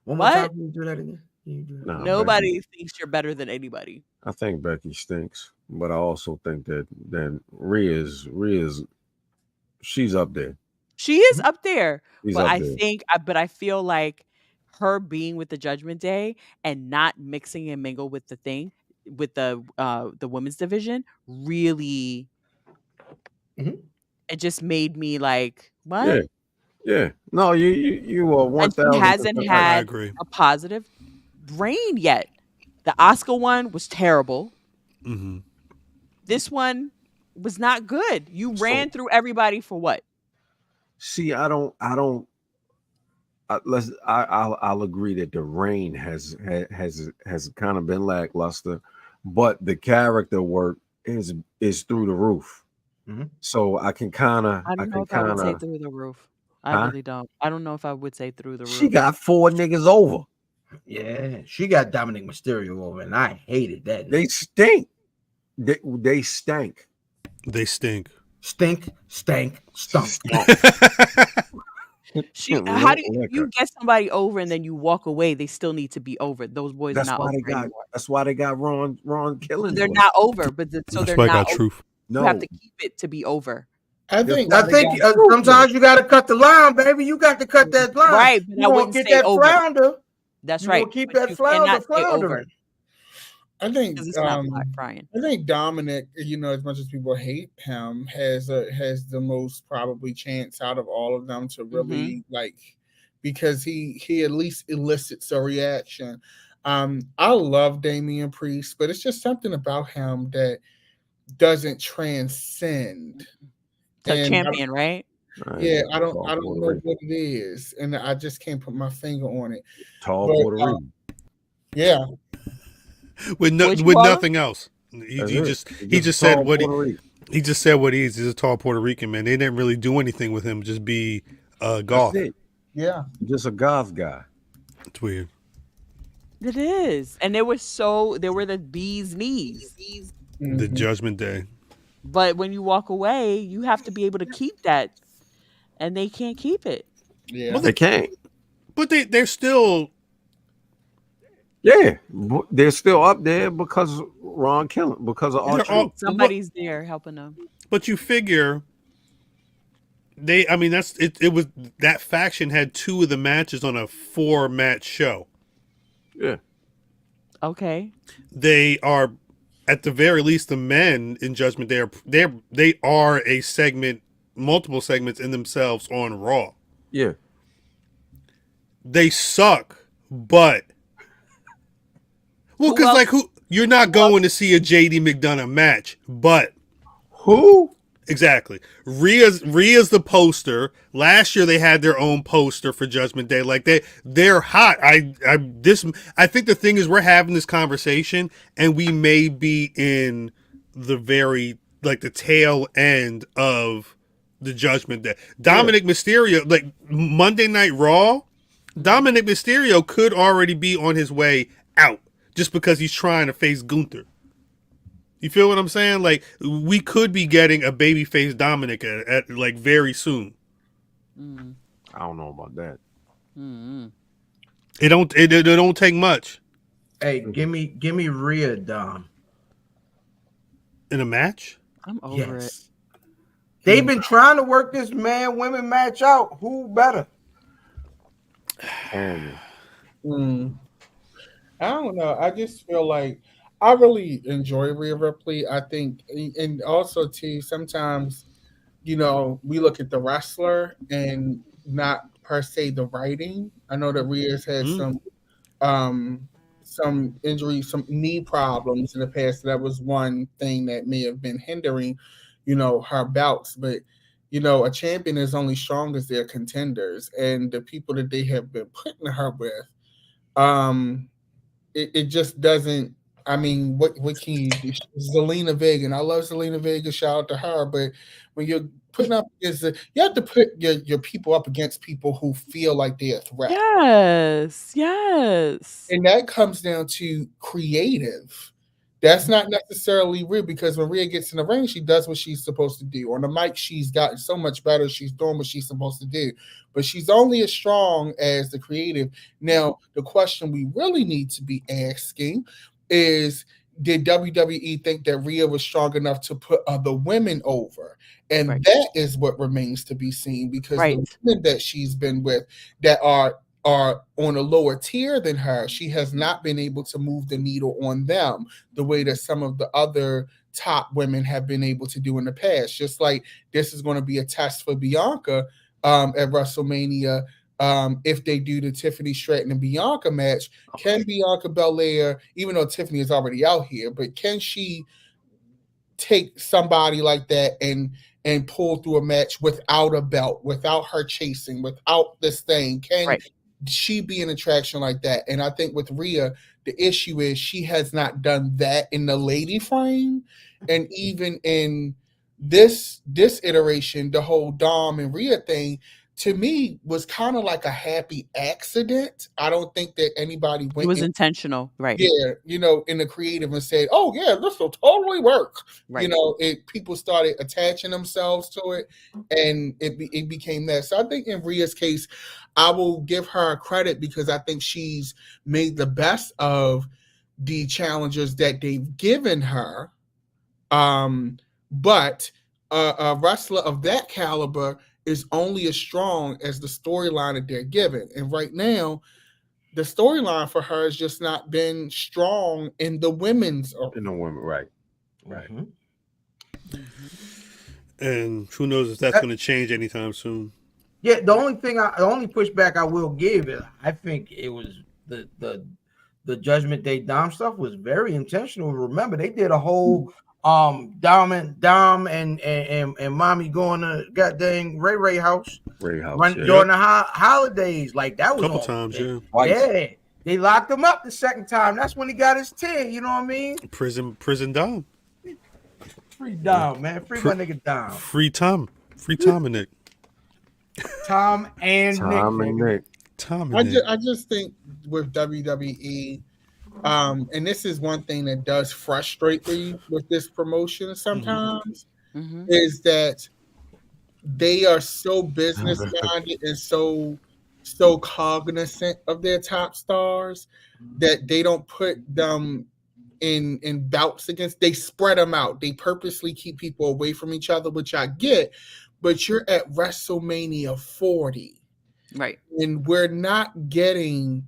what? Can you do that again? Nobody thinks you're better than anybody. I think Becky stinks, but I also think that Rhea's she's up there. She is up there, but I feel like her being with the Judgment Day and not mixing and mingle with the women's division really, it just made me like, what? Yeah. No, you are 1,000%. She hasn't had a positive reign yet. The Oscar one was terrible. Mm-hmm. This one was not good. You ran through everybody for what? See, I'll agree that the reign has kind of been lackluster, but the character work is through the roof. Mm-hmm. So I can kind of I would say through the roof. I really don't. I don't know if I would say through the roof. She got 4 niggas over. Yeah, she got Dominic Mysterio over, and I hated that. They stink. They stank. They stink. Stink, stank, stunk. How do you get somebody over and then you walk away? They still need to be over. Those boys are not over. That's why they got Ron killing. They're not over, but they're not over. Truth. You have to keep it to be over. I think sometimes you got to cut the line, baby. You got to cut that line. Right, but you won't get that flounder. That's right. Keep that flounder floundering. I think it's not frying. I think Dominic, as much as people hate him, has the most probably chance out of all of them to really because he at least elicits a reaction. I love Damian Priest, but it's just something about him that doesn't transcend. The champion, right? Yeah, I don't know what it is, and I just can't put my finger on it. Tall Puerto Rican. Yeah. With nothing else. He just said what he just said what he is. He's a tall Puerto Rican man. They didn't really do anything with him. Just be goth. Yeah, just a goth guy. It's weird. It is, and there were the bee's knees. The Judgment Day. But when you walk away, you have to be able to keep that, and they can't keep it. Yeah, well, they can't. But they're still. Yeah, they're still up there because Ron Killen, because of R-Truth. Somebody's there helping them. But you figure it was that faction had 2 of the matches on a 4-match show. Yeah. Okay. They are, at the very least, the men in Judgment Day they are a segment, multiple segments in themselves on Raw. Yeah. They suck, but you're not going to see a JD McDonough match, but who? Exactly. Rhea's the poster. Last year they had their own poster for Judgment Day. Like they're hot. I think the thing is we're having this conversation and we may be in the the tail end of the Judgment Day. Dominic Mysterio, like Monday Night Raw, Dominic Mysterio could already be on his way out just because he's trying to face Gunther. You feel what I'm saying? Like we could be getting a babyface Dominic at like very soon. I don't know about that. It don't take much. Hey, give me Rhea Dom in a match. I'm over it. They've been trying to work this man-women match out. Who better? I don't know. I just feel like I really enjoy Rhea Ripley. I think, and also too, sometimes, we look at the wrestler and not per se the writing. I know that Rhea's had some injuries, some knee problems in the past. That was one thing that may have been hindering, her bouts. But, a champion is only strong as their contenders, and the people that they have been putting her with, it just doesn't. I mean, what can you do? Zelina Vega, and I love Zelina Vega. Shout out to her. But when you're putting up you have to put your people up against people who feel like they're a threat. Yes. And that comes down to creative. That's not necessarily Rhea, because when Rhea gets in the ring, she does what she's supposed to do. On the mic, she's gotten so much better. She's doing what she's supposed to do. But she's only as strong as the creative. Now, the question we really need to be asking is, did WWE think that Rhea was strong enough to put other women over? And that is what remains to be seen, because the women that she's been with that are on a lower tier than her, she has not been able to move the needle on them the way that some of the other top women have been able to do in the past. Just like this is going to be a test for Bianca at WrestleMania. If they do the Tiffany Stratton and Bianca match, can Bianca Belair, even though Tiffany is already out here, but can she take somebody like that and pull through a match without a belt, without her chasing, without this thing? Can she be an attraction like that? And I think with Rhea, the issue is she has not done that in the lady frame. And even in this iteration, the whole Dom and Rhea thing, to me, was kind of like a happy accident. I don't think that anybody went. It was intentional, right? Yeah, in the creative and said, "Oh yeah, this will totally work." Right. People started attaching themselves to it, and it became that. So I think in Rhea's case, I will give her credit because I think she's made the best of the challengers that they've given her. But a wrestler of that caliber is only as strong as the storyline that they're given. And right now, the storyline for her has just not been strong in the women's. In the women, right. And who knows if that's going to change anytime soon. Yeah, the only pushback I will give is I think it was the Judgment Day Dom stuff was very intentional. Remember, they did a whole Dom and Mommy going to goddamn Ray house. During the holidays. Like that was a couple times, yeah. Yeah. They locked him up the second time. That's when he got his 10, you know what I mean? Prison Dom. Free Dom, man. Free my nigga Dom. Free Tom and Nick. Tom and Nick. I just think with WWE, and this is one thing that does frustrate me with this promotion sometimes, is that they are so business minded and so cognizant of their top stars that they don't put them in bouts against. They spread them out. They purposely keep people away from each other, which I get. But you're at WrestleMania 40, right? And we're not getting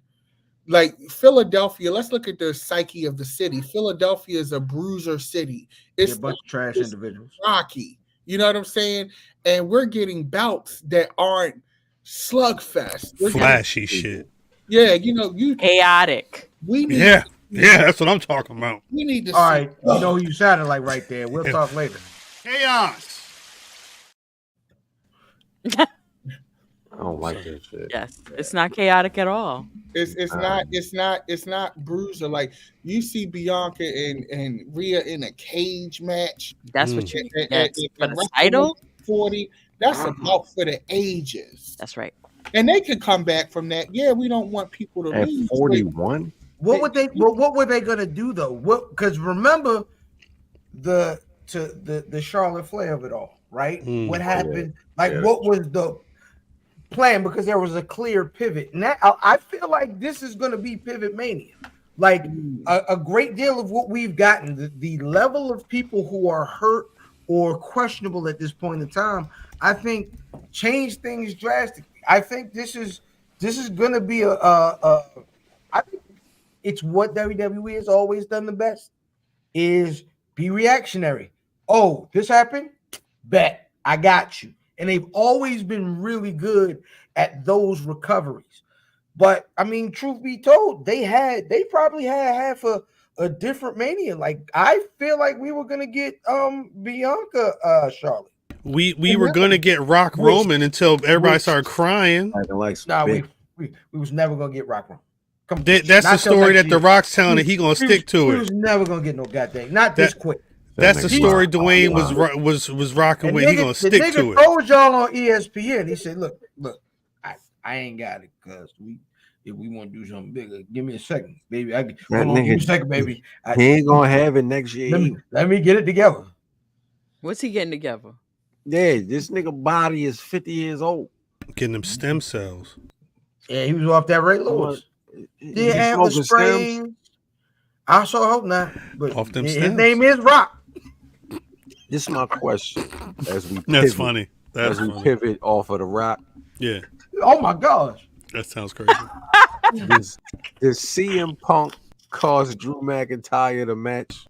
like Philadelphia. Let's look at the psyche of the city. Philadelphia is a bruiser city. It's a bunch of trash individuals. Rocky, you know what I'm saying? And we're getting bouts that aren't slugfest. Flashy shit. Yeah, you know, chaotic. Yeah, that's what I'm talking about. We need to. All right, you know who you sounded like right there. We'll talk later. Chaos. I don't like that shit. Yes, it's not chaotic at all. It's not bruiser. Like you see Bianca and Rhea in a cage match. That's what you at the title 40. That's about for the ages. That's right. And they could come back from that. Yeah, we don't want people to lose. 41. What were they gonna do though? Because remember the Charlotte Flair of it all, right? What happened? What was the plan? Because there was a clear pivot. Now I feel like this is gonna be PivotMania. Like a great deal of what we've gotten, the level of people who are hurt or questionable at this point in time, I think change things drastically. I think this is going to be I think it's what WWE has always done the best is be reactionary. Oh, this happened? Bet I got you. And they've always been really good at those recoveries. But I mean, truth be told, they probably had half a different Mania. Like I feel like we were gonna get Bianca Charlotte. We were gonna get Rock Roman until everybody started crying. We was never gonna get Rock Roman. That's the story that The Rock's telling that he gonna stick to it. He was never gonna get no goddamn, not this quick. That's the story Dwayne was rocking with. He gonna stick to it. The nigga told y'all on ESPN. He said, "Look, I ain't got it because if we want to do something bigger, give me a second, baby. Give me a second, baby. He ain't gonna have it next year. Let me get it together." What's he getting together? Yeah, this nigga body is 50 years old. Getting them stem cells. Yeah, he was off that Ray Lewis. Yeah, and the sprain. I sure hope not. But off them his stems. name is Rock. This is my question. As we That's funny. As we pivot off of The Rock. Yeah. Oh my gosh. That sounds crazy. Does CM Punk cause Drew McIntyre the match?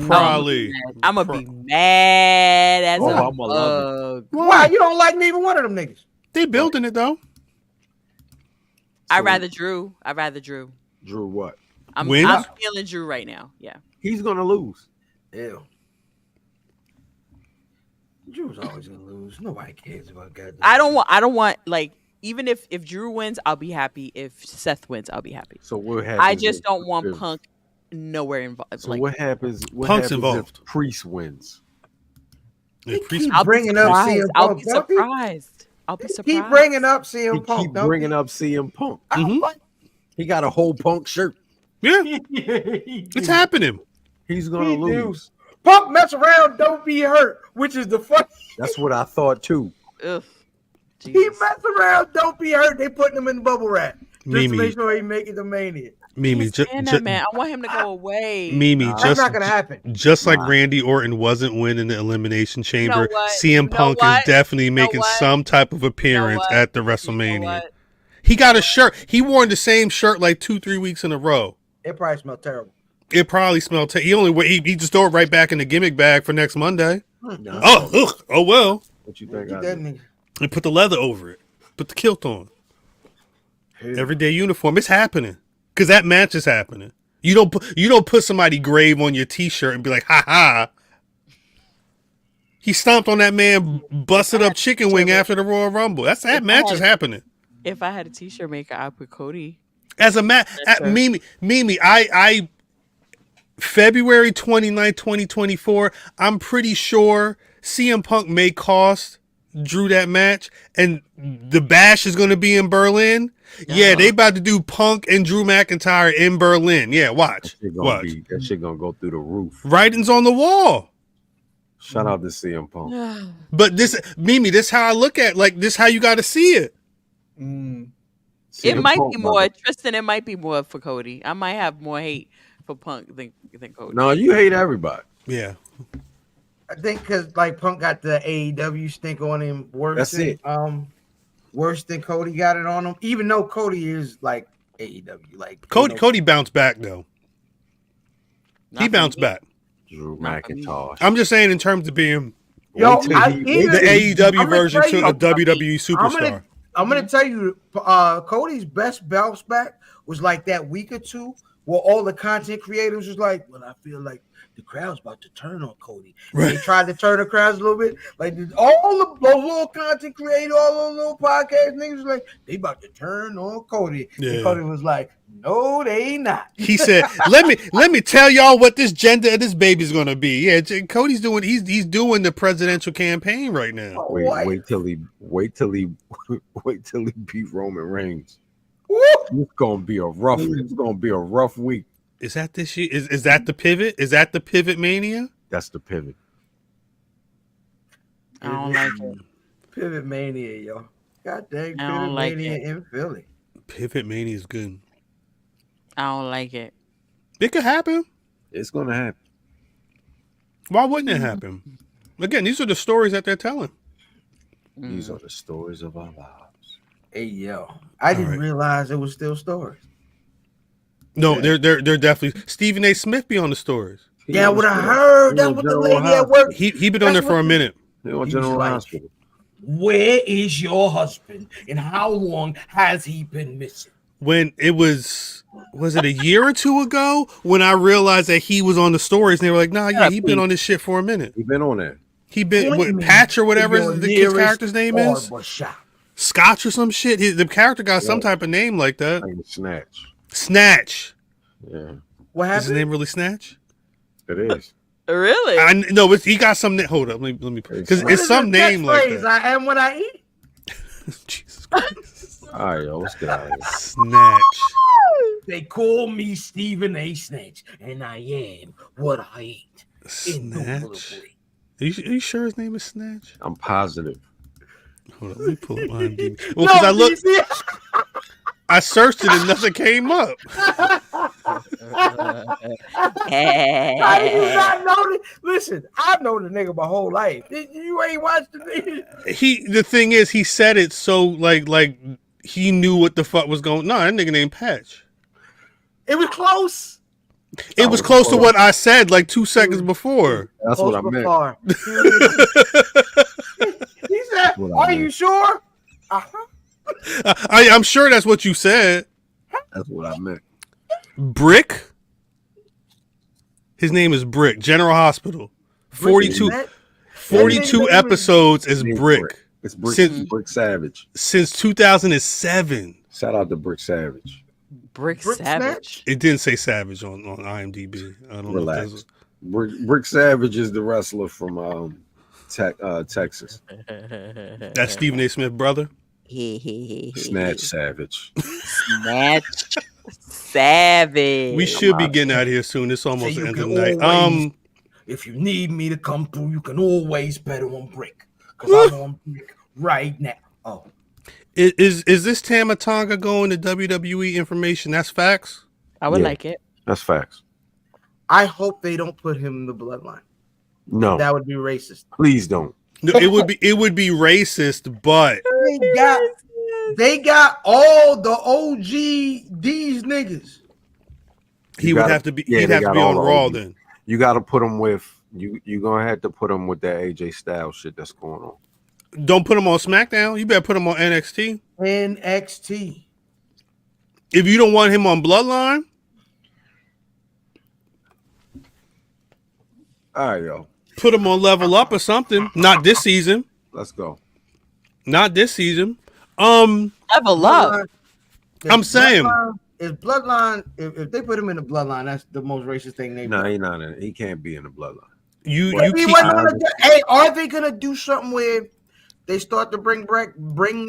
Probably. I'm gonna be mad as a bug. Why? You don't like neither one of them niggas? They building it though. I'd rather Drew. Drew what? I'm feeling Drew right now. Yeah. He's gonna lose. Ew. Drew's always gonna lose. Nobody cares about God. I don't want like even if Drew wins, I'll be happy. If Seth wins, I'll be happy. So what happens? I just don't want Punk nowhere involved. So what happens? Punk's involved. If Priest wins? I'll be surprised. I'll be surprised. Keep bringing up CM Punk. Keep bringing up CM Punk. He got a whole Punk shirt. Yeah, it's happening. He's gonna lose. Punk mess around, don't be hurt, which is the fun. That's what I thought too. Ugh. He mess around, don't be hurt. They putting him in bubble wrap just to make sure he make it to Mania. Mimi, man, I want him to go away. Mimi, that's not gonna happen. Just like Randy Orton wasn't winning the Elimination Chamber, CM Punk is definitely making some type of appearance at the WrestleMania. He got a shirt. He wore the same shirt like 2-3 weeks in a row. It probably smelled terrible. It probably smelled. He just throw it right back in the gimmick bag for next Monday. No. Oh well. What you think? Get that nigga. And put the leather over it. Put the kilt on. Everyday uniform. It's happening because that match is happening. You don't put somebody grave on your T-shirt and be like, ha ha. He stomped on that man, busted up chicken wing after the Royal Rumble. That match is happening. If I had a T-shirt maker, I'd put Cody. As a match, Mimi, I February 29th, 2024, I'm pretty sure CM Punk may cost Drew that match, and the bash is going to be in Berlin. Yeah, they about to do Punk and Drew McIntyre in Berlin. Yeah, watch. That shit gonna go through the roof. Writing's on the wall. Shout out to CM Punk. But this, Mimi, this how I look at, like, this how you got to see it. It might be more, Tristan, it might be more for Cody. I might have more hate for Punk than Cody. No, you hate everybody. Yeah. I think because like Punk got the AEW stink on him worse. That's than, it. Worse than Cody got it on him. Even though Cody is like AEW, like Cody bounced back though. He bounced back. Drew McIntyre. I'm just saying in terms of being the AEW version to a WWE superstar. I'm gonna tell you, Cody's best bounce back was like that week or two where all the content creators was like, "Well, I feel like the crowd's about to turn on Cody." Right. They tried to turn the crowds a little bit. Like all the little content creators, all those little podcast niggas was like, they about to turn on Cody. Yeah. And Cody was like, "No, they not." He said, "Let me tell y'all what this gender of this baby's gonna be." Yeah, Cody's doing. He's doing the presidential campaign right now. Wait till he beat Roman Reigns. It's gonna be a rough week. Is that this year? Is that the pivot? Is that the PivotMania? That's the pivot. I don't like it. PivotMania, yo. God dang, PivotMania in Philly. PivotMania is good. I don't like it. It could happen. It's gonna happen. Why wouldn't it happen? Again, these are the stories that they're telling. These are the stories of our lives. Hey, yo. I didn't realize it was still stories. No, they're definitely. Stephen A. Smith be on the stories. Yeah, what I heard. That's what the lady at work. He been on there for a minute. Hospital. Where is your husband, and how long has he been missing? When it was it a year or two ago when I realized that he was on the stories, and they were like, "Nah, yeah, he been on this shit for a minute. He been on there. He been with Patch or whatever his character's name is, Scotch or some shit. The character got some type of name like that. Like Snatch. Yeah. What happened? Is his name really Snatch? It is. Really? No, he got some. Hold up, let me because it's some name like that. I am what I eat. Jesus Christ. All right, yo, let's get out of here. Snatch. They call me Stephen A. Snatch, and I am what I eat. Snatch. Are you sure his name is Snatch? I'm positive. Hold on, let me pull up IMDb. Well, because I searched it and nothing came up. I do not know this. Listen, I've known the nigga my whole life. You ain't watched the video. The thing is, he said it so like he knew what the fuck was going. No, that nigga named Patch. It was close. It was close to what I said like 2 seconds before. That's what I meant. He said, "Are you sure?" I'm sure that's what you said. That's what I meant. Brick. His name is Brick. General Hospital. 42 episodes is Brick. It's Brick Savage. Since 2007. Shout out to Brick Savage. Brick Savage. It didn't say Savage on IMDb. I don't know. Brick Savage is the wrestler from Texas. That's Stephen A. Smith brother. Snatch Savage. Snatch Savage. We should be getting out of here soon. It's almost the end of the night. If you need me to come through, you can always bet on Brick. Because I'm on Brick right now. Oh. Is this Tama Tonga going to WWE information? That's facts? I would like it. That's facts. I hope they don't put him in the bloodline. No. That would be racist. Please don't. No, it would be racist, but They got all the OG these niggas. He would have to be. He'd have to be on Raw then. You got to put him with you. You're gonna have to put him with that AJ Styles shit that's going on. Don't put him on SmackDown. You better put him on NXT. NXT. If you don't want him on Bloodline, all right, yo, put him on Level Up or something. Not this season. Let's go. Not this season. Level Up. I'm saying. If Bloodline, if they put him in the Bloodline, that's the most racist thing they. No, he's not in. He can't be in the Bloodline. You keep. Hey, are they gonna do something where they start to bring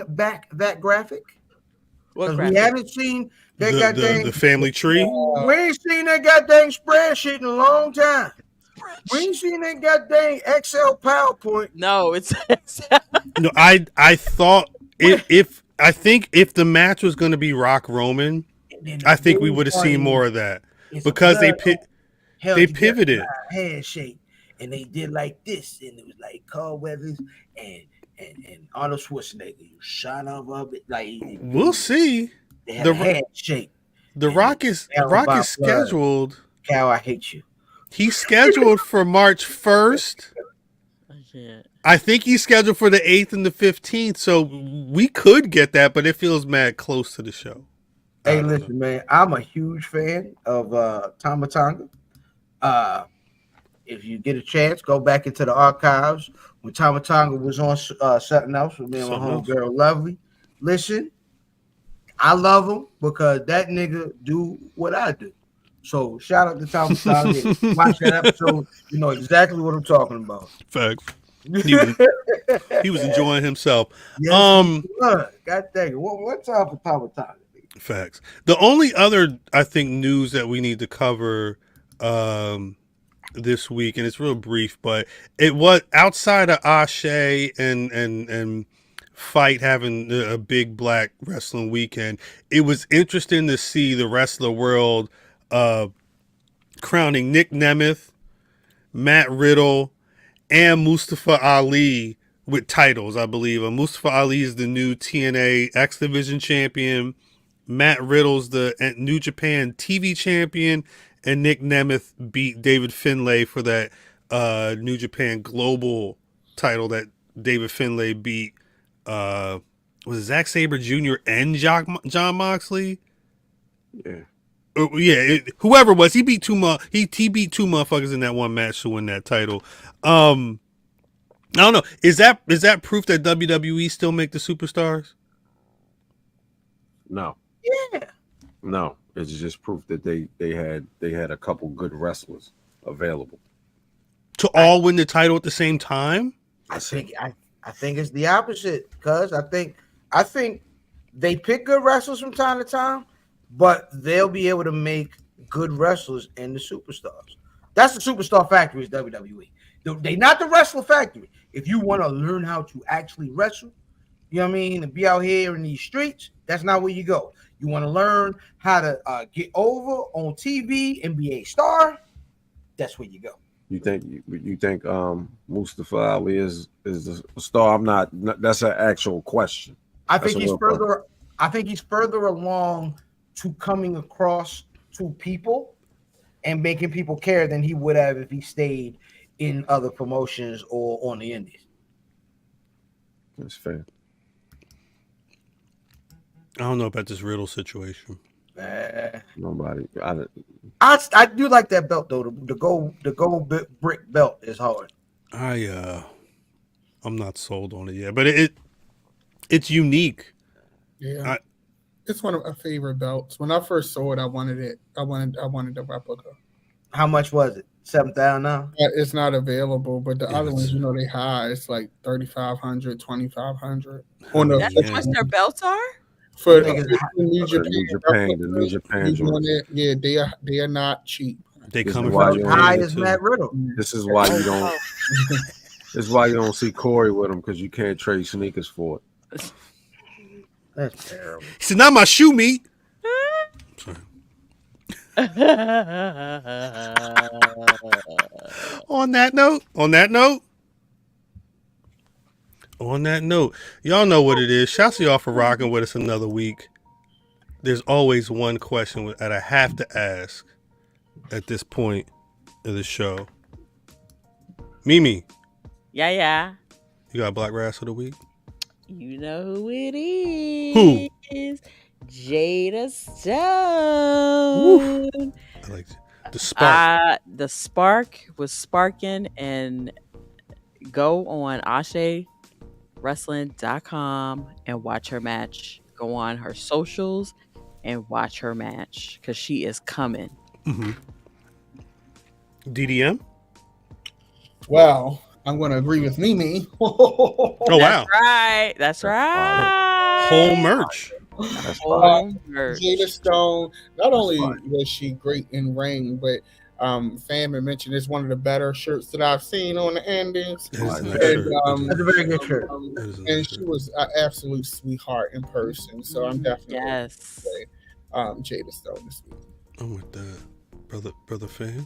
back that graphic? Because we haven't seen that goddamn the family tree. We ain't seen that goddamn spreadsheet in a long time. We ain't seen that goddamn Excel PowerPoint. No, it's No, I thought I think if the match was going to be Rock Roman, I think we would have seen more of that because they pivoted handshake and they did like this and it was like Carl Weathers and Arnold Schwarzenegger. You shot up it like we'll see. They had a handshake. The Rock is scheduled. Cal, I hate you. He's scheduled for March 1st. I think he's scheduled for the 8th and the 15th, so we could get that, but it feels mad close to the show. Hey, listen, man, I'm a huge fan of Tama Tonga. If you get a chance, go back into the archives when Tama Tonga was on something else with me and my homegirl Lovely. Listen, I love him because that nigga do what I do. So shout out to Tama Tonga. Watch that episode. You know exactly what I'm talking about. Facts. He was enjoying himself. Yes, God dang it. What's up for Tama Tonga? Facts. The only other, I think, news that we need to cover this week, and it's real brief, but it was outside of Ashe and Fight having a big Black wrestling weekend. It was interesting to see the wrestler world crowning Nic Nemeth, Matt Riddle, and Mustafa Ali with titles, I believe. Mustafa Ali is the new TNA X Division champion. Matt Riddle's the New Japan TV champion. And Nic Nemeth beat David Finlay for that New Japan Global title that David Finlay beat. Was it Zack Sabre Jr. and John Moxley? Yeah. Whoever it was, he beat two motherfuckers in that one match to win that title. I don't know. Is that proof that WWE still make the superstars? No. Yeah. No. It's just proof that they had a couple good wrestlers available to all win the title at the same time. I think it's the opposite, because I think they pick good wrestlers from time to time, but they'll be able to make good wrestlers in the superstars. That's the superstar factory is WWE. They not the wrestler factory. If you want to learn how to actually wrestle, you know what I mean, and be out here in these streets, that's not where you go. You want to learn how to get over on TV and be a star, that's where you go. You think Mustafa Ali is the star? I'm not. That's an actual question. I think he's further along to coming across to people and making people care than he would have if he stayed in other promotions or on the indies. That's fair. I don't know about this Riddle situation. Nobody. I do like that belt though. The gold brick belt is hard. I'm not sold on it yet, but it's unique. Yeah, it's one of my favorite belts. When I first saw it, I wanted it. I wanted the replica. How much was it? $7,000 now? It's not available, but the other ones, they high. It's like $3,500, $2,500. That's how much their belts are. For the New Japan, yeah, they are not cheap. They come from high as Matt Riddle. This is why you don't. This is why you don't see Corey with him, because you can't trade sneakers for it. That's terrible. He said, "Not my shoe meat." Sorry. On that note, On that note, y'all know what it is. Shouts to y'all for rocking with us another week. There's always one question that I have to ask at this point of the show. Mimi. Yeah. You got Black Rasslin of the week? You know who it is. Who? Jada Stone. Woo. I like the spark. The spark was sparking, and go on AsheWrestling.com and watch her match. Go on her socials and watch her match because she is coming. Mm-hmm. DDM? Well, I'm going to agree with Mimi. Oh, wow. That's right. Whole merch. Jada Stone, not only was she great in ring, but Fan had mentioned it's one of the better shirts that I've seen on the Indies. That's a very good shirt. And she was an absolute sweetheart in person. So I'm definitely Jada Stone this week. I'm with that. Brother Fan.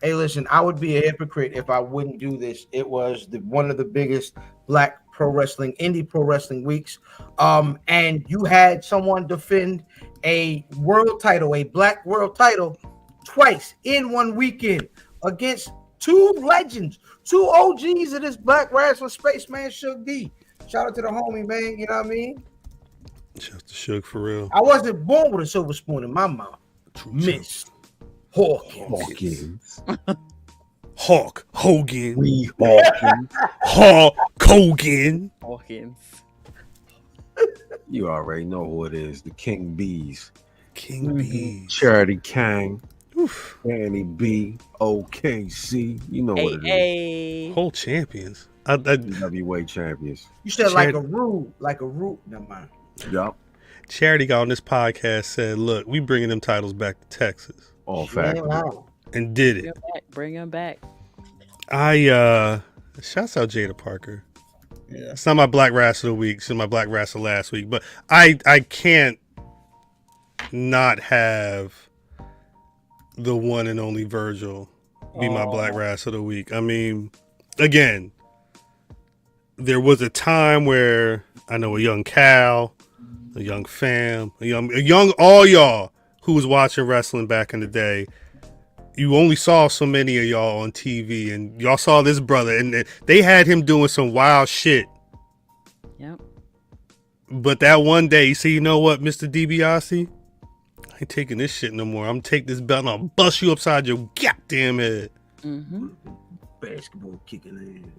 Hey, listen, I would be a hypocrite if I wouldn't do this. It was one of the biggest Black indie pro wrestling weeks. And you had someone defend a world title, a Black world title, twice in one weekend against two legends, two OGs of this Black wrestling space, man. Suge D. Shout out to the homie, man. You know what I mean? Shout out to Suge for real. I wasn't born with a silver spoon in my mouth. Miss Hawkins. Hulk Hogan. We Hawkins. Hulk Hogan. Hawkins. You already know who it is. The King Bees. King Bees. Charity Kang. Annie B. OKC. You know what it is. Whole champions. WA champions. You said like a root. Never mind. Yup. Charity got on this podcast said, look, we bringing them titles back to Texas. All fact. And did it. Bring them back. Shouts out Jada Parker. Yeah. It's not my Black Rasslin of the week. It's my Black Rasslin last week. But I can't not have the one and only Virgil be my Black Rasslin of the week. I mean, again, there was a time where I know a young Cal, a young Fam, a young all y'all who was watching wrestling back in the day. You only saw so many of y'all on TV, and y'all saw this brother, and they had him doing some wild shit. Yep. But that one day, you say, you know what, Mr. DiBiase? I ain't taking this shit no more. I'm gonna take this belt and I'll bust you upside your goddamn head. Mm-hmm. Basketball kicking in.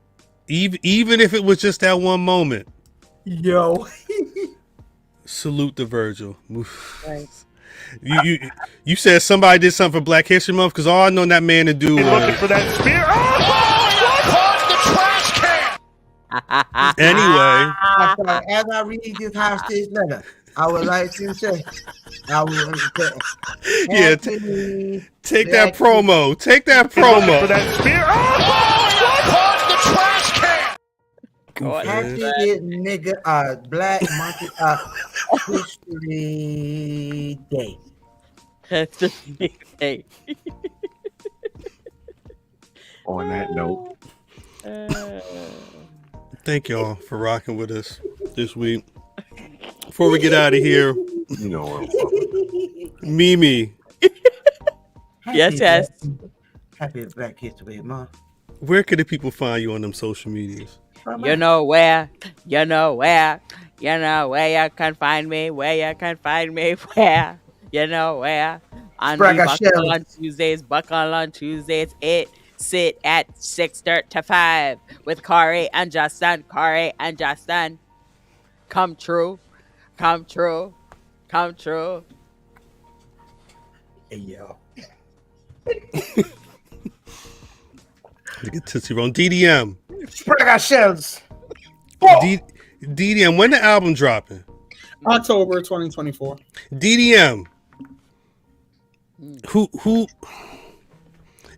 Even if it was just that one moment. Yo. Salute to Virgil. Right. You said somebody did something for Black History Month, because all I know that man to do was looking for that spear. Oh, the trash can. Anyway. As I read this hostage letter, I would like to say, take that promo. Take that promo. For that spear. Oh, the trash can. Happy nigga, Black Monkey History Day. History Day. On that note, thank y'all for rocking with us this week. Before we get out of here, you know what? Mimi. Yes. Happy Black History Month. Where can the people find you on them social medias? You know where you can find me, where you know where. On Buckle on Tuesdays, it sit at 6:30 to 5 with Corey and Justin. Come true. Hey, yo. Look at Tootsie Roll. DDM. Spread our shells. DDM, when the album dropping? October 2024. DDM. Who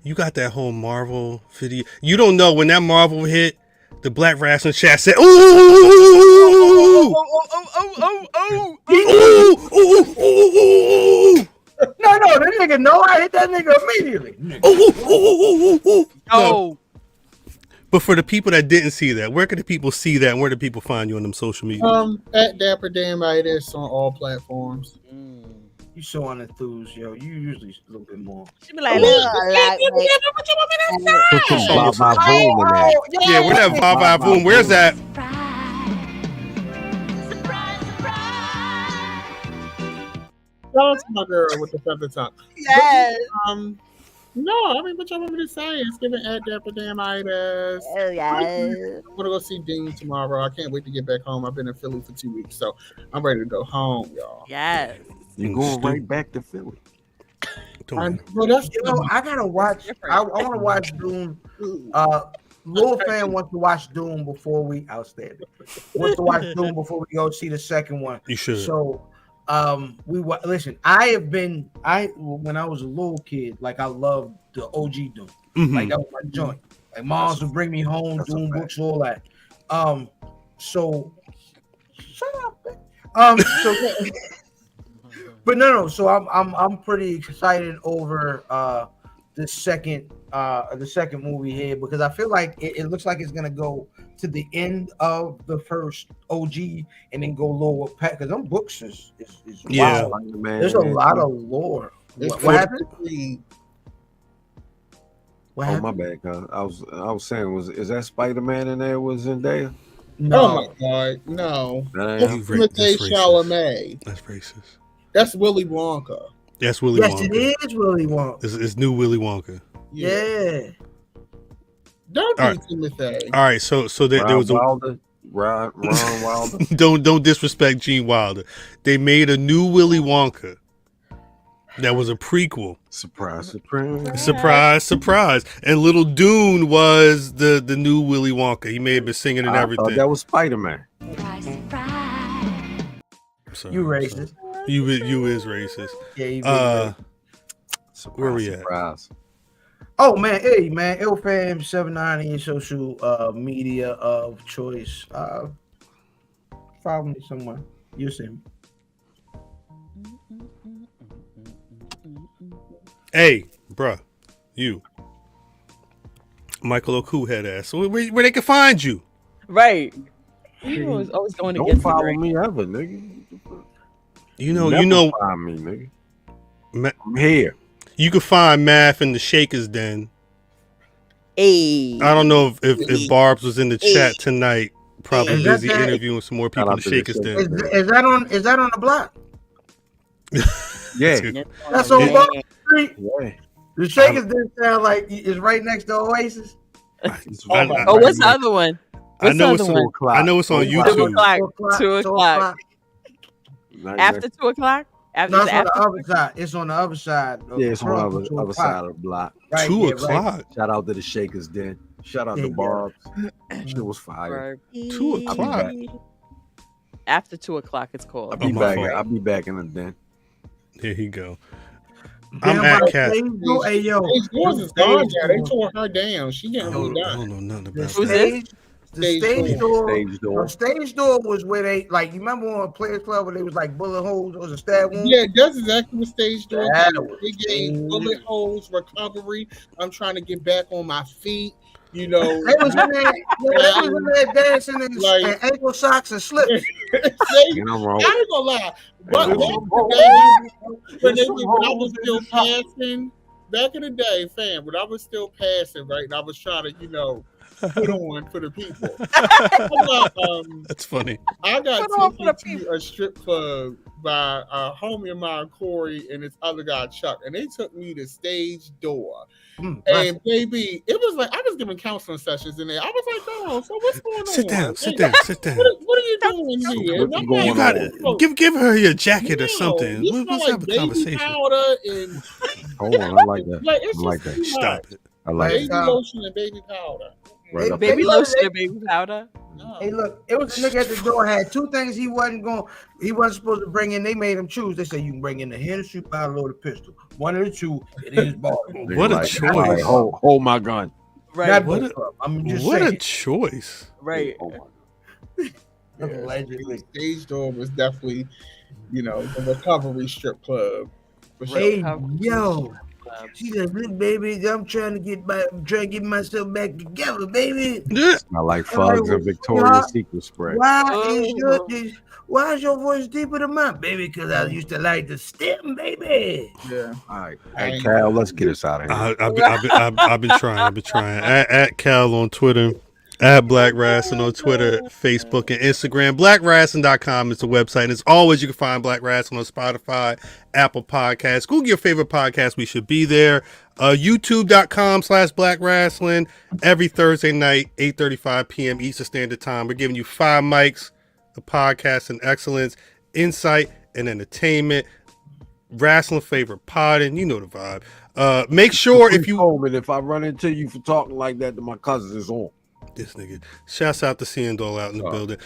you got that whole Marvel video? You don't know when that Marvel hit, the Black Rasslin chat said, ooh! No, that nigga know I hit that nigga immediately. Oh. But for the people that didn't see that, where can the people see that? And where do people find you on them social media? At Dapper Damitis on all platforms. You so unenthused, yo. You usually a little bit more. She be like, Put some Bob Bob Boom in that. Yeah, where that Bob Boom? Where's that? Shout out to my girl with the feather top. yes. No, I mean, what y'all want me to say? It's giving at Dapper Damitis. Oh, yes. I'm gonna go see Dean tomorrow. I can't wait to get back home. I've been in Philly for 2 weeks, so I'm ready to go home, y'all. Yes. You're going right back to Philly. Well, that's I gotta watch. I want to watch Doom. Lil fan wants to watch Doom before we outstanding. Wants to watch Doom before we go see the second one. You should. So, listen. When I was a little kid, like I loved the OG Doom. Like that was my joint. Like moms would bring me home, Doom books, all that. So shut up. So. But no. So I'm pretty excited over the second movie here because I feel like it looks like it's gonna go to the end of the first OG and then go lower pack because them books is yeah. wild. There's a lot of lore. What happened? What happened? My bad, cuz. I was saying, is that Spider-Man in there? Was Zendaya? No. Oh my God, no. That's Timothée Chalamet. That's racist. That's Willy Wonka. That's Willy Wonka. Yes, it is Willy Wonka. It's new Willy Wonka. Yeah. Don't do Timothée. All right, so there was Ron Wilder. don't disrespect Gene Wilder. They made a new Willy Wonka. That was a prequel. Surprise. And Little Dune was the new Willy Wonka. He may have been singing and everything. I thought that was Spider-Man. Sorry, You racist. You is racist. Yeah, you racist. Where we at? Surprise. Oh man, hey man, IlFam 79 your social media of choice. Follow me somewhere. You see me. Hey, bruh, you. Michael Oku head ass. So where they can find you? Right. You was always going Don't against follow the me ever, nigga. You know. Find me, nigga. I'm here. You can find Math in the Shaker's Den. Hey. I don't know if Barb's was in the chat tonight. Probably busy interviewing some more people in the Shaker's Den. Is that on the block? Yeah. That's on Ball Street. Yeah. The Shakers didn't sound like it's right next to Oasis. What's the other one? I know it's on YouTube. 2 o'clock. After 2 o'clock? No, it's on the other side. It's on the other side. Yeah, it's on the other side of the block. Right, 2 yeah, o'clock. Right. Shout out to the Shakers Den. Shout out to Barb's. Shit was fire. 2 o'clock. After 2 o'clock, it's called. I'll be back in the den. There you go. I'm at Cat. Hey yo, is gone. They tore her down. She getting moved I down. don't know nothing about Who's that. this? The stage door was where they like. You remember on Players Club where they was like bullet holes or a stab wound? Yeah, that's exactly what stage door. They gave bullet holes, recovery. I'm trying to get back on my feet. You know, they was in there dancing in like, ankle socks and slips. I ain't gonna lie. But when I was still passing, back in the day, fam, when I was still passing, right, and I was trying to, put on for the people. That's funny. I got taken to a strip club by a homie of mine, Corey, and this other guy, Chuck, and they took me to stage door. And baby, it was like I was giving counseling sessions in there. I was like, "Oh, so what's going on? Sit down. What are you doing here? You got it. Give her your jacket or something. Let's have a conversation. Powder and hold on, I like that. I like that. Stop it. I like baby lotion and baby powder. Right baby lotion and baby powder. No. Hey, look, it was a nigga at the door had 2 things he wasn't supposed to bring in. They made him choose. They said you can bring in the Hennessy bottle or the pistol. One of the 2. It is Baltimore. What a choice! Hold my gun. Right. What a choice! Right. Allegedly, stage door was definitely, the recovery strip club. Hey, yo. She said, "Look, baby, I'm trying to get myself back together, baby." Smell like Fugs and Victoria's Secret spray. Why is your voice deeper than mine, baby? Because I used to like to stem, baby. Yeah. All right, hey Cal, let's get us out of here. I've been trying. At Cal on Twitter, at Black Rasslin on Twitter, Facebook, and Instagram. BlackRasslin.com is the website. And as always, you can find Black Rasslin on Spotify, Apple Podcasts. Google your favorite podcast. We should be there. YouTube.com/Black Rasslin every Thursday night, 8:35 p.m. Eastern Standard Time. We're giving you 5 mics, the podcast and excellence, insight and entertainment, wrestling favorite pod, and you know the vibe. Make sure if I run into you for talking like that to my cousins, it's on. This nigga. Shouts out to Seandall out in the building.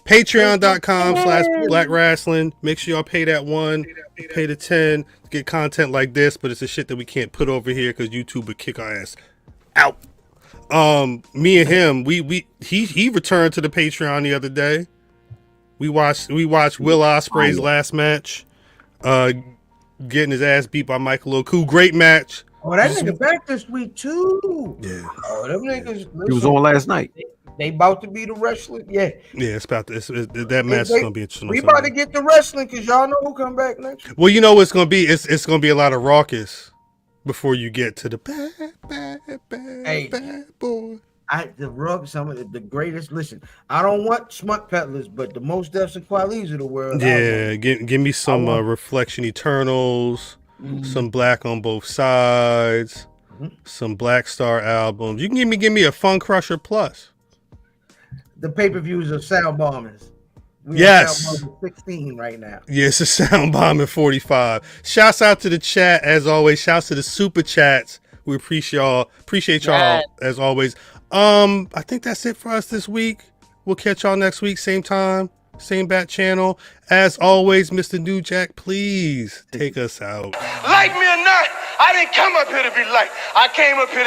Patreon.com/Black Rasslin. Make sure y'all pay that $1, pay the $10 to get content like this, but it's a shit that we can't put over here because YouTube would kick our ass out. Me and him, he returned to the Patreon the other day. We watched Will Ospreay's last match, getting his ass beat by Michael Oku. Great match. Oh, that nigga back this week too. Yeah. Oh, them niggas. He was on last night. They about to be the wrestling. Yeah. Yeah, it's about that match is gonna be interesting. We about to get the wrestling because y'all know who come back next. Well, you know what it's gonna be. It's gonna be a lot of Rawkus before you get to the bad boy. Some of the greatest. Listen, I don't want smut peddlers, but the most Defs and Qualities of the world. Yeah, give me some Reflection Eternals, some Black on Both Sides, some Black Star albums. You can give me a Fun Crusher Plus. The pay-per-views of Sound Bombers. Yes. 16 right now. Yes, it's a Sound Bomb at 45. Shouts out to the chat as always. Shouts to the super chats. We appreciate y'all as always. I think that's it for us this week. We'll catch y'all next week, same time, same bat channel. As always, Mr. New Jack, please take us out. Like me or not, I didn't come up here to be liked. I came up here